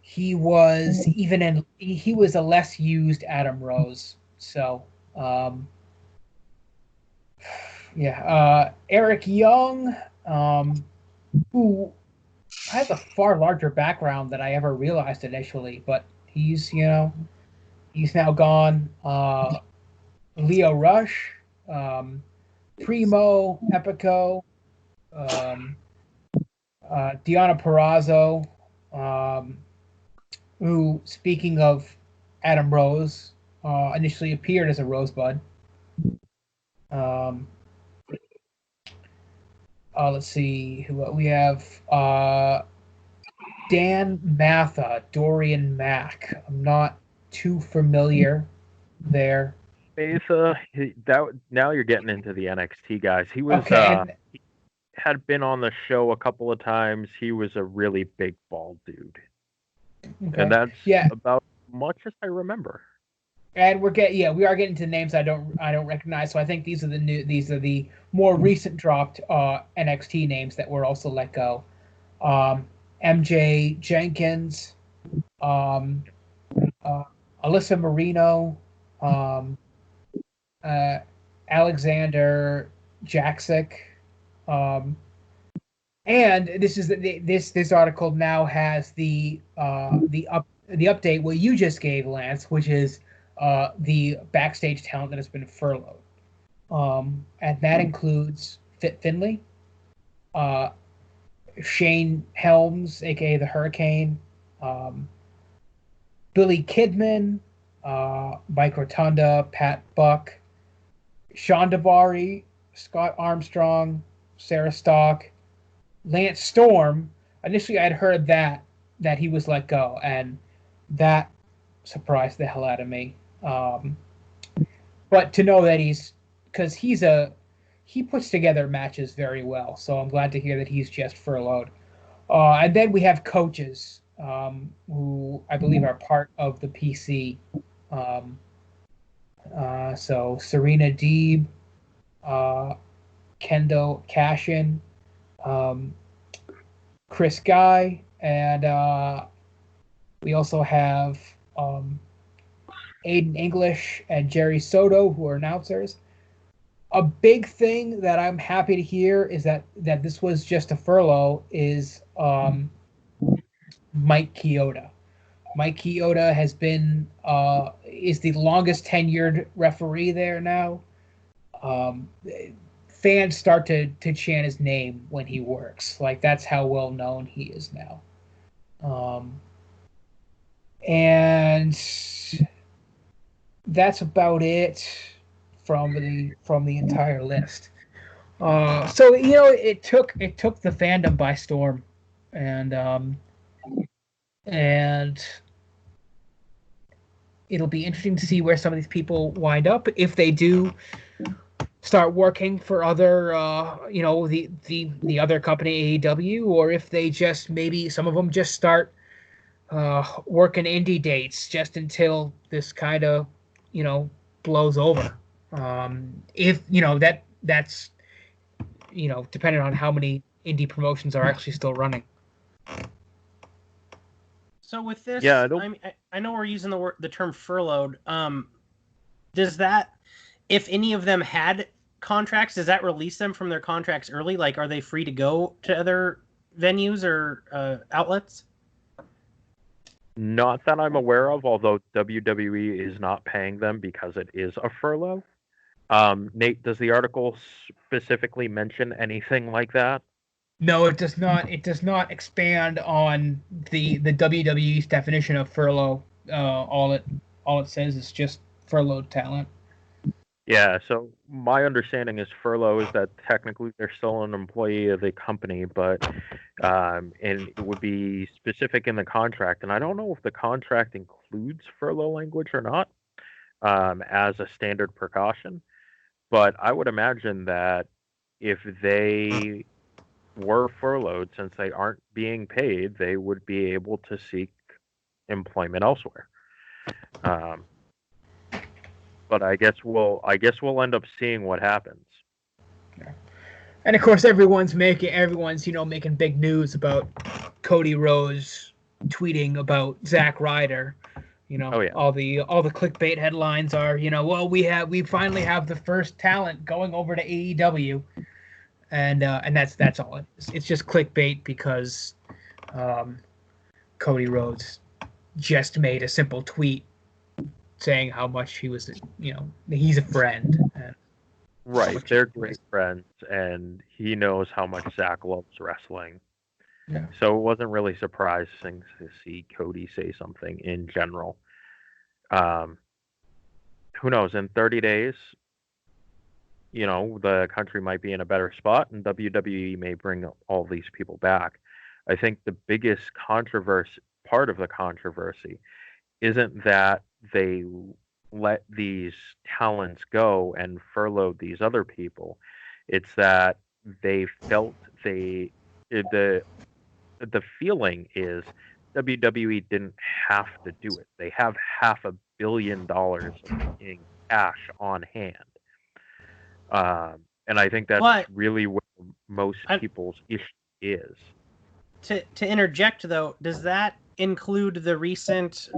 he was a less used Adam Rose. So Eric Young, who has a far larger background than I ever realized initially, but he's now gone. Leo Rush, Primo, Epico, Deanna Perrazzo, who, speaking of Adam Rose, initially appeared as a Rosebud. Let's see who we have. Dan Matha, Dorian Mack. I'm not too familiar there. Matha, now you're getting into the NXT guys. He was he had been on the show a couple of times. He was a really big bald dude, and that's about much as I remember. And we are getting to names I don't recognize. So I think these are the more recent dropped NXT names that were also let go. MJ Jenkins, Alyssa Marino, Alexander Jaksic, and this article now has the update what you just gave, Lance, which is the backstage talent that has been furloughed, and that includes Fit Finley, Shane Helms, aka the Hurricane, Billy Kidman, Mike Rotunda, Pat Buck, Sean Daivari, Scott Armstrong, Sarah Stock, Lance Storm. Initially, I'd heard that he was let go, and that surprised the hell out of me. But to know that he puts together matches very well, so I'm glad to hear that he's just furloughed. And then we have coaches, who I believe are part of the PC. So Serena Deeb, Kendo Cashin, Chris Guy, and we also have Aiden English and Jerry Soto, who are announcers. A big thing that I'm happy to hear is that this was just a furlough is Mike Chioda. Mike Chioda has been is the longest tenured referee there now. Fans start to chant his name when he works. Like, that's how well known he is now. And that's about it from the entire list. So it took the fandom by storm, and it'll be interesting to see where some of these people wind up if they do start working for other the other company, AEW, or if they just, maybe some of them just start working indie dates just until this kind of blows over. If that's depending on how many indie promotions are actually still running. So with this, I know we're using the term furloughed. Does that, if any of them had contracts, does that release them from their contracts early? Like, are they free to go to other venues or outlets? Not that I'm aware of, although WWE is not paying them because it is a furlough. Nate, does the article specifically mention anything like that? No, it does not. It does not expand on the WWE's definition of furlough. All it says is just furloughed talent. Yeah, so my understanding is furlough is that technically they're still an employee of the company, but and it would be specific in the contract. And I don't know if the contract includes furlough language or not, as a standard precaution. But I would imagine that if they were furloughed, since they aren't being paid, they would be able to seek employment elsewhere. But I guess we'll end up seeing what happens. Yeah. And of course, everyone's making big news about Cody Rhodes tweeting about Zack Ryder, You know, Oh, yeah. all the clickbait headlines are, well, we finally have the first talent going over to AEW, and that's all it is. It's just clickbait because Cody Rhodes just made a simple tweet saying how much he was, he's a friend. And Right, they're great friends, and he knows how much Zach loves wrestling. Yeah. So it wasn't really surprising to see Cody say something in general. Who knows? In 30 days, the country might be in a better spot, and WWE may bring all these people back. I think the biggest part of the controversy, isn't that they let these talents go and furloughed these other people. It's that they felt the feeling is WWE didn't have to do it. They have $500 million in cash on hand. And I think that's really where most people's issue is. To interject, though, does that include the recent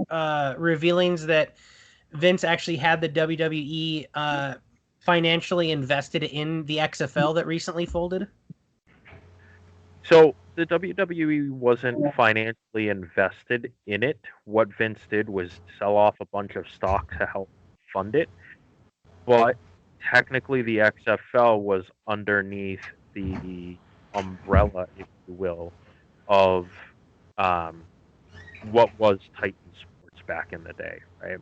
revealings that Vince actually had the WWE financially invested in the XFL that recently folded? So the WWE wasn't financially invested in it. What Vince did was sell off a bunch of stock to help fund it. But technically the XFL was underneath the umbrella, if you will, of what was Titan Sports back in the day, right?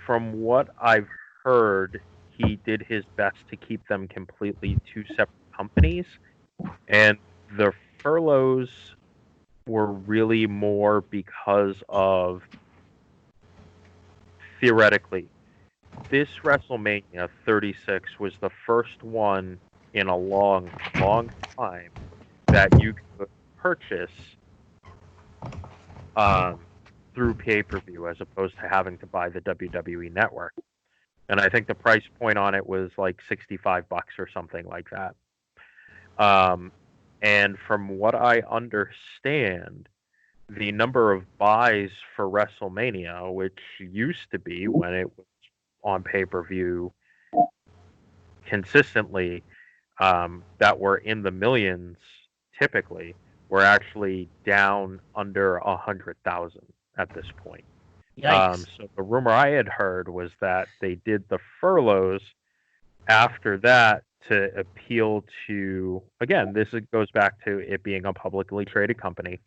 From what I've heard, he did his best to keep them completely two separate companies, and the furloughs were really more because of, theoretically, this WrestleMania 36 was the first one in a long, long time that you could purchase through pay-per-view as opposed to having to buy the WWE Network. And I think the price point on it was like $65 or something like that. And from what I understand, the number of buys for WrestleMania, which used to be when it was on pay-per-view consistently, that were in the millions typically, were actually down under 100,000 at this point. So the rumor I had heard was that they did the furloughs after that to appeal to, again, goes back to it being a publicly traded company.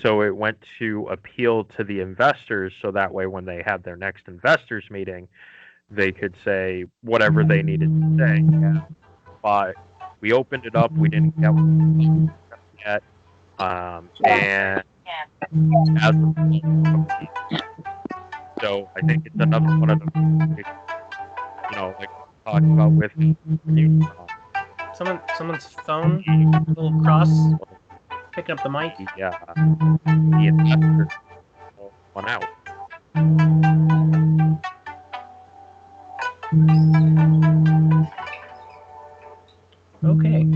So it went to appeal to the investors, so that way when they had their next investors meeting, they could say whatever they needed to say. Yeah, but we opened it up, we didn't get what yet. And as so I think it's another one of them, like talking about with someone's phone, a little cross, picking up the mic. Yeah, the investor went out. Okay.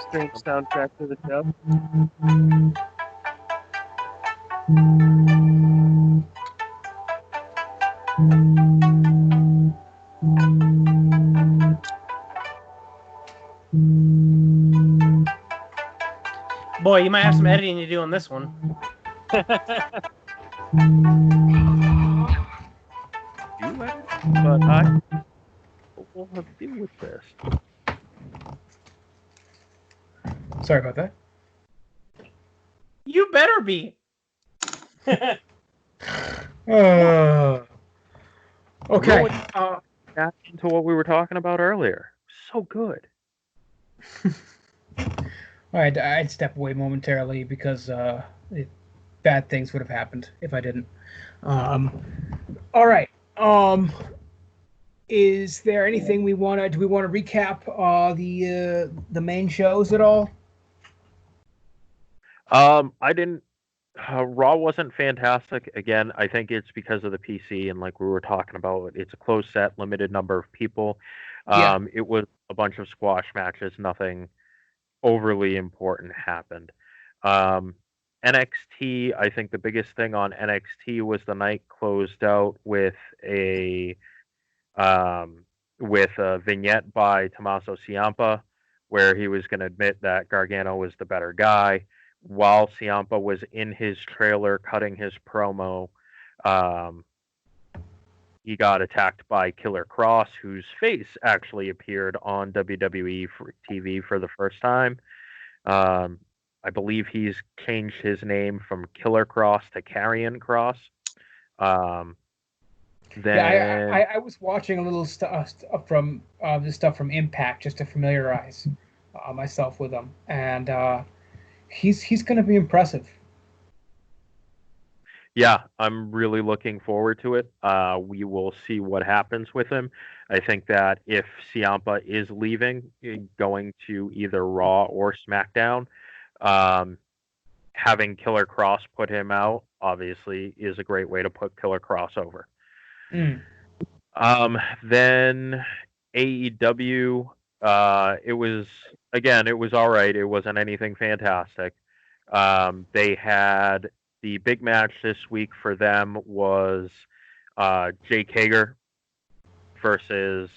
Strange soundtrack to the show. Boy, you might have some editing to do on this one. You edit, but I will have to deal with this. Sorry about that. You better be. Okay. Back into what we were talking about earlier. So good. All right, I'd step away momentarily because bad things would have happened if I didn't. All right. Is there anything do we want to recap the main shows at all? I didn't. Raw wasn't fantastic. Again, I think it's because of the PC and like we were talking about, it's a closed set, limited number of people. It was a bunch of squash matches. Nothing overly important happened. NXT, I think the biggest thing on NXT was the night closed out with a vignette by Tommaso Ciampa, where he was going to admit that Gargano was the better guy, while Ciampa was in his trailer cutting his promo. He got attacked by Killer Cross, whose face actually appeared on WWE TV for the first time. I believe he's changed his name from Killer Cross to Karrion Cross. I was watching a little stuff from this stuff from Impact just to familiarize myself with him, and he's going to be impressive. Yeah, I'm really looking forward to it. We will see what happens with him. I think that if Ciampa is leaving, going to either Raw or SmackDown, having Killer Cross put him out, obviously, is a great way to put Killer Cross over. Then AEW, it was all right. It wasn't anything fantastic. They had the big match this week for them was Jake Hager versus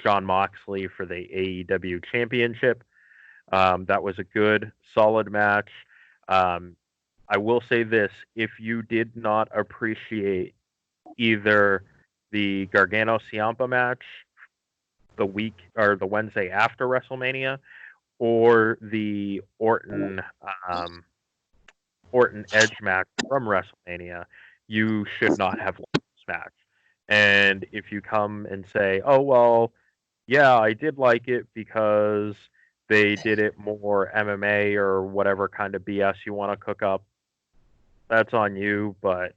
Jon Moxley for the AEW Championship. That was a good, solid match. I will say this: if you did not appreciate either the Gargano Ciampa match the week or the Wednesday after WrestleMania, or the Orton Edge match from WrestleMania, you should not have liked this match. And if you come and say, "Oh well, yeah, I did like it because they did it more MMA or whatever kind of BS you want to cook up," that's on you. But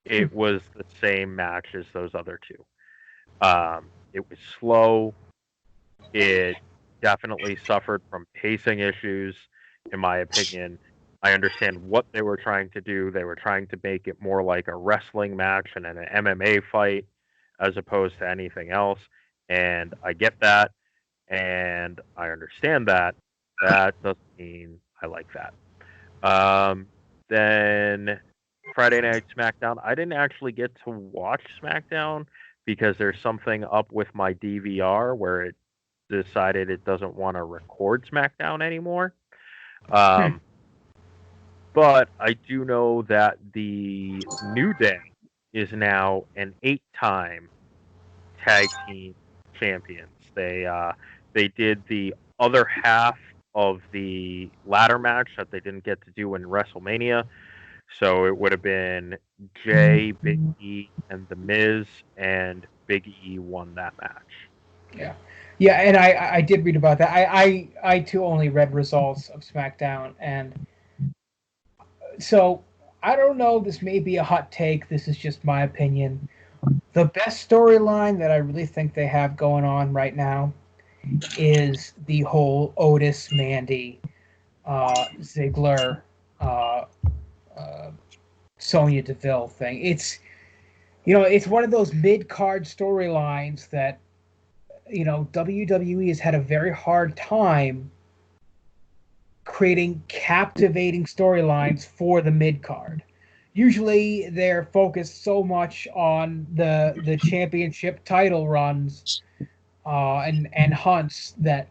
it was the same match as those other two. It was slow. It definitely suffered from pacing issues, in my opinion. I understand what they were trying to do. They were trying to make it more like a wrestling match and an MMA fight as opposed to anything else. And I get that. And I understand that. That doesn't mean I like that. Then Friday Night SmackDown. I didn't actually get to watch SmackDown because there's something up with my DVR where it decided it doesn't want to record SmackDown anymore. But I do know that the New Day is now an 8-time tag team champions. They did the other half of the ladder match that they didn't get to do in WrestleMania. So it would have been Jay, Big E, and The Miz, and Big E won that match. Yeah, and I did read about that. I too only read results of SmackDown, and so I don't know. This may be a hot take. This is just my opinion. The best storyline that I really think they have going on right now is the whole Otis, Mandy, Ziggler, Sonya Deville thing. It's one of those mid-card storylines that WWE has had a very hard time creating captivating storylines for the mid-card. Usually they're focused so much on the championship title runs and hunts that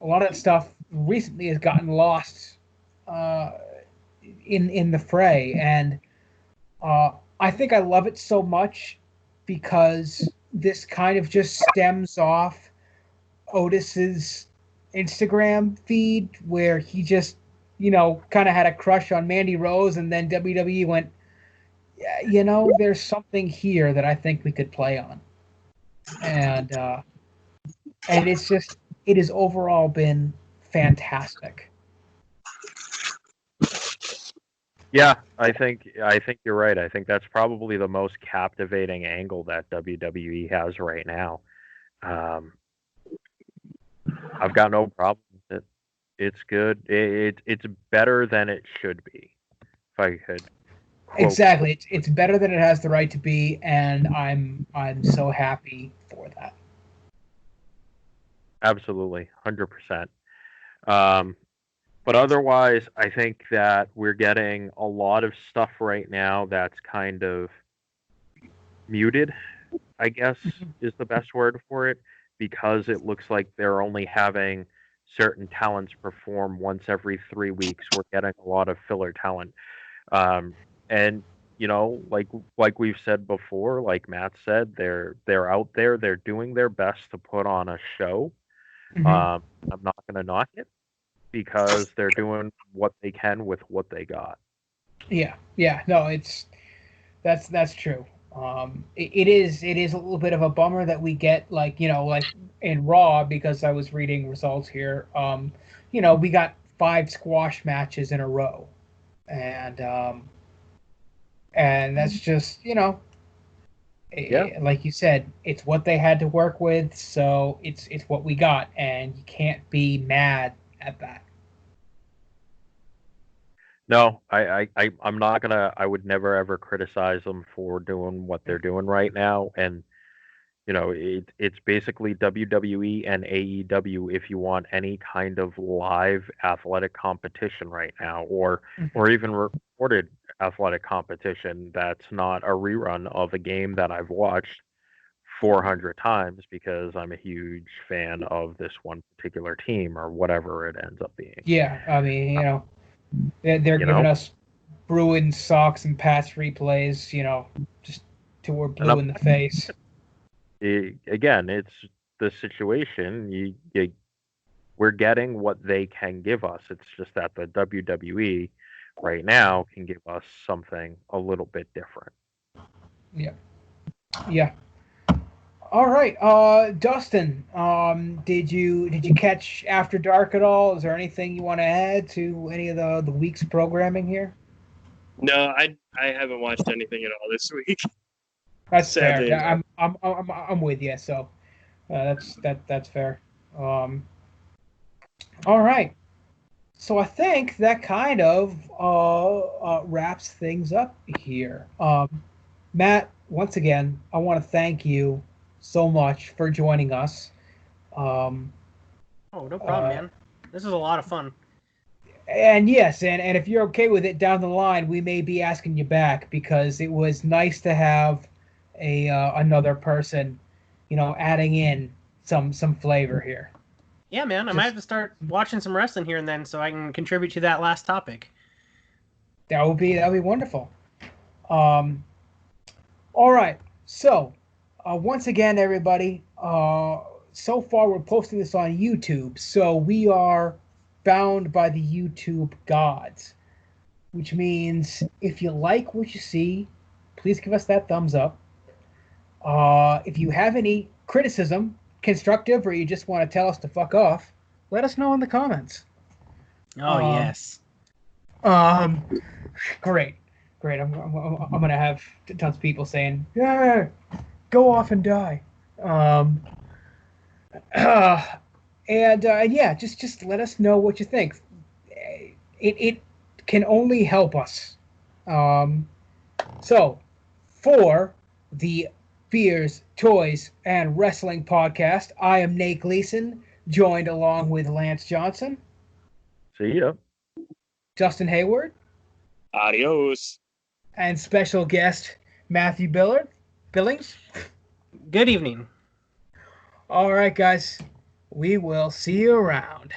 a lot of that stuff recently has gotten lost in the fray. And I think I love it so much because this kind of just stems off Otis's Instagram feed, where he just, kind of had a crush on Mandy Rose, and then WWE went, yeah, there's something here that I think we could play on. And it has overall been fantastic. Yeah, I think you're right. I think that's probably the most captivating angle that WWE has right now. I've got no problem with it. It's good. It's better than it should be. If I could quote. Exactly. It's better than it has the right to be, and I'm so happy for that. Absolutely, 100%. But otherwise, I think that we're getting a lot of stuff right now that's kind of muted, I guess is the best word for it, because it looks like they're only having certain talents perform once every 3 weeks. We're getting a lot of filler talent. And like we've said before, like Matt said, they're out there, they're doing their best to put on a show. I'm not gonna knock it because they're doing what they can with what they got. Yeah, no, that's true. It is a little bit of a bummer that we get like in Raw, because I was reading results here. We got 5 squash matches in a row, and that's just like you said, it's what they had to work with, so it's what we got, and you can't be mad at that. No, I'm not gonna. I would never ever criticize them for doing what they're doing right now, and it's basically WWE and AEW if you want any kind of live athletic competition right now, or even recorded athletic competition that's not a rerun of a game that I've watched 400 times because I'm a huge fan of this one particular team or whatever it ends up being. Yeah, I mean, they're giving us Bruins socks and Pats replays, just till we're blue in the face. Again, it's the situation. We're getting what they can give us. It's just that the WWE right now can give us something a little bit different. Yeah. All right, Dustin. Did you catch After Dark at all? Is there anything you want to add to any of the week's programming here? No, I haven't watched anything at all this week. That's sadly fair. I'm with you. So that's fair. All right. So I think that kind of wraps things up here. Matt, once again, I want to thank you so much for joining us. Oh, no problem, man. This is a lot of fun. And yes, and if you're okay with it, down the line we may be asking you back, because it was nice to have another person, adding in some flavor here. Yeah, man, I might have to start watching some wrestling here and then so I can contribute to that last topic. That would be wonderful. All right, so once again, everybody, so far we're posting this on YouTube, so we are bound by the YouTube gods, which means if you like what you see, please give us that thumbs up. If you have any criticism, constructive, or you just want to tell us to fuck off, let us know in the comments. Oh, yes. Great. I'm gonna have tons of people saying, "Yeah, go off and die." And yeah, just let us know what you think. It can only help us. So, for the Beers, Toys, and Wrestling Podcast, I am Nate Gleason, joined along with Lance Johnson. See ya. Dustin Hayward. Adios. And special guest, Matthew Billings. Good evening. All right, guys. We will see you around.